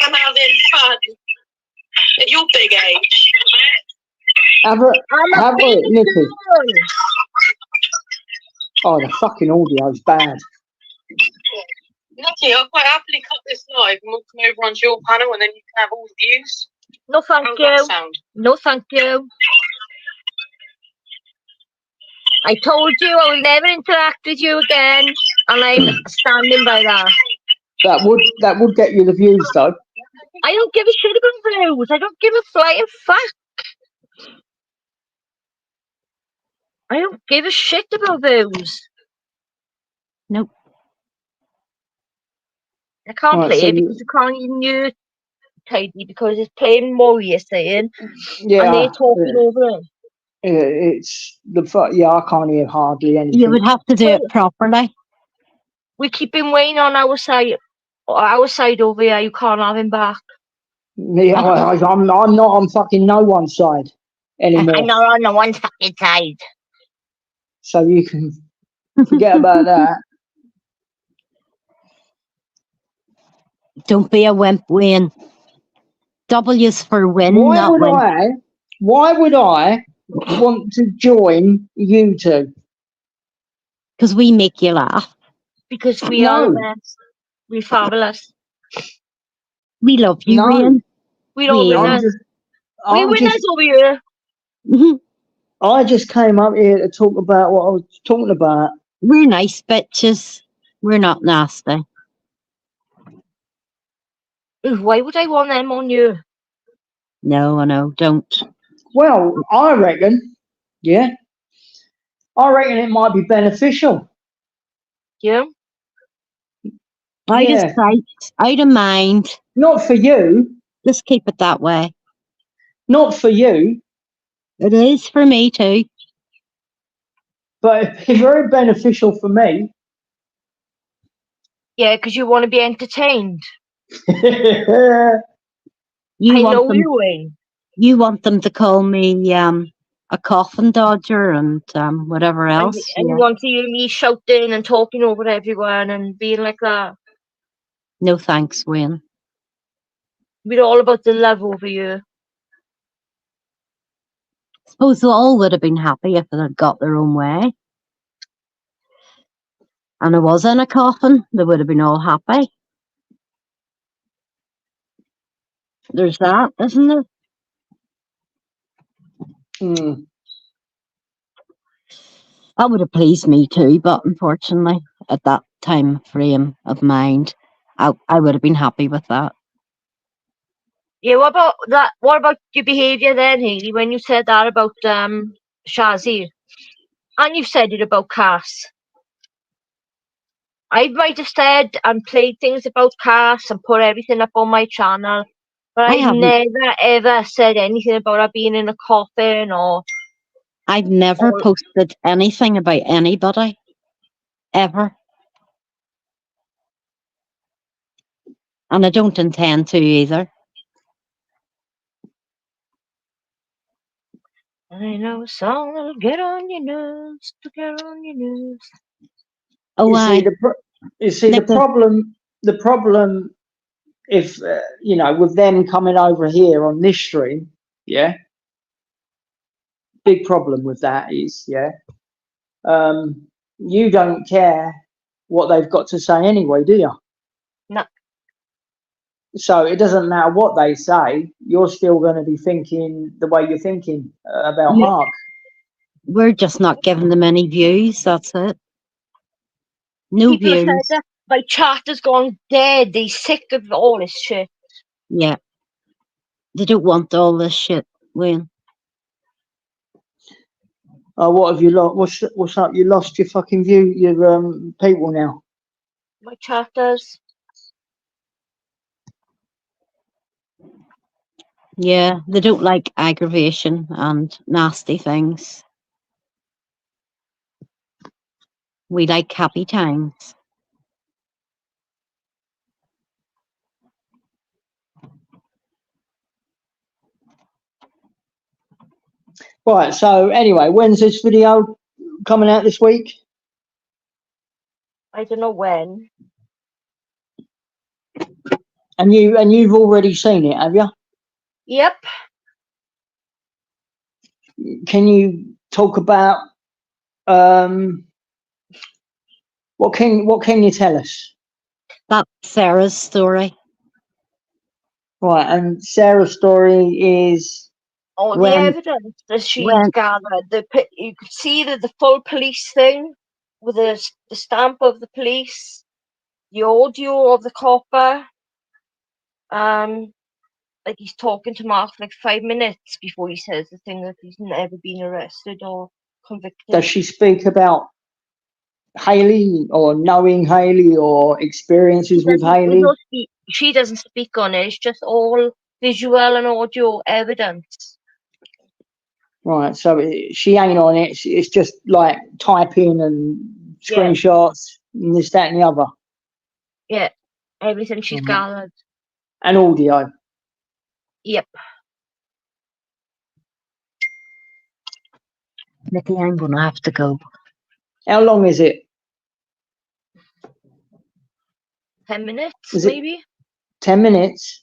I'm having fun. At your big age. Have it, Nicky. Oh, the fucking audio's bad. Nicky, I'll quite happily cut this live and we'll come over onto your panel and then you can have all the views. No, thank How does that you. sound? No, thank you. I told you I will never interact with you again, and I'm standing by that. That would get you the views though. I don't give a shit about views. I don't give a flying fuck. I don't give a shit about views. Nope. I can't Right, play so it because you can't even use tidy because it's playing more you're saying, and Yeah, they're talking over it. it's yeah. I can't hear hardly anything. You would have to do it properly. We're keeping Wayne on our side over here. You can't have him back. Yeah, I'm not on fucking no one's side anymore. I'm not on the one fucking side. So you can forget about that. Don't be a wimp, Wayne. W's for win, not win. Why would I want to join you two? Because we make you laugh. Because we are the best. We're fabulous. We love you, Wayne. We're all winners. We're winners over here. I just came up here to talk about what I was talking about. We're nice bitches. We're not nasty. Why would I want them on you? No, I know. Don't. Well, I reckon, yeah. I reckon it might be beneficial. Yeah? Out of sight, out of mind. Not for you. Just keep it that way. Not for you. It is for me too. But it's very beneficial for me. Yeah, because you want to be entertained. You want them to call me a coffin dodger and whatever else. And you want to hear me shouting and talking over everyone and being like that. No thanks, Wayne. We're all about the love over here. Suppose they all would have been happy if they had got their own way. And I was in a coffin, they would have been all happy. There's that, isn't there? Mm. That would have pleased me too, but unfortunately, at that time frame of mind, I would have been happy with that. Yeah, what about that? What about your behaviour then, Hayley, when you said that about Shazzy? And you said it about Cass. I might have said and played things about Cass and put everything up on my channel, but I I've haven't. never ever said anything about her being in a coffin or. I've never or posted anything about anybody, ever. And I don't intend to either. I know a song that'll get on your nerves, to get on your nerves. Oh, You see the problem. The problem, if you know, with them coming over here on this stream, yeah. Big problem with that is, yeah. You don't care what they've got to say anyway, do you? No. So it doesn't matter what they say. You're still going to be thinking the way you're thinking about Mark. We're just not giving them any views. That's it. No People views. have said that my chat has gone dead. They're sick of all this shit. Yeah. They don't want all this shit, Wayne. What have you lost? What's up? You lost your fucking view, your people now. My chat does. Yeah, they don't like aggravation and nasty things. We like happy times. Right. So anyway, when's this video coming out this week? I don't know when. And you've already seen it, have you? Yep. Can you talk about what can you tell us? That's Sarah's story. Right, and Sarah's story is The evidence that she's gathered. You could see the full police thing with the stamp of the police, the audio of the copper. Like he's talking to Mark for like 5 minutes before he says the thing that he's never been arrested or convicted. Does she speak about Hayley or knowing Hayley or experiences with Hayley? She doesn't speak on it. It's just all visual and audio evidence. Right, so she ain't on it. It's just like typing and screenshots and this, that, and the other. Yeah, everything she's gathered. And audio. Yep. Nicky, I'm going to have to go. How long is it? 10 minutes, Is maybe? It 10 minutes?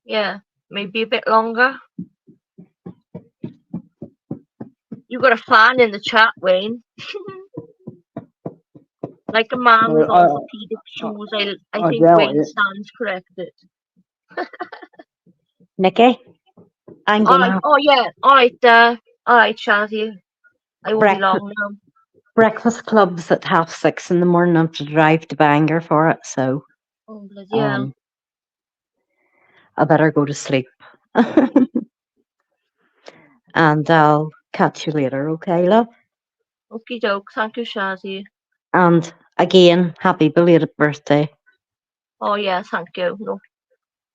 Yeah, maybe a bit longer. You got a fan in the chat, Wayne. Like a man with orthopedic shoes. I think Wayne stands corrected. Nicky, I'm going to... Oh, yeah. All right, Shazzy. I won't be long now. Breakfast club's at 6:30 in the morning. I have to drive to Bangor for it, so... Oh, bloody hell. I better go to sleep. And I'll catch you later, okay, love? Okie doke. Thank you, Shazzy. And again, happy belated birthday. Oh, yeah, thank you. No.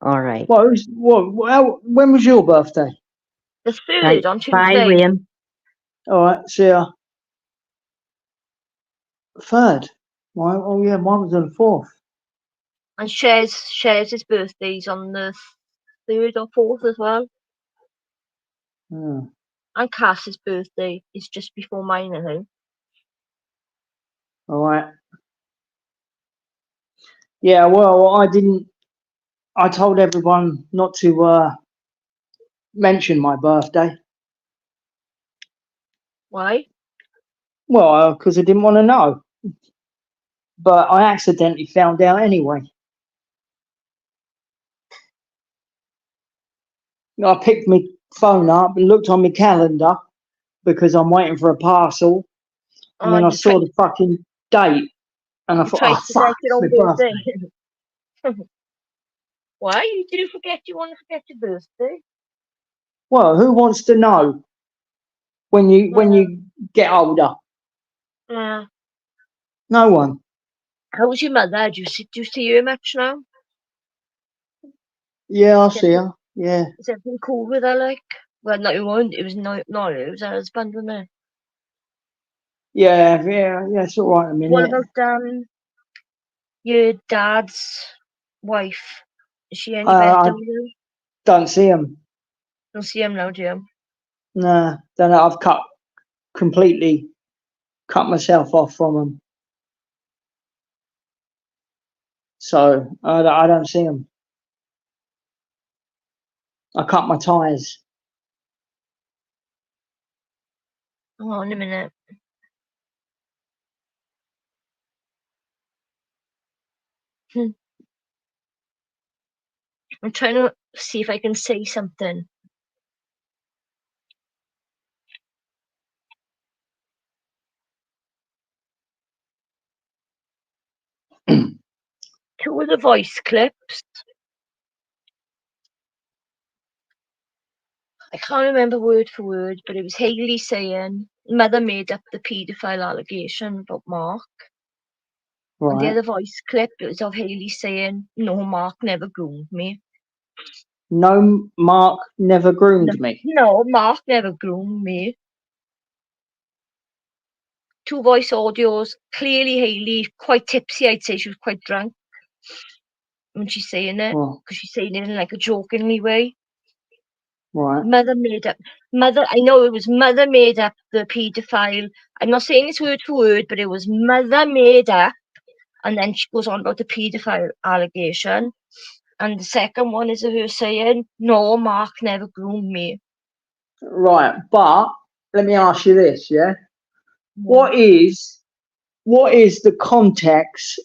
All right. When was your birthday? The 3rd on Tuesday. Bye, Wayne. All right, see ya. 3rd. Right. Oh, yeah, mine was on the 4th. And Cher's birthday's on the 3rd or 4th as well. Yeah. And Cass's birthday is just before mine, I think. All right. Yeah, well, I told everyone not to mention my birthday. Why? Well, because I didn't want to know. But I accidentally found out anyway. I picked my phone up and looked on my calendar because I'm waiting for a parcel. And then I saw the fucking date. And I thought, oh, fuck, it's my birthday. Why? Did you forget you want to forget your birthday? Well, who wants to know when you get older? Yeah. No one. How's your mother? Do you see her much now? Yeah, I see her. Yeah. Is everything cool with her, like? Well, not your own. It was not it was her husband, wasn't it? Yeah, it's all right a minute. What about your dad's wife? Is she any better? I don't see him. Don't see him now, do you? Nah, don't know. I've completely cut myself off from him. So I don't see him. I cut my ties. Hang on a minute. I'm trying to see if I can say something. Two of the voice clips. I can't remember word for word, but it was Hayley saying mother made up the paedophile allegation about Mark. Right. And the other voice clip, it was of Hayley saying, no, Mark never groomed me. No, Mark never groomed me. No, Mark never groomed me. Two voice audios. Clearly Hayley, quite tipsy, I'd say she was quite drunk when she's saying it. Because she's saying it in like a jokingly way. Right. Mother, I know it was mother made up the paedophile. I'm not saying it's word for word, but it was mother made up. And then she goes on about the paedophile allegation. And the second one is her saying, no, Mark never groomed me. Right, but let me ask you this, yeah? What is the context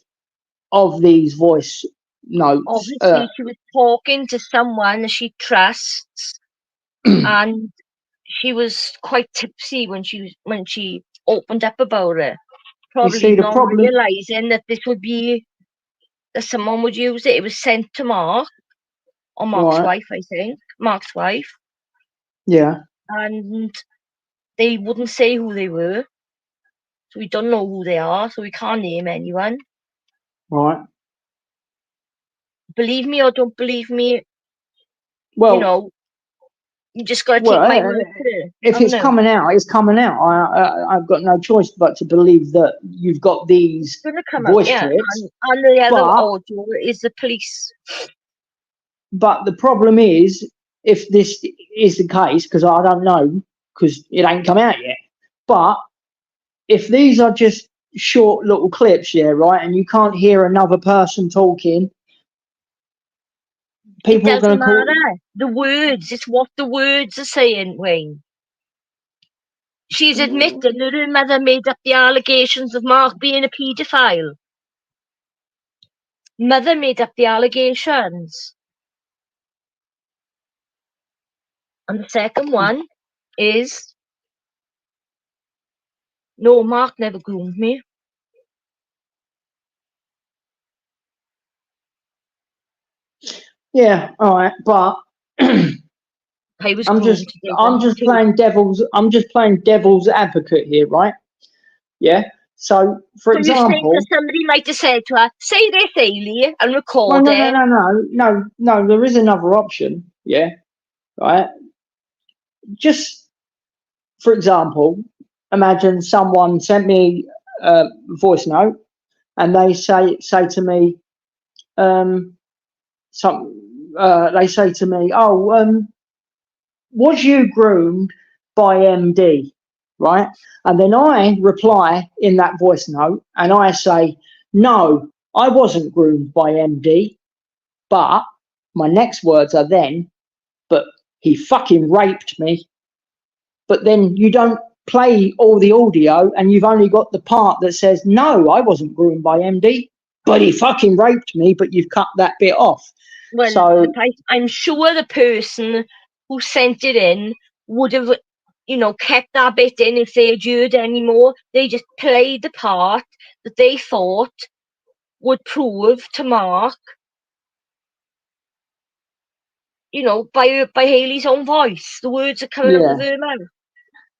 of these voice notes? Obviously, she was talking to someone she trusts, and she was quite tipsy when she opened up about it. Probably not realizing that this would be that someone would use it. It was sent to Mark or Mark's wife, I think. Mark's wife. Yeah. And they wouldn't say who they were. So we don't know who they are, so we can't name anyone. Right. Believe me or don't believe me, well, you know, you just got to take my word for it. If it's coming out, it's coming out. I've got no choice but to believe that you've got these voice clips. And the other audio is the police. But the problem is, if this is the case, because I don't know, because it ain't come out yet, but if these are just short little clips, yeah, right, and you can't hear another person talking, people are going to call the words. It's what the words are saying, Wayne. She's admitted that her mother made up the allegations of Mark being a paedophile. Mother made up the allegations. And the second one is, no, Mark never groomed me. Yeah, all right, but I'm just playing devil's advocate here, right? Yeah. So, for example, you think that somebody might have said to her, "Say this, Ailey," and record it. No. There is another option. Yeah. Right. Just for example, imagine someone sent me a voice note, and they say to me, they say to me, "Oh, was you groomed by MD?" Right? And then I reply in that voice note and I say, "No, I wasn't groomed by MD." But my next words are then, "But he fucking raped me." But then you don't play all the audio and you've only got the part that says, no, I wasn't groomed by MD, but he fucking raped me, but you've cut that bit off. Well, So I'm sure the person who sent it in would have, kept that bit in if they had heard any more. They just played the part that they thought would prove to Mark, by Hayley's own voice. The words are coming out of her mouth.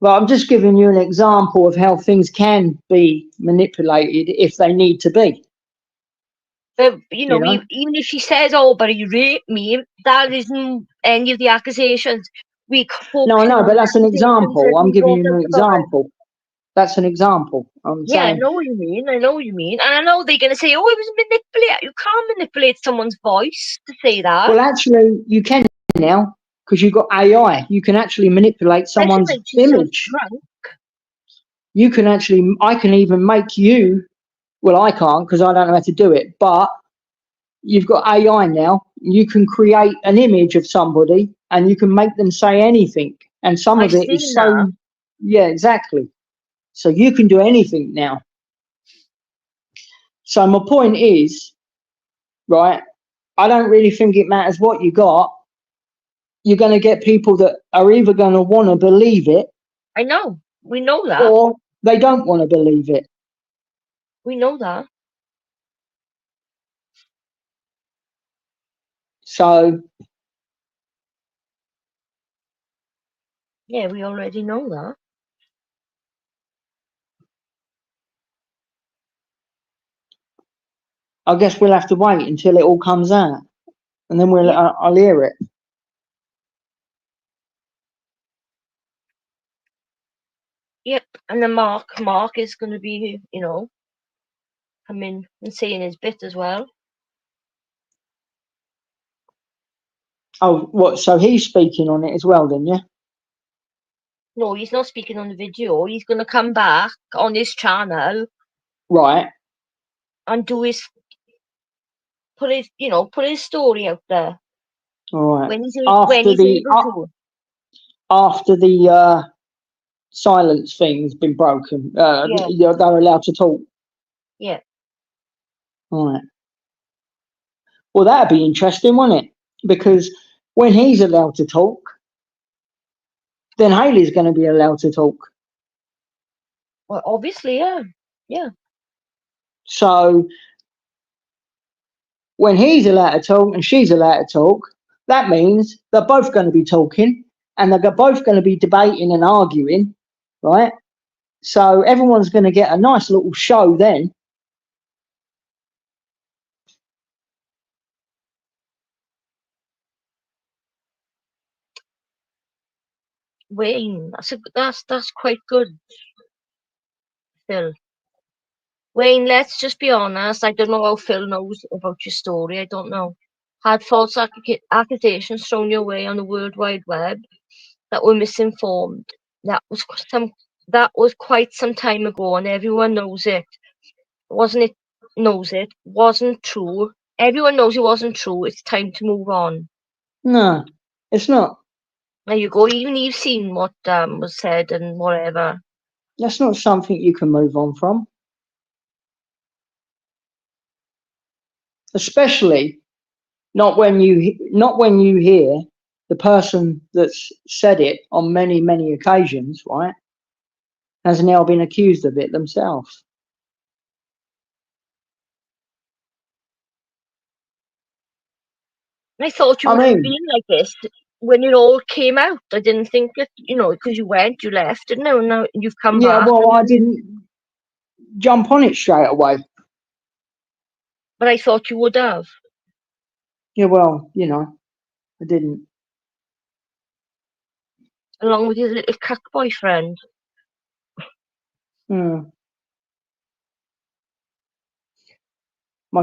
Well, I'm just giving you an example of how things can be manipulated if they need to be. But, even if she says, oh, but he raped me, that isn't any of the accusations. No, I know, but that's an example. I'm giving you an example. That's an example. I'm saying. I know what you mean. And I know they're going to say, oh, it was manipulated. You can't manipulate someone's voice to say that. Well, actually, you can now because you've got AI. You can actually manipulate someone's image. You can actually, I can even make you, well, I can't because I don't know how to do it, but you've got AI now. You can create an image of somebody and you can make them say anything. And some of it is so, yeah, exactly. So you can do anything now. So my point is, right, I don't really think it matters what you got. You're going to get people that are either going to want to believe it. I know. We know that. Or they don't want to believe it. We know that. So. Yeah, we already know that. I guess we'll have to wait until it all comes out. And then I'll hear it. Yep, and then Mark is going to be, coming and saying his bit as well. Oh, what? So he's speaking on it as well, then, yeah? No, he's not speaking on the video. He's going to come back on his channel, right, and do put his story out there. All right. When he's able to. After the silence thing's been broken, they're allowed to talk. Yeah. All right. Well, that'd be interesting, wouldn't it? Because when he's allowed to talk, then Hayley's going to be allowed to talk. Well, obviously, yeah. Yeah. So when he's allowed to talk and she's allowed to talk, that means they're both going to be talking and they're both going to be debating and arguing, right? So everyone's going to get a nice little show then. Wayne, that's quite good, Phil. Wayne, let's just be honest. I don't know how Phil knows about your story. I don't know. Had false accusations thrown your way on the World Wide Web that were misinformed. That was quite some time ago, and everyone knows it. Wasn't true. Everyone knows it wasn't true. It's time to move on. No, it's not. There you go. Even you've seen what was said and whatever. That's not something you can move on from. Especially not when you hear the person that's said it on many, many occasions, right, has now been accused of it themselves. I thought you would have been like this when it all came out. I didn't think it, because you left, didn't you? Now you've come back. Yeah, well, I didn't jump on it straight away. But I thought you would have. Yeah, well, I didn't. Along with your little cuck boyfriend. My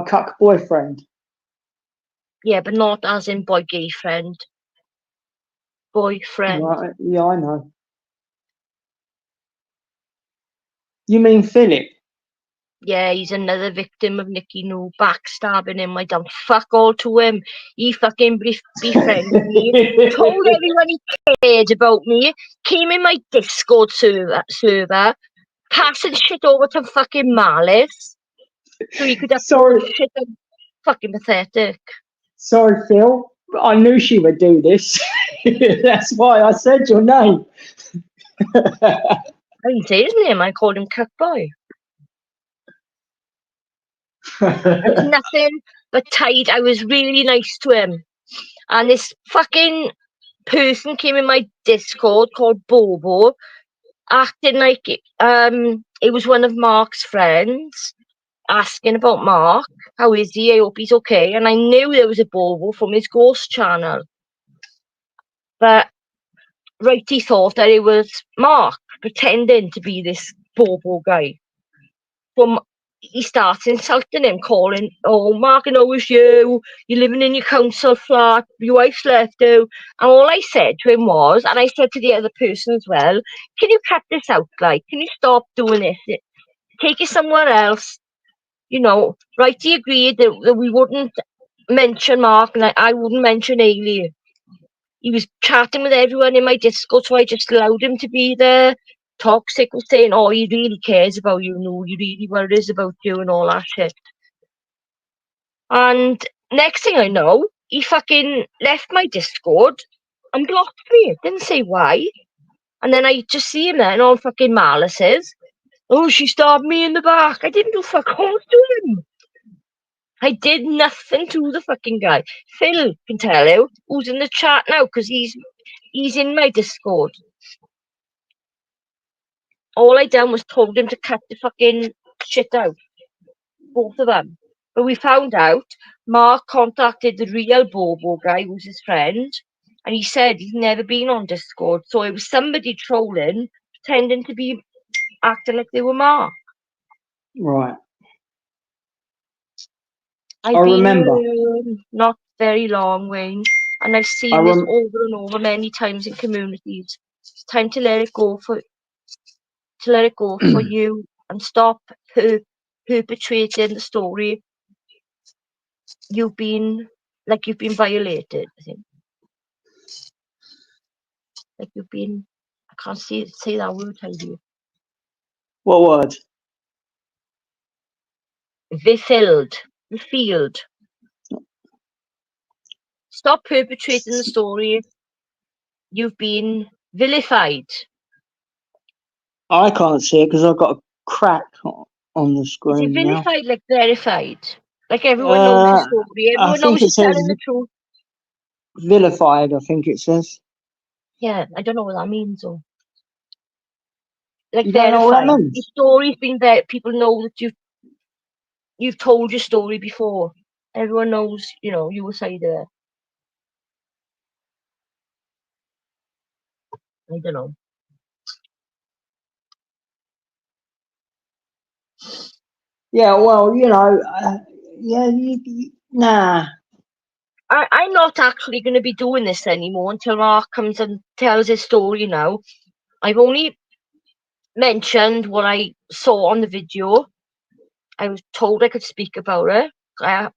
cuck boyfriend. Yeah, but not as in gay friend. Boyfriend. Right, yeah, I know. You mean Philip? Yeah, he's another victim of Nicky No backstabbing him. I done fuck all to him. He fucking befriended me, told everyone he cared about me, came in my Discord server, passing shit over to fucking Malice, so he could upload Sorry, shit. Fucking pathetic. sorry, Phil. I knew she would do this. That's why I said your name. I didn't say his name, I called him Cuckboy. I was nothing but tight. I was really nice to him. And this fucking person came in my Discord called Bobo, acting like it was one of Mark's friends, asking about Mark. How is he? I hope he's okay. And I knew there was a Bobo from his ghost channel. But Righty thought that it was Mark pretending to be this Bobo guy. So he starts insulting him, calling, "Oh, Mark, I know it's you. You're living in your council flat. Your wife's left you." And all I said to him was, and I said to the other person as well, "Can you cut this out? Like, can you stop doing this? Take it somewhere else." You know, Righty agreed that we wouldn't mention Mark and I wouldn't mention Ailey. He was chatting with everyone in my Discord, so I just allowed him to be there. Toxic was saying, "Oh, he really cares about you, no, he really worries about you," and all that shit. And next thing I know, he fucking left my Discord and blocked me. Didn't say why. And then I just see him then on fucking Malice's. "Oh, she stabbed me in the back." I didn't do fuck all to him. I did nothing to the fucking guy. Phil can tell you, who's in the chat now, because he's in my Discord. All I done was told him to cut the fucking shit out. Both of them. But we found out Mark contacted the real Bobo guy, who's his friend, and he said he's never been on Discord. So it was somebody trolling, pretending to be acting like they were Mark. Right. I've I been remember. not very long, Wayne, and I've seen this over and over many times in communities. It's time to let it go for you and stop perpetrating the story. You've been violated, I think. Like you've been, I can't say that word, how do you? What word? Revealed. Stop perpetrating the story. You've been vilified. I can't see it because I've got a crack on the Is it screen now. vilified, like verified? Like everyone knows the story. I Everyone think knows it you're says telling the truth. vilified, I think it says. Yeah, I don't know what that means though. Like You don't know what that verified. means? Your story's been there. People know that you've told your story before. Everyone knows, you were side there. I don't know. Yeah, well, nah. I'm not actually going to be doing this anymore until Mark comes and tells his story now. I've only mentioned what I saw on the video. I was told I could speak about it. I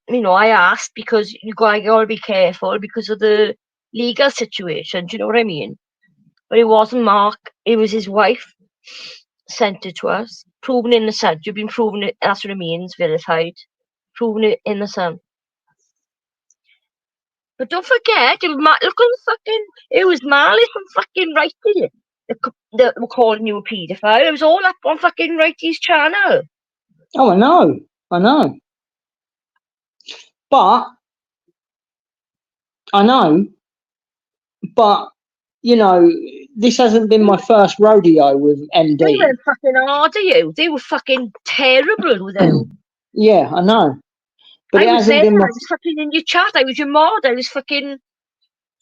asked because you gotta be careful because of the legal situation. Do you know what I mean? But it wasn't Mark. It was his wife sent it to us. Proven innocent. You've been proven it. That's what it means. Verified. Proven it innocent. But don't forget, look on the fucking. It was Malice and fucking Righty that were calling you a paedophile. It was all up on fucking Righty's channel. Oh, I know. But this hasn't been my first rodeo with MD. They went fucking hard at you. They were fucking terrible with you. Yeah, I know. But I was fucking in your chat. I was your mod. I was fucking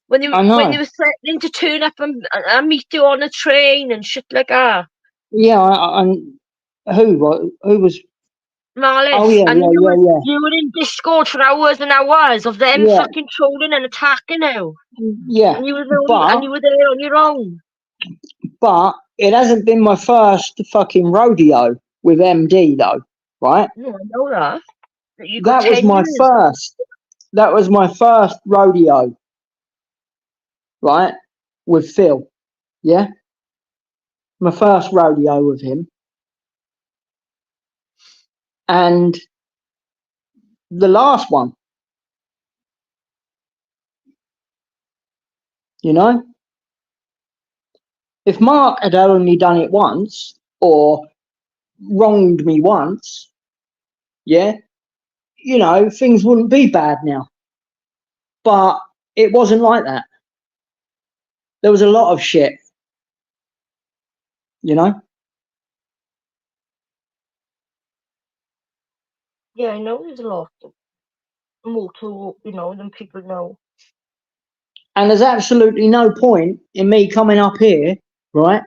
when they were threatening to turn up and meet you on a train and shit like that. Yeah, who was Malice. Oh yeah, and yeah. You were in Discord for hours and hours of them fucking trolling and attacking you. Yeah. And you were there on your own. But it hasn't been my first fucking rodeo with MD though. right? No, I know that. But you got That was 10 my years. first. That was my first rodeo, right? With Phil, yeah. My first rodeo with him, and the last one. You know, if Mark had only done it once or wronged me once, yeah, you know, things wouldn't be bad now. But it wasn't like that. There was a lot of shit, you know. Yeah, I know there's a lot more to, you know, than people know. And there's absolutely no point in me coming up here, right,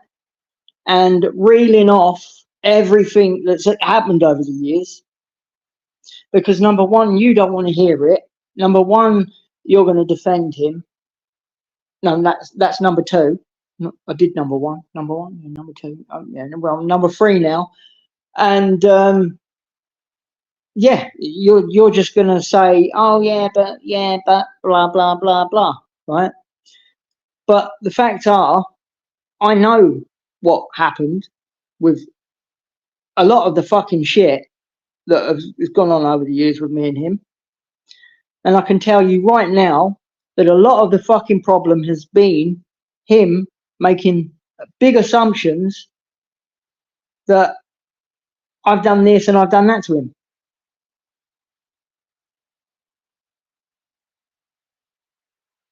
and reeling off everything that's happened over the years. Because number one, you don't want to hear it. Number one, you're going to defend him. No, that's number two. No, I did number one, yeah, number two. Oh, yeah, well, number three now. And yeah, you're just going to say, oh yeah, but blah blah blah blah, right? But the facts are, I know what happened with a lot of the fucking shit that has gone on over the years with me and him. And I can tell you right now that a lot of the fucking problem has been him making big assumptions that I've done this and I've done that to him.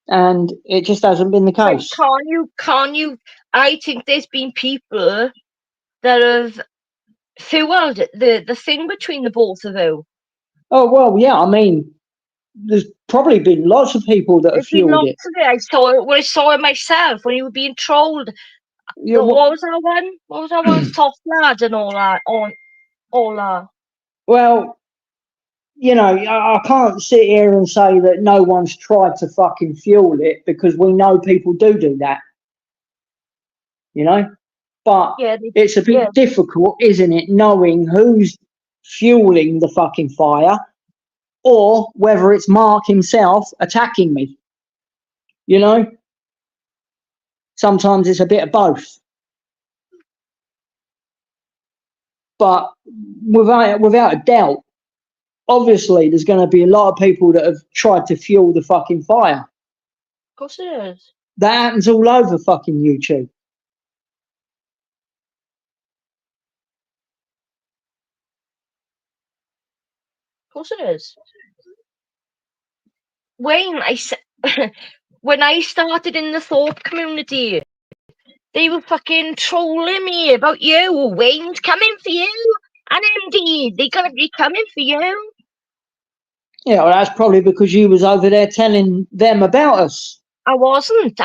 And it just hasn't been the But case. can't you, I think there's been people that have fueled the thing between the both of you. Oh, well, yeah, I mean, there's probably been lots of people that have There's been fueled lots it. of it. I saw it myself when you were being trolled. Yeah, What was that one? What was that one? Soft lad and all that. All that. well, you know, I can't sit here and say that no one's tried to fucking fuel it, because we know people do that, you know. But Yeah, it's a bit difficult, isn't it, knowing who's fueling the fucking fire or whether it's Mark himself attacking me. You know? Sometimes it's a bit of both. But without a doubt, obviously there's going to be a lot of people that have tried to fuel the fucking fire. Of course it is. That happens all over fucking YouTube. Of course it is. Wayne, when I started in the Thorpe community, they were fucking trolling me about you. Wayne's coming for you. And MD, they're going to be coming for you. Yeah, well, that's probably because you was over there telling them about us. I wasn't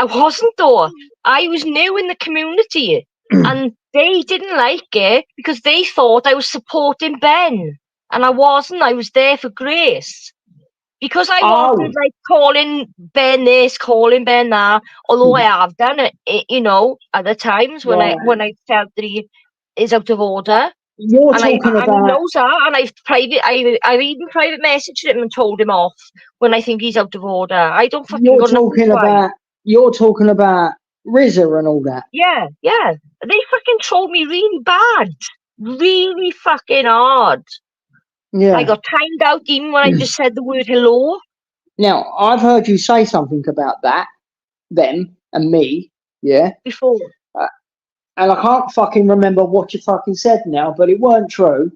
though. I was new in the community and they didn't like it because they thought I was supporting Ben. And I wasn't. I was there for Grace. Because I wasn't like calling Ben this, calling Ben that, although I have done it, you know, at the times when I felt that he is out of order. You're and talking and about. he knows that, and I even private messaged him and told him off when I think he's out of order. I don't fucking You're got nothing talking to hide. about. You're talking about RZA and all that. Yeah. They fucking trolled me really bad, really fucking hard. Yeah. I got timed out even when I just said the word hello. Now, I've heard you say something about that, them and me, yeah? Before. And I can't fucking remember what you fucking said now, but it weren't true.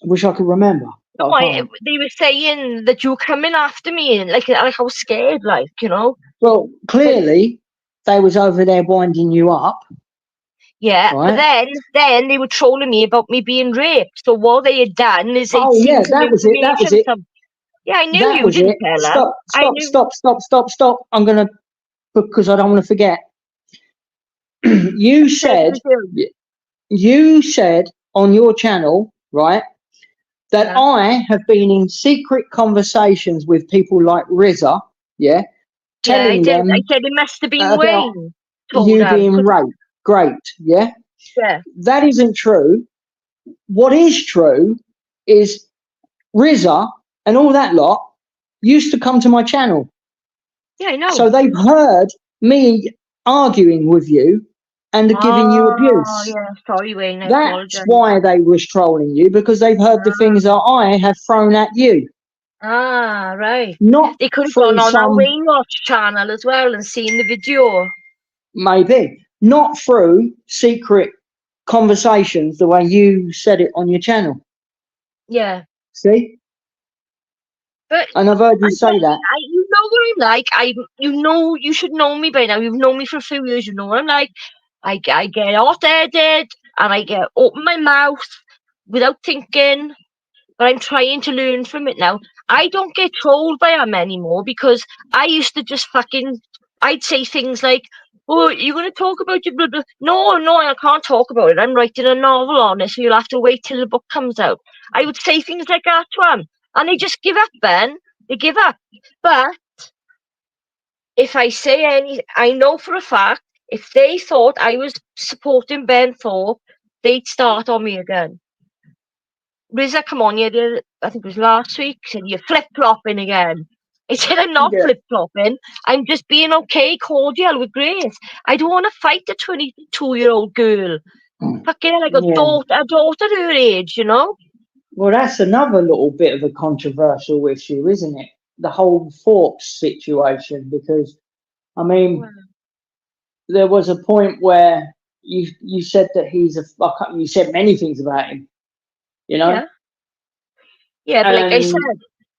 I wish I could remember. No, they were saying that you were coming after me, and like I was scared, like, you know. Well, clearly, they was over there winding you up. Yeah, right? But then they were trolling me about me being raped. So what they had done is they'd yeah, that was it. That was it. Yeah, I knew that you was didn't it. tell her. Stop. I'm gonna, because I don't want to forget. You said on your channel, right, that I have been in secret conversations with people like RZA, yeah, telling them. I said it must have been Wayne. You being raped. Great, yeah. Yeah. That isn't true. what is true is Rizza and all that lot used to come to my channel. Yeah, I know. So they've heard me arguing with you and giving you abuse. Yeah, sorry, Wayne. I That's apologize. why they was trolling you, because they've heard the things that I have thrown at you. Ah, right. Not They could have through gone on our some, Wayne Watch channel as well and seen the video. maybe, not through secret conversations the way you said it on your channel. Yeah. See? But And I've heard you say that. you know what I'm like. You should know me by now. You've known me for a few years. You know what I'm like. I get hot-headed and I get open my mouth without thinking. But I'm trying to learn from it now. I don't get trolled by them anymore because I used to just I'd say things like, "Oh, you're going to talk about your blah, blah." No, I can't talk about it. I'm writing a novel on it, so you'll have to wait till the book comes out. I would say things like that to them, and they just give up, Ben. They give up. But if I say I know for a fact, if they thought I was supporting Ben Thorpe, they'd start on me again. Rizza, come on, I think it was last week, said you're flip-flopping again. I said I'm not flip-flopping. I'm just being okay, cordial with Grace. I don't want to fight a 22-year-old girl. Fucking hell, I got a daughter her age, you know? Well, that's another little bit of a controversial issue, isn't it? The whole Forbes situation, because, I mean, there was a point where you said that he's a fucker. You said many things about him, you know? Yeah, but like I said,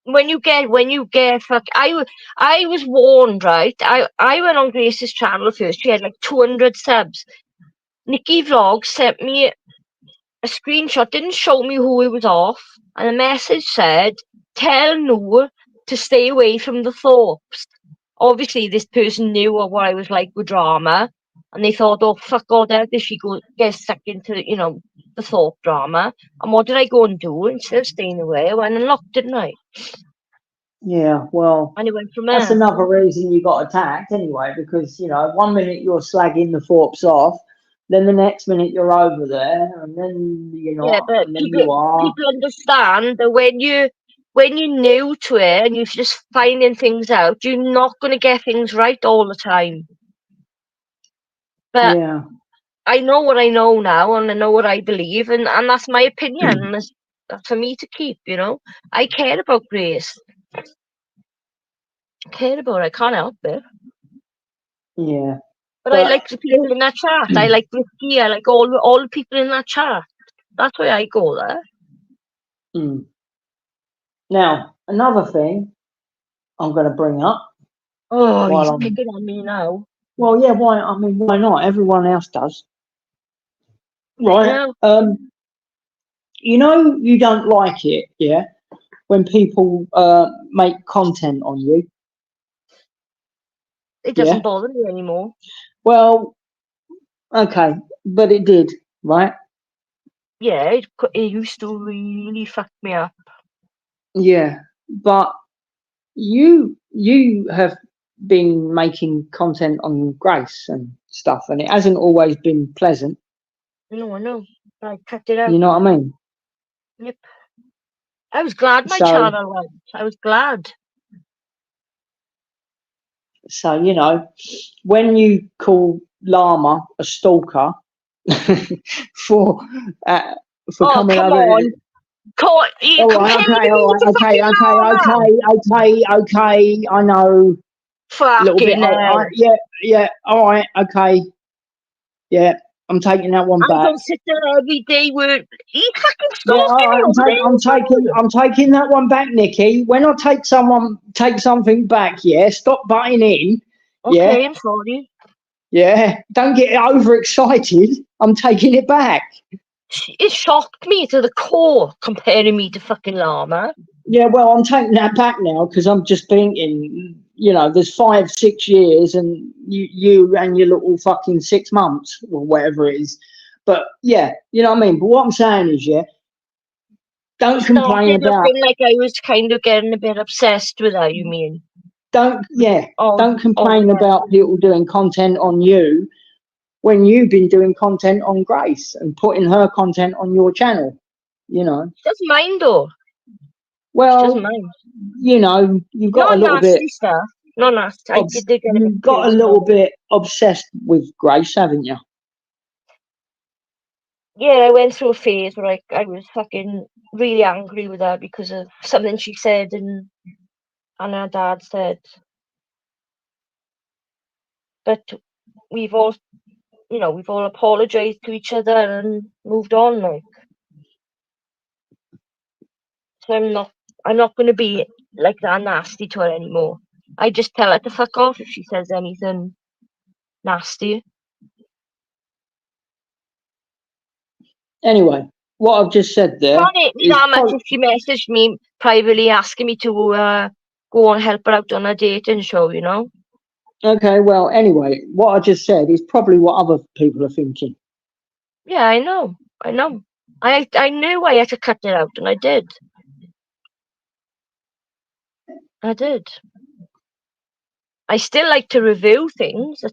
when you get I was warned, right? I went on Grace's channel first. She had like 200 subs. Nicky Vlog sent me a screenshot, didn't show me who it was off, and the message said, "Tell Noor to stay away from the Thorpes." Obviously, this person knew what I was like with drama, and they thought, "Oh, fuck all that, if she get stuck into, the Thorpe drama." And what did I go and do? Instead of staying away, I went and looked, didn't I? Yeah, well, And it went from that's there. another reason you got attacked anyway, because, 1 minute you're slagging the Forbes off, then the next minute you're over there, and then you're not, Yeah, but and then you are. people understand that when you're new to it and you're just finding things out, you're not going to get things right all the time. But Yeah. I know what I know now, and I know what I believe, and that's my opinion, and that's for me to keep, I care about Grace. I care about her. I can't help it. Yeah. But I like the people in that chat. I like Ricky. I like all the people in that chat. That's why I go there. Now, another thing I'm going to bring up. Oh, he's picking on me now. Well, yeah, why? I mean, why not? Everyone else does. Right. You don't like it, yeah, when people make content on you. It doesn't bother me anymore. Well, okay, but it did, right? Yeah, it used to really fuck me up. Yeah, but you have been making content on Grace and stuff, and it hasn't always been pleasant. No, I know. I cut it out. You know what I mean? Yep. I was glad my channel went. I was glad. So, when you call Llama a stalker for coming over. On. Okay. I know. Fucking hell. Yeah. All right. Okay. Yeah. I'm taking that one back. I don't sit there every day with he fucking stalking me. I'm taking that one back, Nicky. When I take something back, stop butting in. Okay, I'm sorry. Yeah, don't get overexcited. I'm taking it back. It shocked me to the core comparing me to fucking Llama. Yeah, well, I'm taking that back now because I'm just thinking, there's 5-6 years and you and your little fucking 6 months or whatever it is. But yeah, you know what I mean? But what I'm saying is, don't complain about. Looking like I was kind of getting a bit obsessed with her, you mean? Don't complain about people doing content on you when you've been doing content on Grace and putting her content on your channel, you know. She doesn't mind though. She Well, doesn't mind. you know, you've got Not a little nasty bit. stuff. Not nasty. I did get a bit You've got a personal. little bit obsessed with Grace, haven't you? Yeah, I went through a phase where I was fucking really angry with her because of something she said and her dad said. But we've all, you know, we've all apologized to each other and moved on, like. So I'm not going to be like that nasty to her anymore. I just tell her to fuck off if she says anything nasty. Anyway, what I've just said there Can't hit me is that much if she messaged me privately asking me to go and help her out on a dating show, you know? okay. Well, anyway, what I just said is probably what other people are thinking. Yeah, I know. I know. I knew I had to cut it out, and I did. I did. I still like to review things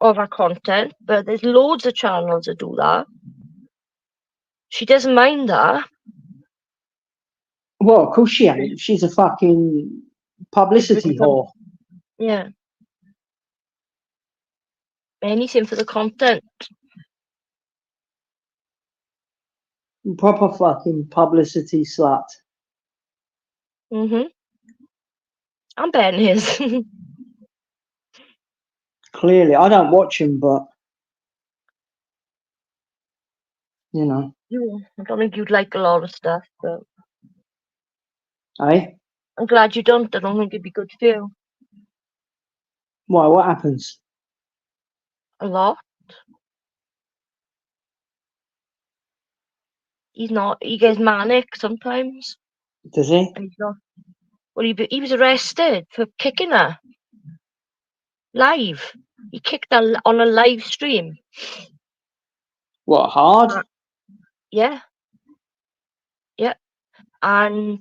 of her content, but there's loads of channels that do that. She doesn't mind that. Well, of course she ain't. She's a fucking publicity whore. Yeah. Anything for the content. Proper fucking publicity slut. Mhm. I'm betting his. Clearly, I don't watch him, but you know, I don't think you'd like a lot of stuff, but eh? I'm glad you don't. I don't think it'd be good for you. Why? What happens? A lot. He gets manic sometimes. Does he? And he's not. Well, he was arrested for kicking her. Live. He kicked her on a live stream. What, hard? Yeah. Yeah. And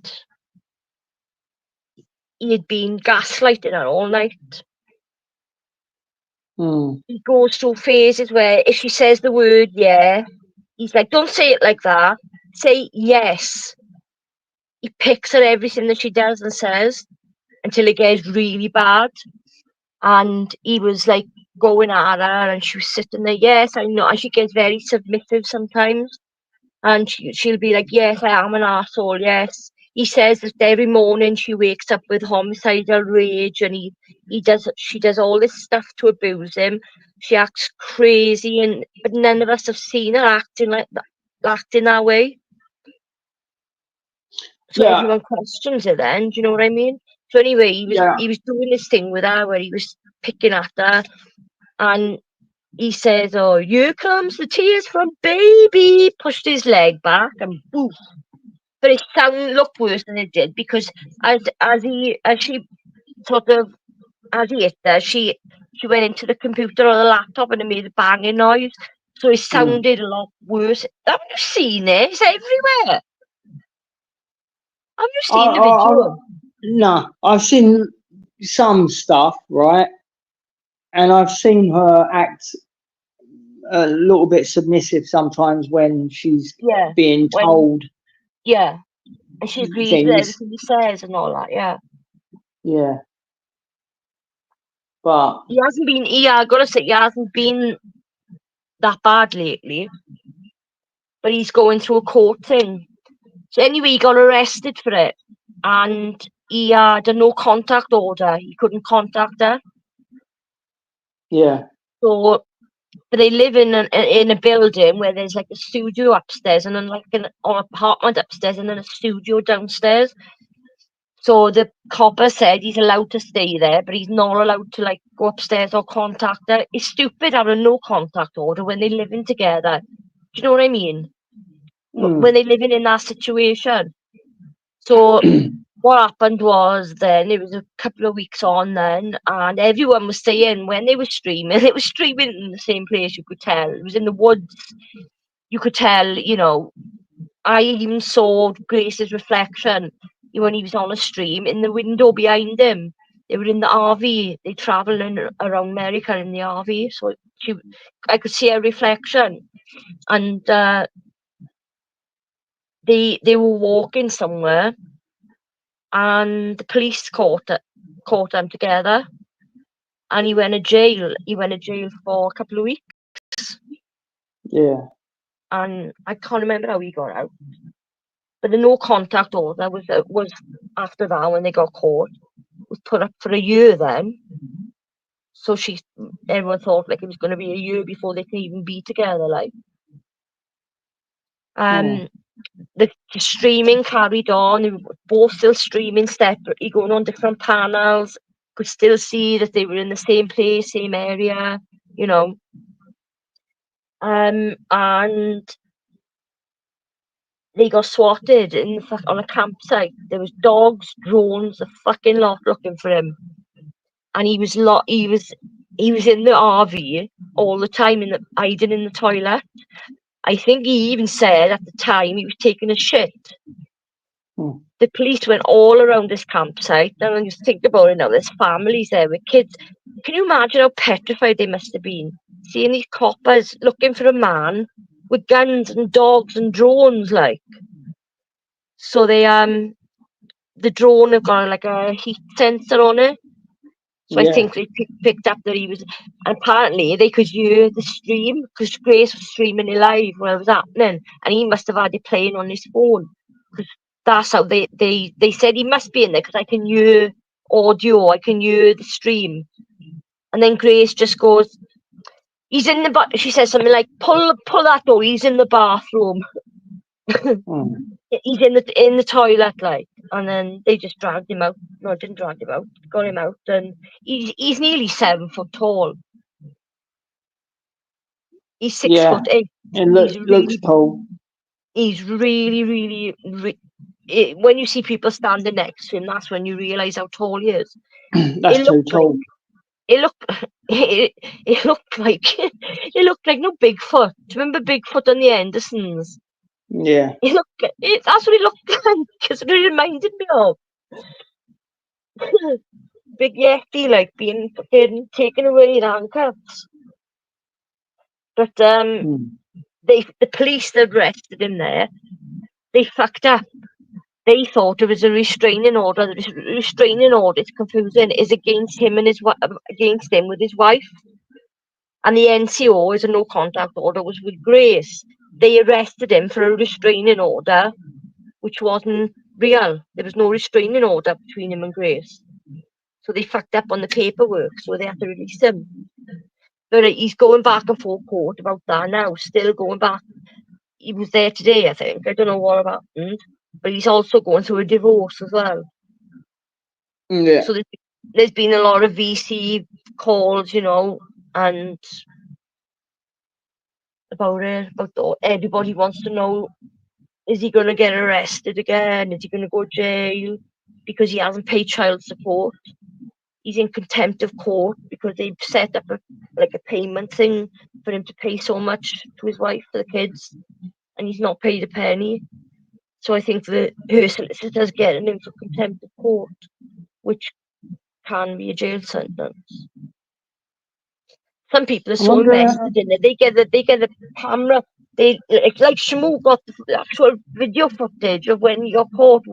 he had been gaslighting her all night. He goes through phases where if she says the word yeah, he's like, don't say it like that. Say yes. He picks at everything that she does and says until it gets really bad. And he was like going at her and she was sitting there, yes, I know. And she gets very submissive sometimes. And she'll be like, yes, I am an asshole, yes. He says that every morning she wakes up with homicidal rage and she does all this stuff to abuse him. She acts crazy but none of us have seen her acting that way. So Yeah. everyone questions it then, do you know what I mean? So anyway, Yeah. he was doing this thing with her where he was picking at her and he says, oh, here comes the tears from baby, pushed his leg back and boof. But it looked worse than it did because as he hit her, she went into the computer or the laptop and it made a banging noise. So it sounded a lot worse. Haven't you seen it? It's everywhere. Have you seen the video? No, I've seen some stuff, right? And I've seen her act a little bit submissive sometimes when she's being told. Yeah. And she agrees with everything he says and all that, yeah. Yeah. But he hasn't been that bad lately. But he's going through a court thing. So anyway, he got arrested for it. And he had a no contact order. He couldn't contact her. Yeah. So but they live in a building where there's like a studio upstairs and then like an apartment upstairs and then a studio downstairs. So the copper said he's allowed to stay there, but he's not allowed to like go upstairs or contact her. It's stupid having a no contact order when they're living together. Do you know what I mean? When they're living in that situation. So what happened was then it was a couple of weeks on then, and everyone was saying when they were streaming, it was streaming in the same place. You could tell it was in the woods. You could tell, you know. I even saw Grace's reflection when he was on a stream in the window behind him. They were in the RV. They traveling around America in the RV. So I could see her reflection, and they were walking somewhere, and the police caught them together, and he went to jail. He went to jail for a couple of weeks, Yeah. and I can't remember how he got out. But the no contact order was after that, when they got caught, was put up for a year then. So everyone thought like it was going to be a year before they could even be together. Like, the streaming carried on. They were both still streaming separately, going on different panels. Could still see that they were in the same place, same area, you know. And they got swatted on a campsite. There was dogs, drones, a fucking lot looking for him. And he was in the RV all the time, hiding in the toilet. I think he even said at the time he was taking a shit. The police went all around this campsite. And when you think about it now, there's families there with kids. Can you imagine how petrified they must have been? Seeing these coppers looking for a man with guns and dogs and drones, like. So the drone have got like a heat sensor on it. So I think they picked up that he was, and apparently they could hear the stream, because Grace was streaming it live while it was happening, and he must have had it playing on his phone, because that's how they said he must be in there, because I can hear audio, I can hear the stream. And then Grace just goes, he's in the she says something like, pull that door, he's in the bathroom. He's in the toilet, like. And then they just dragged him out. No, didn't drag him out. Got him out, and he's nearly 7 foot tall. He's 6'8". And looks tall. He's really, when you see people standing next to him, that's when you realise how tall he is. That's too tall. It looked like no Bigfoot. Do you remember Bigfoot on the Andersons? Yeah. That's what he looked like, because it reminded me of Big Yeti, like being fucking taken away in handcuffs. But the police that arrested him there, they fucked up. They thought it was a restraining order. The restraining order, it's confusing, is against him with his wife. And the NCO, is a no contact order, was with Grace. They arrested him for a restraining order, which wasn't real. There was no restraining order between him and Grace. So they fucked up on the paperwork, so they had to release him. But he's going back and forth court about that now, still going back. He was there today, I think. I don't know what happened. But he's also going through a divorce as well. Yeah. So there's been a lot of VC calls, you know, and everybody wants to know, is he going to get arrested again? Is he going to go to jail because he hasn't paid child support? He's in contempt of court because they've set up a payment thing for him to pay so much to his wife for the kids, and he's not paid a penny. So I think her solicitor's getting him for contempt of court, which can be a jail sentence. Some people are so invested in it. They get the camera. It's like Shamu got the actual video footage of when he got caught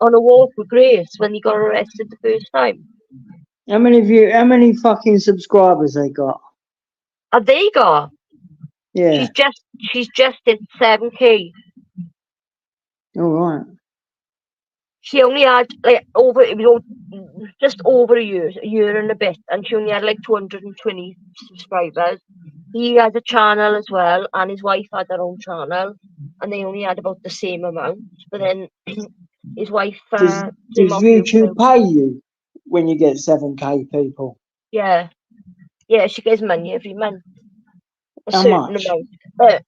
on a walk with Grace when he got arrested the first time. How many fucking subscribers they got? Have they got? Yeah. She's just hit 7K. All right. She only had just over a year and a bit, and she only had like 220 subscribers. He had a channel as well, and his wife had her own channel, and they only had about the same amount. But then his wife does YouTube pay you when you get 7K people? Yeah, she gets money every month. How much? Amount.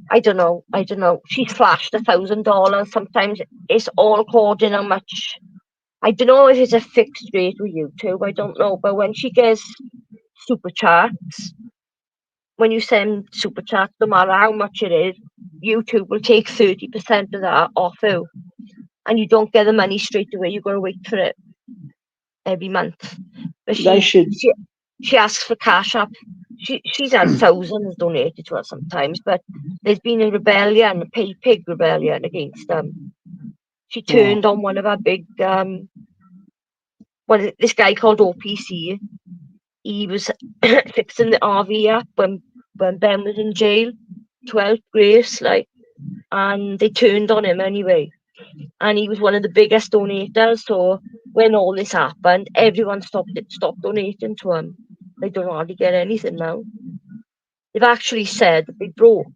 I don't know. She's flashed $1,000. Sometimes it's all according how much. I don't know if it's a fixed rate with YouTube. I don't know. But when she gets super chats, when you send super chats, no matter how much it is, YouTube will take 30% of that off you, and you don't get the money straight away. You've got to wait for it. every month. But They should. She asks for cash up. She's had thousands donated to her sometimes, but there's been a rebellion, a pig rebellion against them. She turned on one of our big this guy called OPC. He was fixing the RV up when Ben was in jail, 12th Grace, like, and they turned on him anyway. And he was one of the biggest donators. So when all this happened, everyone stopped donating to him. They don't hardly get anything now. They've actually said that they broke.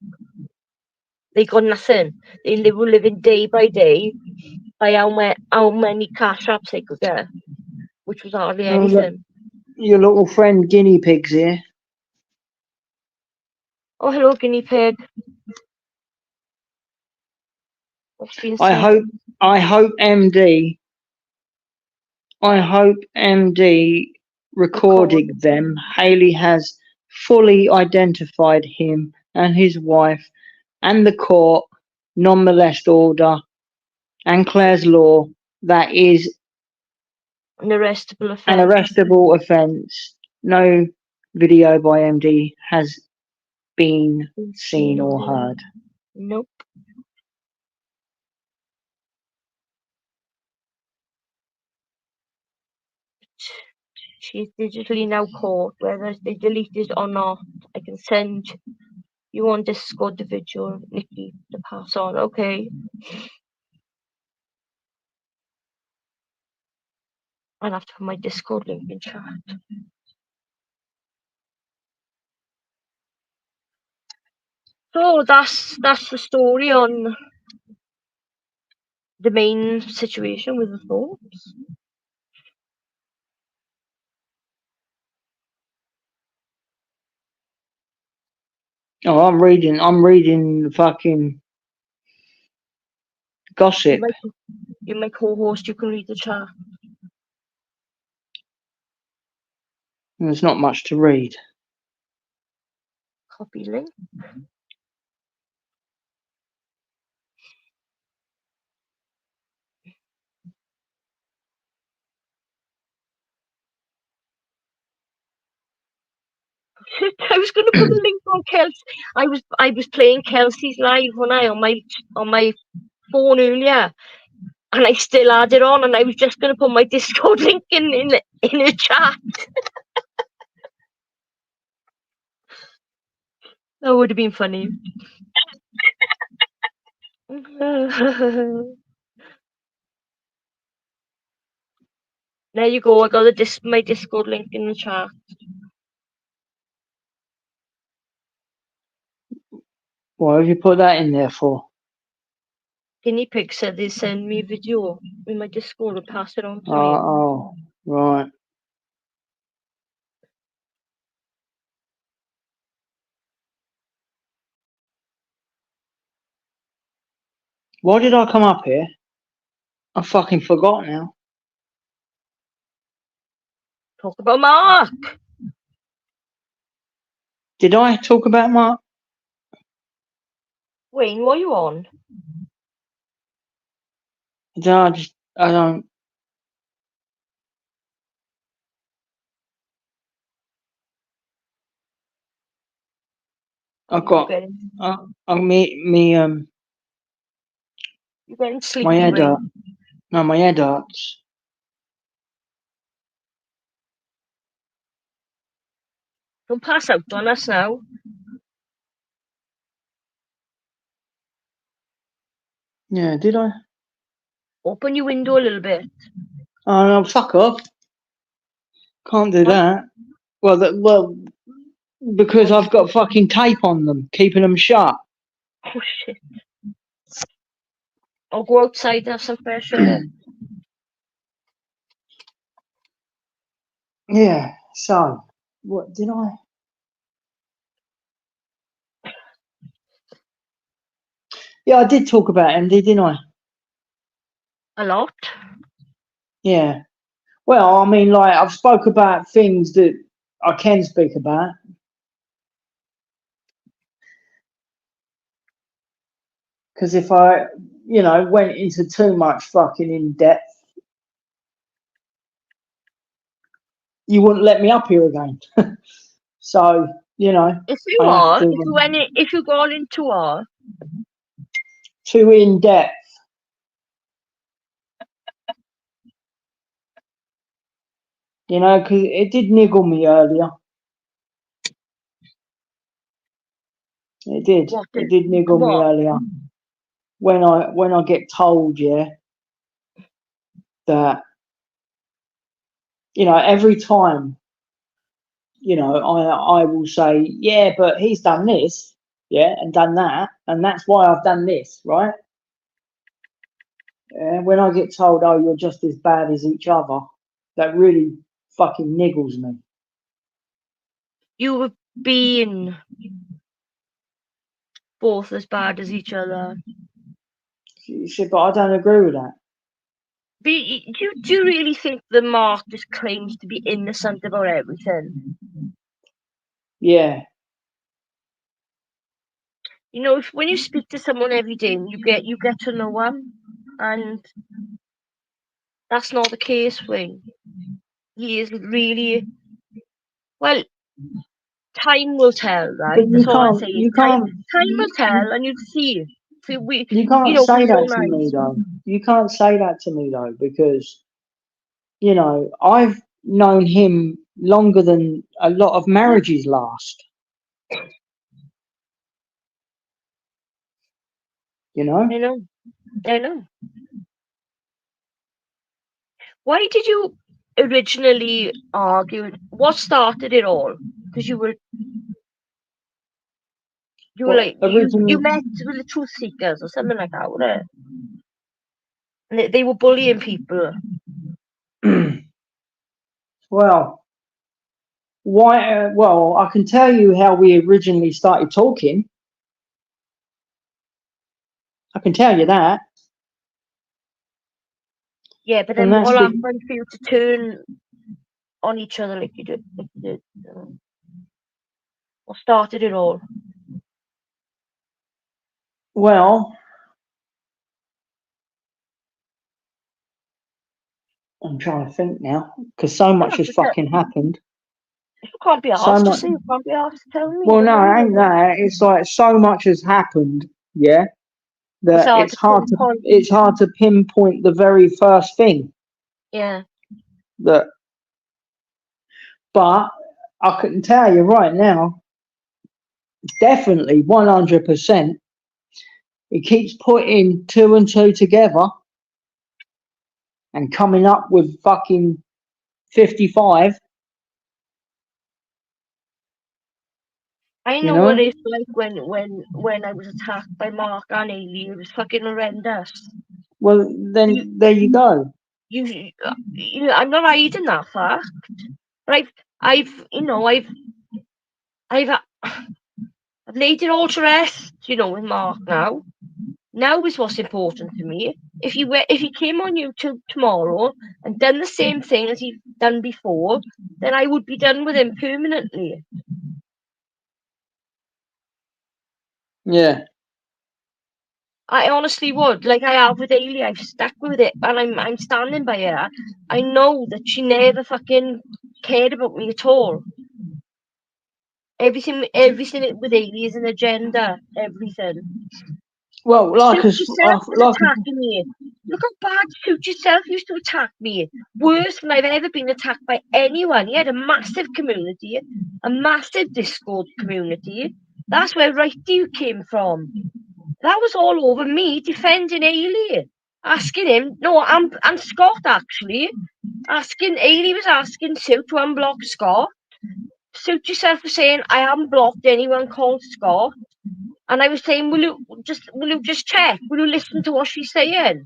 They got nothing. They were living day by day by how many cash apps they could get, which was hardly anything. Your little friend guinea pigs here. Oh, hello, guinea pig. I hope MD recording them. Haley has fully identified him and his wife and the court non-molest order and Clare's law. That is an arrestable offence. No video by MD has been seen or heard. Nope. She's digitally now caught, whether they delete it or not. I can send you on Discord the video, Nicky, to pass on. Okay. I'll have to put my Discord link in chat. So that's the story on the main situation with the thoughts. Oh, I'm reading fucking gossip. You're my co-host, you can read the chat. There's not much to read. Copy link. I was going to put a link on Kelsey. I was playing Kelsey's live when on my phone earlier, and I still had it on, and I was just going to put my Discord link in the chat. That would have been funny. There you go. I got my Discord link in the chat. Why have you put that in there for? Guinea Pig said they send me a video in my Discord and pass it on to me. Oh, right. Why did I come up here? I fucking forgot now. Talk about Mark. Did I talk about Mark? Wayne, what are you on? I don't. I've got. You're getting sleepy. My head hurts. No, my head hurts. Don't pass out on us now. Yeah, did I? Open your window a little bit. Oh no, fuck off. Can't do that. Well, because I've got fucking tape on them, keeping them shut. Oh shit. I'll go outside and have some fresh air. Yeah, so, what did I? Yeah, I did talk about MD, didn't I? A lot? Yeah. Well, I mean, like, I've spoke about things that I can speak about. Because if I, went into too much fucking in depth, you wouldn't let me up here again. So, you know, If you I have are, to, if you go into our, too in depth. You know, because it did niggle me earlier. It did. what It is, did niggle me what? earlier when I get told, yeah, that, you know, every time, you know, I will say, yeah, but he's done this, yeah, and done that, and that's why I've done this, right? And when I get told, oh, you're just as bad as each other, that really fucking niggles me. You were being both as bad as each other. She said, but I don't agree with that. But do you really think that Mark just claims to be innocent about everything? Yeah. You know, when you speak to someone every day and you get to know them, and that's not the case with him. He is really, well, time will tell, right? But That's all I say. Time will tell, and you'll see. So you can't with say your that own to me eyes. though. You can't say that to me though, because, you know, I've known him longer than a lot of marriages last. You know? I know. Why did you originally argue? What started it all? Because you were What like originally? you met with the truth seekers or something like that, wasn't it? And they were bullying people. Well, why? Well, I can tell you how we originally started talking. I can tell you that. Yeah, but And then that's what be- happened for you to turn on each other like you did? What started it all? well, I'm trying to think now because so You don't much have has to tell. fucking happened. You can't be So asked to much. say. You can't be asked to tell me. Well, Don't no, worry it ain't about it. that. It's like so much has happened. Yeah, It's that hard to pinpoint. it's hard to pinpoint the very first thing Yeah. that. But I can tell you right now, definitely 100%. He keeps putting 2 and 2 together and coming up with fucking 55. I You know what know. it's like when I was attacked by Mark and Ailey. It was fucking horrendous. Well, You, then there you go. I'm not hiding that fact. But I've laid it all to rest. You know, with Mark now. Now is what's important to me. If he came on YouTube tomorrow and done the same thing as he's done before, then I would be done with him permanently. Yeah. I honestly would. Like I have with Ailey, I've stuck with it, and I'm standing by her. I know that she never fucking cared about me at all. Everything with Ailey is an agenda. Everything. Well, Suit yourself was attacking me. Look how bad Suit yourself used to attack me. Worse than I've ever been attacked by anyone. He had a massive community, a massive Discord community. That's where Righty came from. That was all over me defending Ailey. Asking him, no, and Scott actually. Ailey was asking Sue to unblock Scott. Suit yourself was saying, I haven't blocked anyone called Scott. And I was saying, will you just check? Will you listen to what she's saying?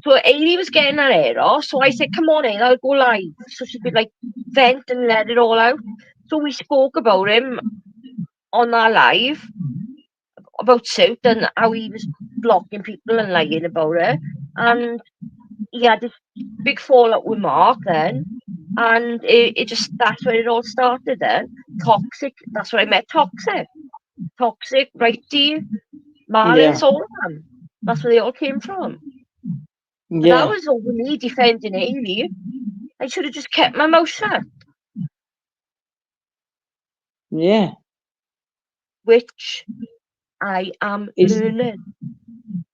So Ailey was getting her hair off. So I said, come on in, I'll go live. So she could like vent and let it all out. So we spoke about him on our live, about Suit and how he was blocking people and lying about it. And he had this big fallout with Mark then. And it just, that's where it all started then. Toxic, that's where I met Toxic, Righty, yeah. Marlin's, all of them. That's where they all came from. But that Yeah. was over me defending Ailey. I should have just kept my mouth shut. Yeah. which I am learning.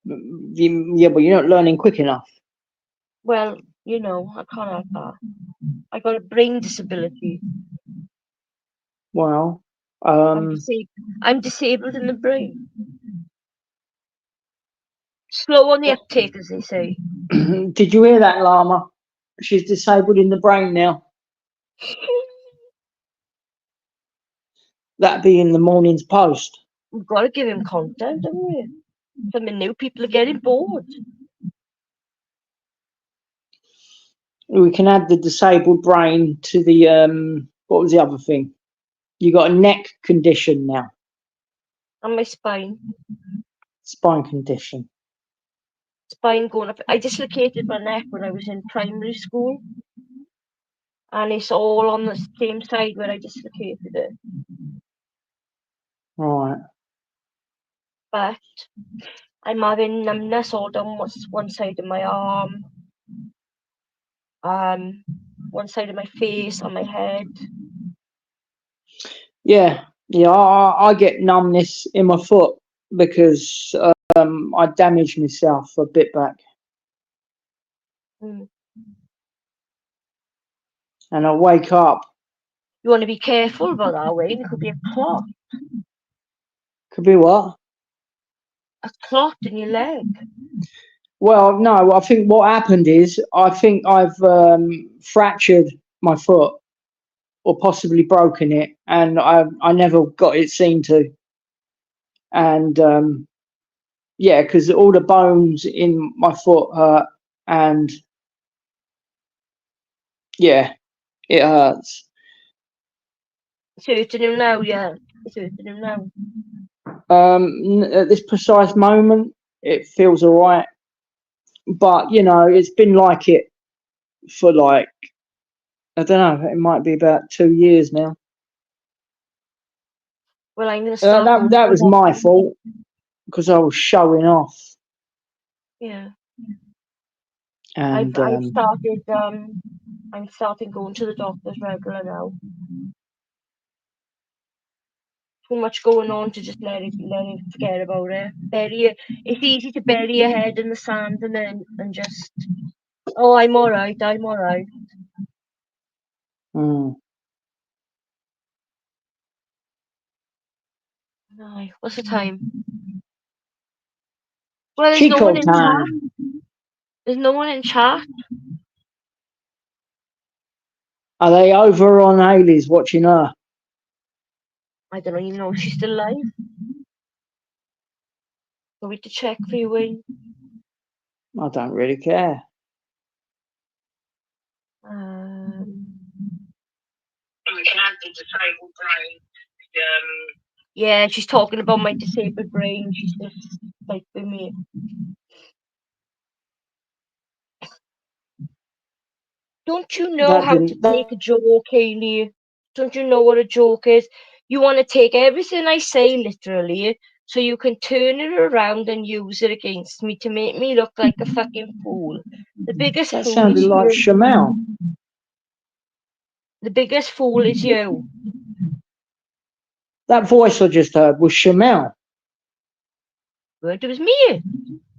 Yeah, but you're not learning quick enough. Well, you know, I can't have that. I got a brain disability. Well, I'm disabled in the brain. Slow on the uptake, as they say. Did you hear that, Llama? She's disabled in the brain now. That'd be in the morning's post. We've got to give him content, haven't we? Something new. People are getting bored. We can add the disabled brain to the what was the other thing? You got a neck condition now. And my spine. Spine condition. Spine going up. I dislocated my neck when I was in primary school. And it's all on the same side where I dislocated it. Right. But I'm having numbness all down one side of my arm. One side of my face, on my head. Yeah. I get numbness in my foot because I damaged myself a bit back. Mm. And I wake up. You want to be careful about that, Wayne. It could be a clot. Could be what? A clot in your leg. Well, no, I think what happened is I think I've fractured my foot or possibly broken it, and I never got it seen to. And yeah, because all the bones in my foot hurt, and yeah, it hurts. It's hurting him now, yeah. It's hurting him now. At this precise moment, it feels all right. But, you know, it's been like it for like, I don't know, it might be about 2 years now. Well, I'm going to start. That was my fault because I was showing off. Yeah. And I'm starting going to the doctors regular now. Too much going on to just let it forget about it. It's easy to bury your head in the sand and just, oh, I'm all right. Mm. Aye, what's the time? Well, there's Chico no one in time. chat. There's no one in chat. Are they over on Haley's watching her? I don't even know if she's still alive. Are we to check for you, Wayne? I don't really care. We can add the disabled brain. Yeah, she's talking about my disabled brain. She's just like with me. Don't you know how to take a joke, Haley? Don't you know what a joke is? You want to take everything I say literally, so you can turn it around and use it against me to make me look like a fucking fool. The biggest That fool sounded is like you. Shamal. The biggest fool is you. That voice I just heard was Shamal. But it was me.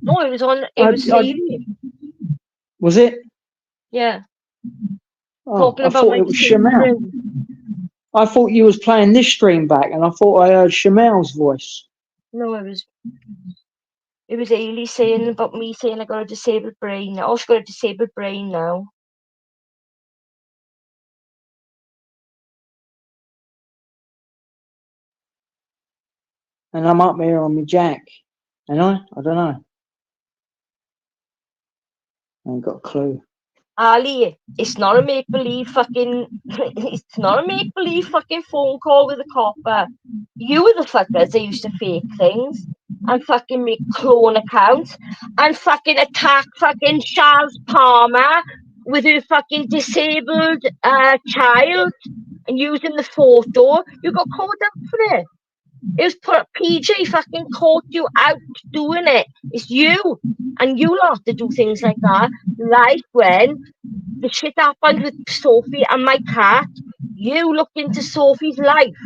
No, it was on. It was Haley. Was it? Yeah. Oh, Talking I about thought my it was disabled Shamal. brain. I thought you was playing this stream back, and I thought I heard Shamal's voice. No, it was Ailey saying about me saying I got a disabled brain. Oh, she's got a disabled brain now. And I'm up here on my jack. And I don't know. I ain't got a clue. Ali, it's not a make-believe fucking it's not a make-believe fucking phone call with a copper. You were the fuckers that used to fake things and fucking make clone accounts and fucking attack fucking Charles Palmer with her fucking disabled child and using the photo. You got called up for it. It was put PJ fucking caught you out doing it. It's you and you lot to do things like that. Like when the shit happened with Sophie and my cat, you looked into Sophie's life.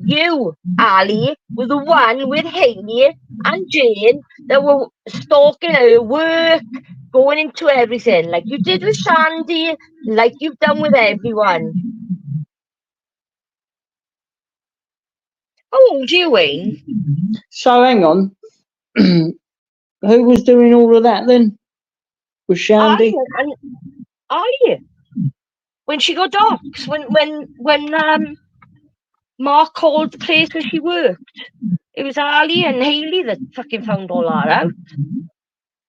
You, Ali, were the one with Hayley and Jane that were stalking her work, going into everything, like you did with Sandy, like you've done with everyone. How old are you, Wayne? So hang on. Who was doing all of that then? Was Shandy? I. When she got docs, when Mark called the place where she worked, it was Ali and Hayley that fucking found all that out.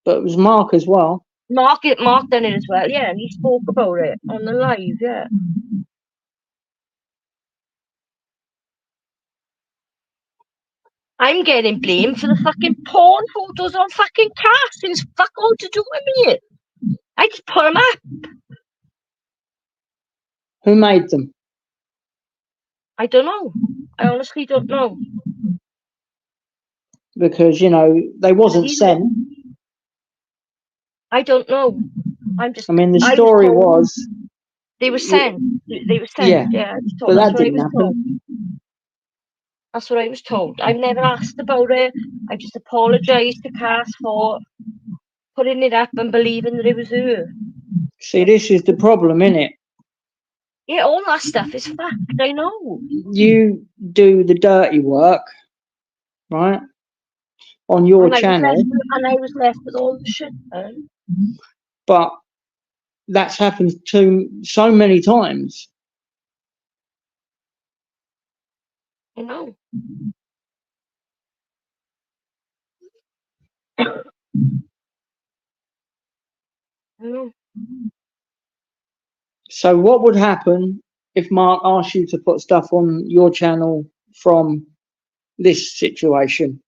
But it was Mark as well. Mark done it as well, yeah, and he spoke about it on the live, yeah. I'm getting blamed for the fucking porn photos on fucking castings. Fuck all to do with me. I just put them up. Who made them? I don't know. I honestly don't know. Because, you know, they wasn't sent. I don't know. I mean, the story was they were sent. They were sent. Yeah, but that didn't happen. That's what I was told. I've never asked about it. I just apologised to Cass for putting it up and believing that it was her. See, this is the problem, innit? Yeah, all that stuff is fact. I know. You do the dirty work, right? On your channel. And I was left with all the shit. But that's happened to so many times. I know. I know. So what would happen if Mark asked you to put stuff on your channel from this situation?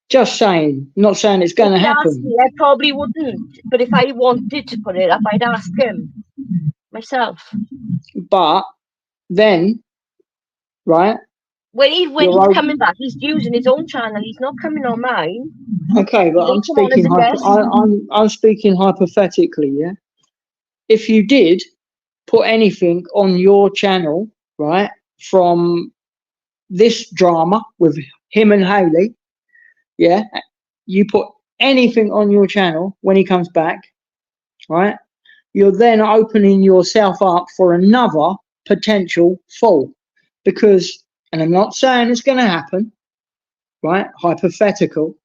Just saying, not saying it's going to happen. Me, I probably wouldn't, but if I wanted to put it up, I'd ask him myself. But then, right? When he's coming back, he's using his own channel. He's not coming on mine. Okay, but I'm speaking hypothetically, yeah. If you did put anything on your channel, right, from this drama with him and Hayley, yeah, you put anything on your channel when he comes back, right, you're then opening yourself up for another potential fall. Because, and I'm not saying it's going to happen, right, hypothetical,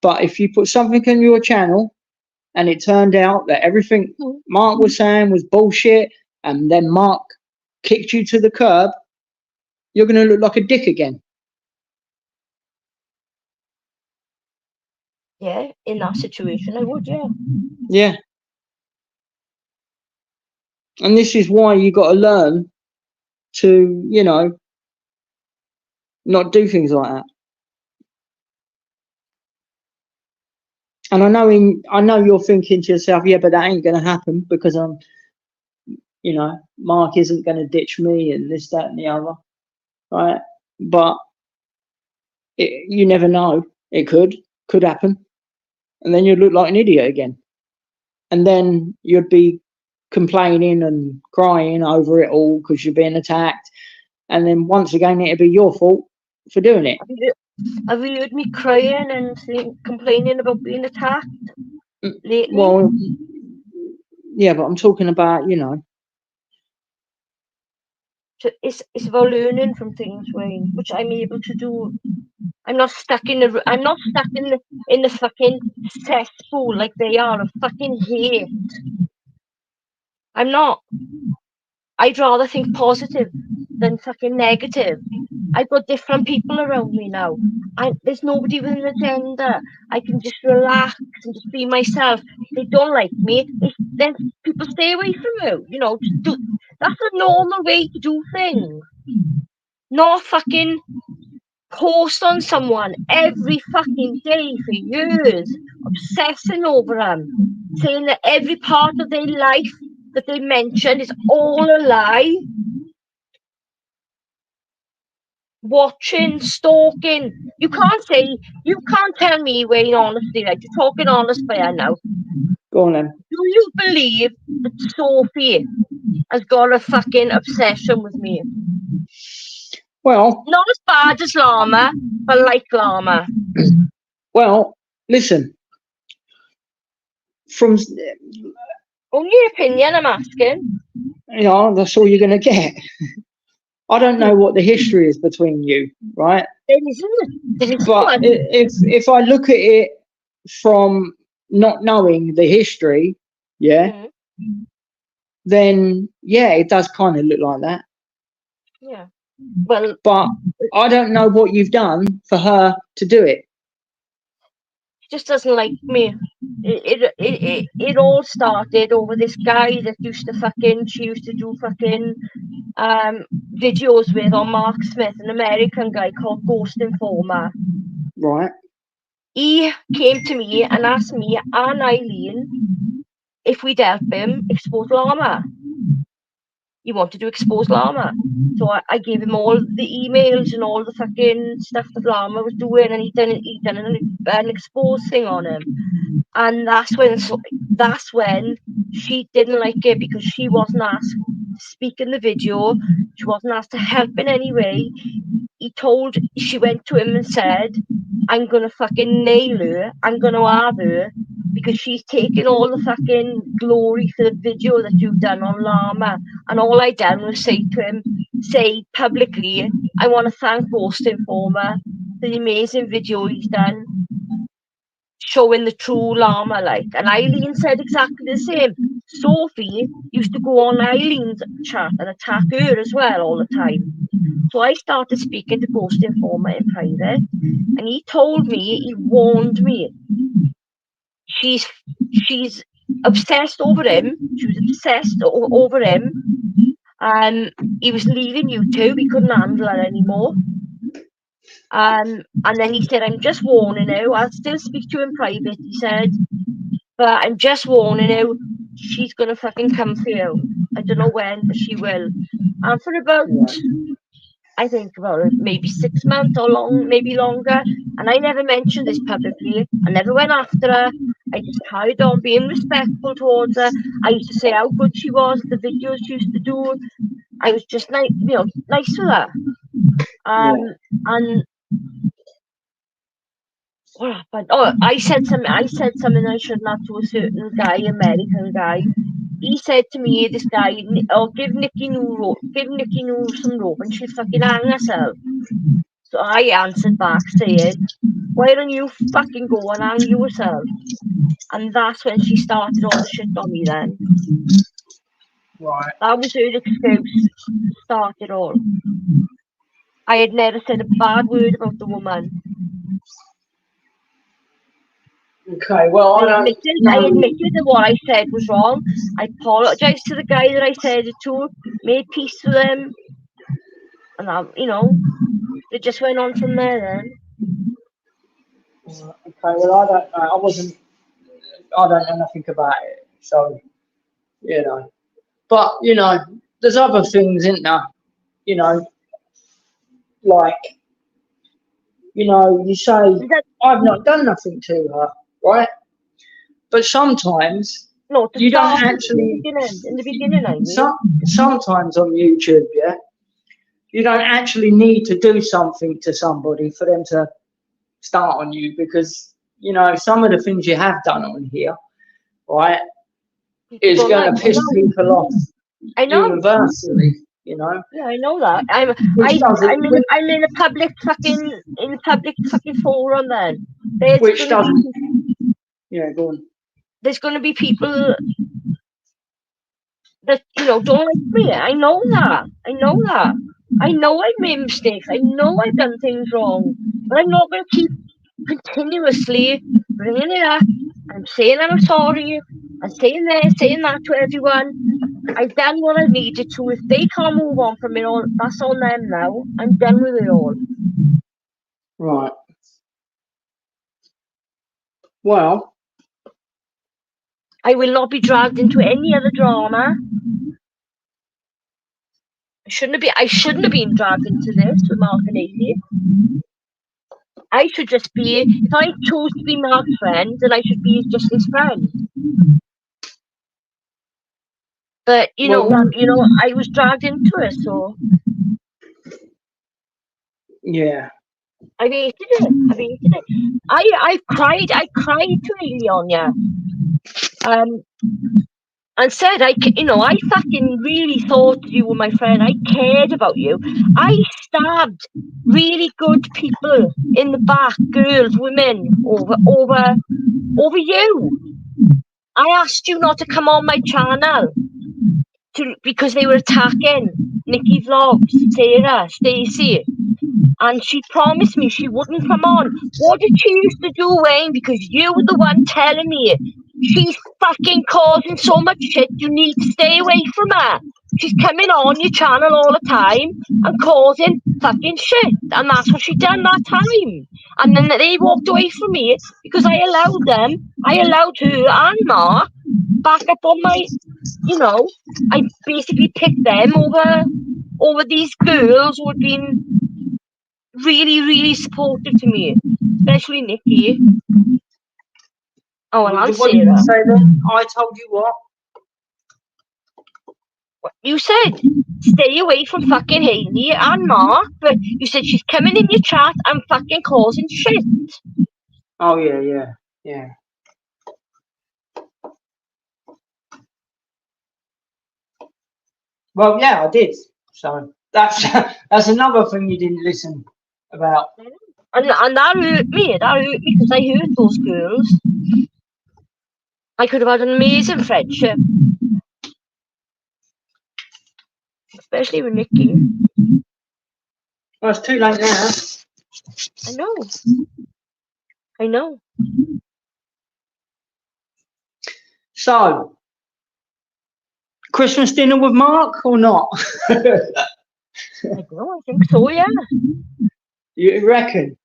but if you put something on your channel and it turned out that everything Mark was saying was bullshit, and then Mark kicked you to the curb, you're going to look like a dick again. Yeah, in that situation, I would, yeah. Yeah. And this is why you got to learn to, you know, not do things like that. And I know you're thinking to yourself, yeah, but that ain't going to happen because you know, Mark isn't going to ditch me and this, that, and the other, right? But you never know. It could happen. And then you'd look like an idiot again. And then you'd be complaining and crying over it all because you're being attacked. And then once again, it'd be your fault for doing it. Have you heard me crying and complaining about being attacked lately? Well, yeah, but I'm talking about, you know. So it's about learning from things, Wayne, which I'm able to do. I'm not stuck in the fucking cesspool like they are of fucking hate. I'm not. I'd rather think positive than fucking negative. I've got different people around me now. There's nobody with an agenda. I can just relax and just be myself. If they don't like me, then people stay away from you. You know, that's a normal way to do things. Not fucking post on someone every fucking day for years, obsessing over them, saying that every part of their life that they mention is all a lie. Watching, stalking. You can't tell me, Wayne, honestly, like you're talking honest fair now. Go on then. Do you believe that Sophie has got a fucking obsession with me. Well, Not as bad as Llama, but like Llama. well, listen. From Only your opinion, I'm asking. that's all you're gonna get. I don't know what the history is between you, right? There isn't. But if I look at it from not knowing the history, yeah, then yeah, it does kind of look like that. Yeah. Well, but I don't know what you've done for her to do it. She just doesn't like me. It all started over this guy that she used to do fucking videos with on Mark Smith, an American guy called Ghost Informer. Right. He came to me and asked me and Eileen if we'd help him expose Llama. He wanted to expose Llama. So I gave him all the emails and all the fucking stuff that Llama was doing, and he done an expose thing on him. And that's when she didn't like it, because she wasn't asked to speak in the video. She wasn't asked to help in any way. She went to him and said, I'm gonna fucking nail her, I'm gonna have her, because she's taking all the fucking glory for the video that you've done on Llama. And all I done was say publicly, I want to thank Ghost Informer for the amazing video he's done, showing the true Llama, like. And Eileen said exactly the same. Sophie used to go on Eileen's chat and attack her as well all the time. So I started speaking to Ghost Informer in private, and he told me, he warned me, she's obsessed over him. She was obsessed over him, and he was leaving YouTube. He couldn't handle her anymore. And then he said, I'm just warning you, I'll still speak to you in private, he said, but I'm just warning you, she's gonna fucking come for you. I don't know when, but she will. And for about, I think about maybe 6 months or maybe longer, and I never mentioned this publicly. I never went after her. I just carried on being respectful towards her. I used to say how good she was, the videos she used to do. I was just nice with her. And what happened? Oh, I said something I shouldn't have to a certain guy, American guy. He said to me, this guy, give Nicky New some rope and she'll fucking hang herself. So I answered back saying, why don't you fucking go and hang yourself? And that's when she started all the shit on me then. Right. That was her excuse to start it all. I had never said a bad word about the woman. Okay, well, I admitted that what I said was wrong. I apologised to the guy that I said it to, made peace with him, and it just went on from there then. Okay, well, I don't know. I don't know nothing about it, so, But, there's other things, isn't there? Like, you say, I've not done nothing to her, right? But sometimes you don't actually. In the beginning, I mean. Sometimes on YouTube, you don't actually need to do something to somebody for them to start on you, because some of the things you have done on here, right, is going to piss people off. I know. Universally, Yeah, I know that. I'm in a public fucking forum then. Yeah, go on. There's going to be people that don't like me. I know that. I know I've made mistakes. I know I've done things wrong, but I'm not going to keep continuously bringing it up. I'm saying I'm sorry. I'm saying that to everyone. I've done what I needed to. If they can't move on from it all, that's on them now. I'm done with it all. Right. Well, I will not be dragged into any other drama. I shouldn't have been dragged into this with Mark and Amy. I should just be, if I chose to be Mark's friend, then I should be just his friend. But Well, no. I was dragged into it, so Yeah. I hated it. I cried to Leon, yeah. And said, I fucking really thought you were my friend. I cared about you. I stabbed really good people in the back, girls, women, over you. I asked you not to come on my channel because they were attacking Nicky Vlogs, Sarah, Stacey. And she promised me she wouldn't come on. What did she used to do, Wayne? Because you were the one telling me she's fucking causing so much shit. You need to stay away from her. She's coming on your channel all the time and causing fucking shit. And that's what she done that time. And then they walked away from me because I allowed her and Mark back up on my, I basically picked them over these girls who had been really, really supportive to me, especially Nicky. Oh, and I'll What say did you that. say then? I told you what? You said stay away from fucking Hayley and Mark, but you said she's coming in your chat and fucking causing shit. Oh yeah. Well, yeah, I did. So that's another thing you didn't listen about. And that hurt me. That hurt me because I hurt those girls. I could have had an amazing friendship, especially with Nicky. Well, it's too late now. I know. So, Christmas dinner with Mark or not? I don't know. I think so. Yeah. You reckon?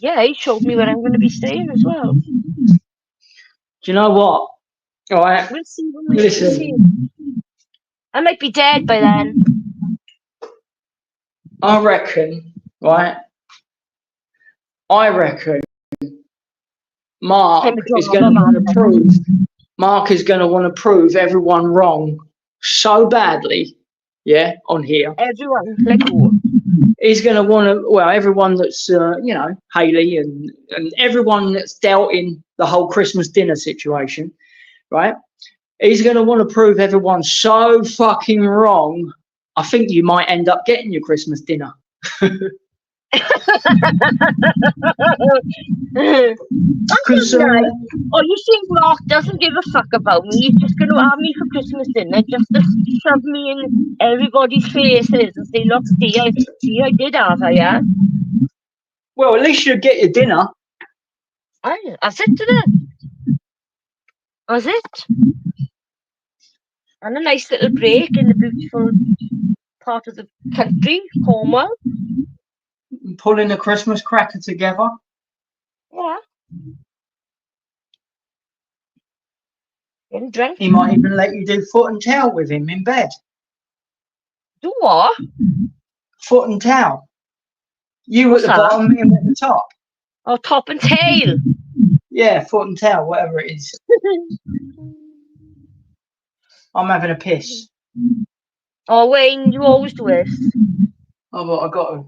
Yeah, he showed me where I'm going to be staying as well. Do you know what? All right. We'll see. Listen. I might be dead by then. I reckon, right? I reckon Mark is going to want to prove. Mark is going to want to prove everyone wrong so badly. Yeah, on here. Everyone, like who? He's going to want to. Well, everyone that's Hayley and everyone that's dealt in the whole Christmas dinner situation, right? He's going to want to prove everyone so fucking wrong. I think you might end up getting your Christmas dinner. That's nice. Oh, you think Mark doesn't give a fuck about me? He's just going to have me for Christmas dinner just to shove me in everybody's faces and say, look, see, I did have her, yeah? Well, at least you'll get your dinner. That's it today. That's it. And a nice little break in the beautiful part of the country, Cornwall. Pulling a Christmas cracker together. Yeah. Getting drunk. He might even let you do foot and tail with him in bed. Do what? Foot and tail. You What's at the bottom, him at the top. Oh, top and tail. Yeah, foot and tail, whatever it is. I'm having a piss. Oh, Wayne, you always do this. Oh, but I got to.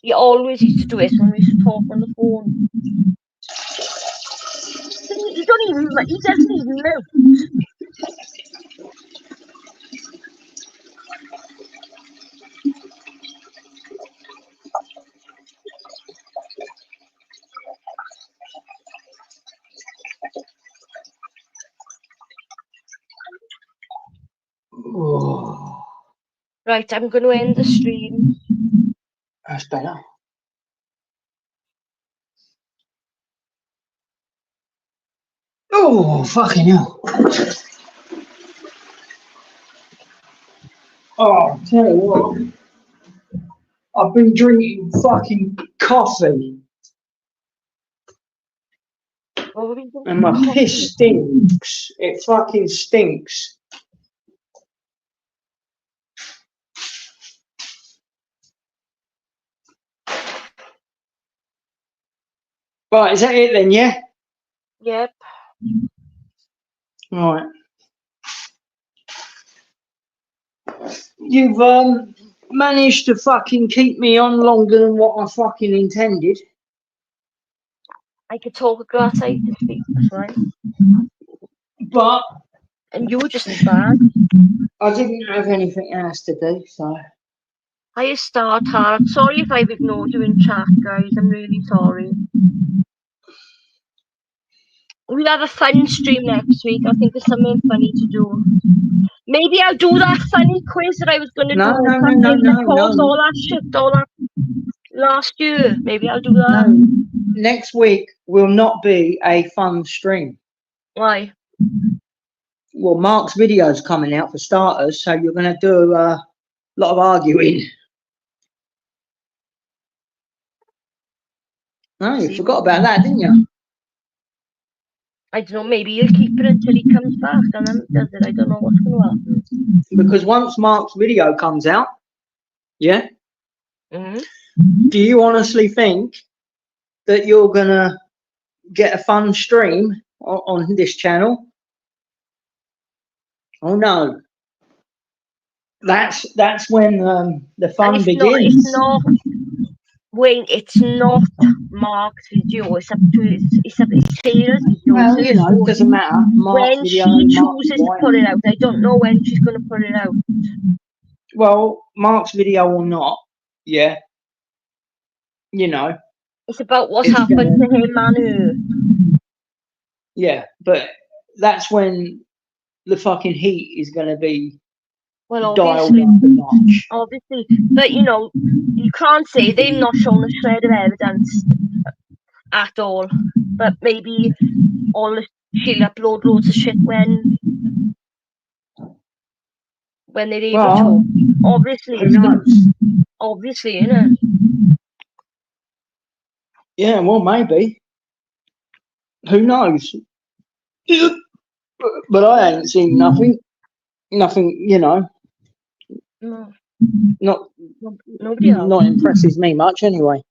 You always used to do this when we used to talk on the phone. He doesn't even know. Oh, Right, I'm going to end the stream. that's better. Oh, fucking hell. Oh, tell you what. I've been drinking fucking coffee. And my piss stinks. It fucking stinks. Right, is that it then, yeah? Yep. Right. You've managed to fucking keep me on longer than what I fucking intended. I could talk a glass eye to speak, that's right. But And you were just as bad. I didn't have anything else to do, so. Hiya, Star Tart. Sorry if I've ignored you in chat, guys. I'm really sorry. We'll have a fun stream next week. I think there's something funny to do. Maybe I'll do that funny quiz that I was going to No, do. no, no, no, no, Pause, no. all that shit, all that last year. Maybe I'll do that. No, next week will not be a fun stream. Why? Well, Mark's video's coming out for starters, so you're going to do a lot of arguing. No, you forgot about that, didn't you? I don't know, maybe he'll keep it until he comes back and then does it. I don't know what's going to happen. Because once Mark's video comes out, yeah, Mm-hmm. do you honestly think that you're going to get a fun stream on this channel? Oh, no. That's when the fun begins. It's not, Wayne, it's not Mark's video. It's up to Sarah's video. Well, you know, it doesn't matter. Mark's When video she and Mark's chooses to wife. put it out, I don't know when she's going to put it out. Well, Mark's video or not, yeah. You know. It's about what's It's happened gonna- to him and her. Yeah, but that's when the fucking heat is going to be Well, dialed obviously. up a notch. Obviously. But, you know, you can't say they've not shown a shred of evidence at all. But maybe she'll upload loads of shit when they're able to. Obviously, Who it's gonna, knows? obviously, innit? Yeah, well, maybe. Who knows? But I ain't seen nothing. Nothing, you know. No, Not nobody else. not impresses me much anyway.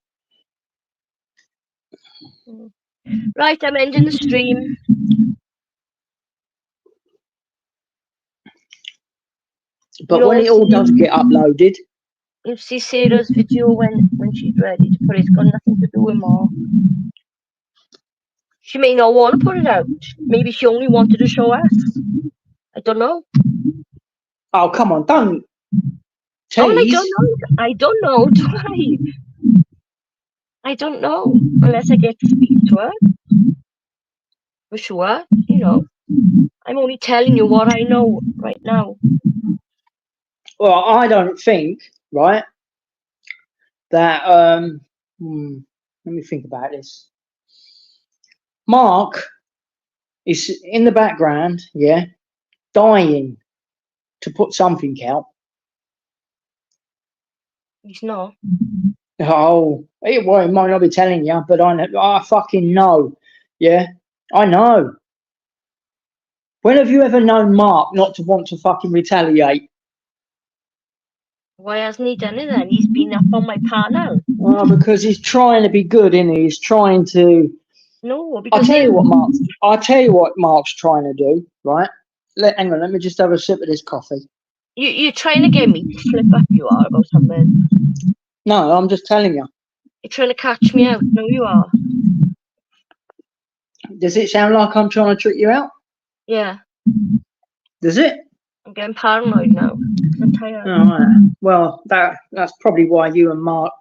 Right, I'm ending the stream. But when it all does get uploaded, You'll see Sarah's video when she's ready to put it. It's got nothing to do with Mark. She may not want to put it out. Maybe she only wanted to show us. I don't know. oh come on, don't Oh, and tease. I don't know, do I? I don't know unless I get to speak to her. For sure, you know. I'm only telling you what I know right now. Well, I don't think, right, that let me think about this. Mark is in the background, yeah, dying to put something out. He's not. Oh, well, he might not be telling you, but I fucking know. Yeah, I know. When have you ever known Mark not to want to fucking retaliate? Why hasn't he done it then? He's been up on my panel. Well, because he's trying to be good, isn't he? He's trying to. No, I'll because tell you what Mark's trying to do, right? Hang on, let me just have a sip of this coffee. you're trying to get me to slip up. You are about something. No, I'm just telling you. You're trying to catch me out. No, you are. Does it sound like I'm trying to trick you out? Yeah, Does it? I'm getting paranoid now. 'Cause I'm tired. All right. Well, that's probably why you and Mark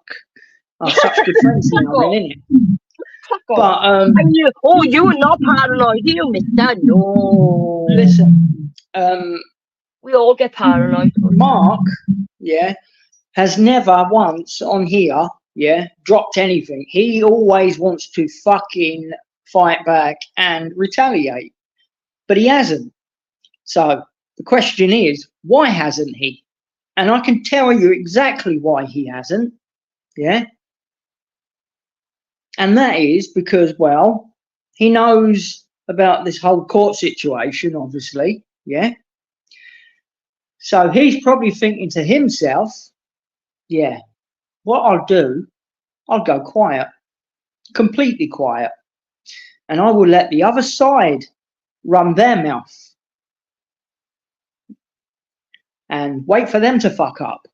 are such good friends now, then, isn't it? Fuck off. But And you are not paranoid, you, mister. No. listen, We all get paranoid. Mark, yeah, has never once on here, yeah, dropped anything. He always wants to fucking fight back and retaliate, but he hasn't. So the question is, why hasn't he? And I can tell you exactly why he hasn't, yeah. And that is because, well, he knows about this whole court situation, obviously, yeah. So he's probably thinking to himself, yeah, what I'll do, I'll go quiet, completely quiet, and I will let the other side run their mouth. and wait for them to fuck up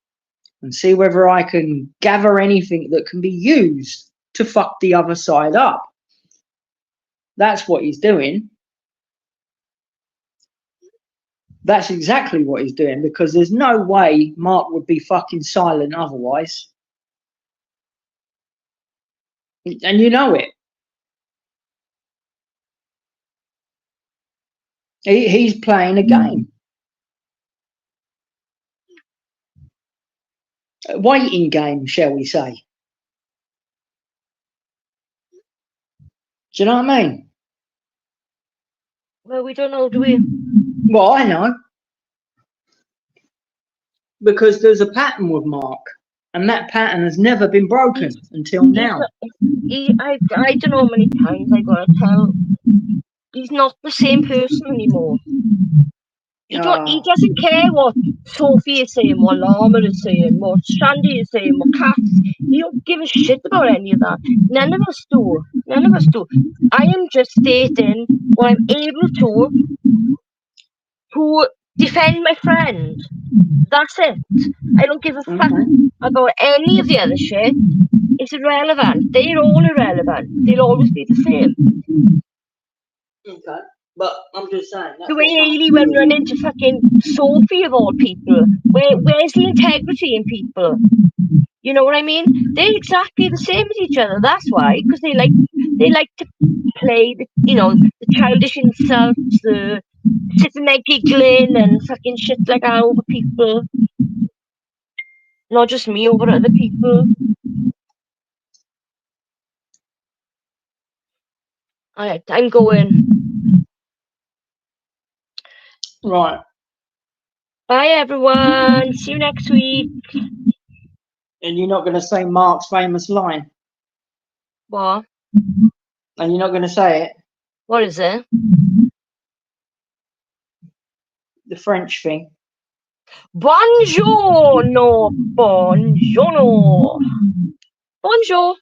and see whether I can gather anything that can be used to fuck the other side up. That's what he's doing. That's exactly what he's doing, because there's no way Mark would be fucking silent otherwise. And you know it. He's playing a game. A waiting game, shall we say. Do you know what I mean? Well, we don't know, do we? Well, I know. Because there's a pattern with Mark. And that pattern has never been broken until now. I don't know how many times I gotta tell. He's not the same person anymore. He doesn't care what Sophie is saying, what Lama is saying, what Shandy is saying, what Kat. He don't give a shit about any of that. None of us do. None of us do. I am just stating what I'm able to defend my friend. That's it. I don't give a fuck about any of the other shit. It's irrelevant. They're all irrelevant. They'll always be the same. Okay. But I'm just saying. The way Hayley went running to fucking Sophie of all people. Where's the integrity in people? You know what I mean? They're exactly the same as each other. That's why, because they like to play the childish insults, sitting there giggling and fucking shit like that over people. Not just me, over other people. Alright, I'm going. Right. Bye everyone. See you next week. And you're not going to say Mark's famous line? What? And you're not going to say it? What is it? The French thing. Buongiorno. Buongiorno. Bonjour.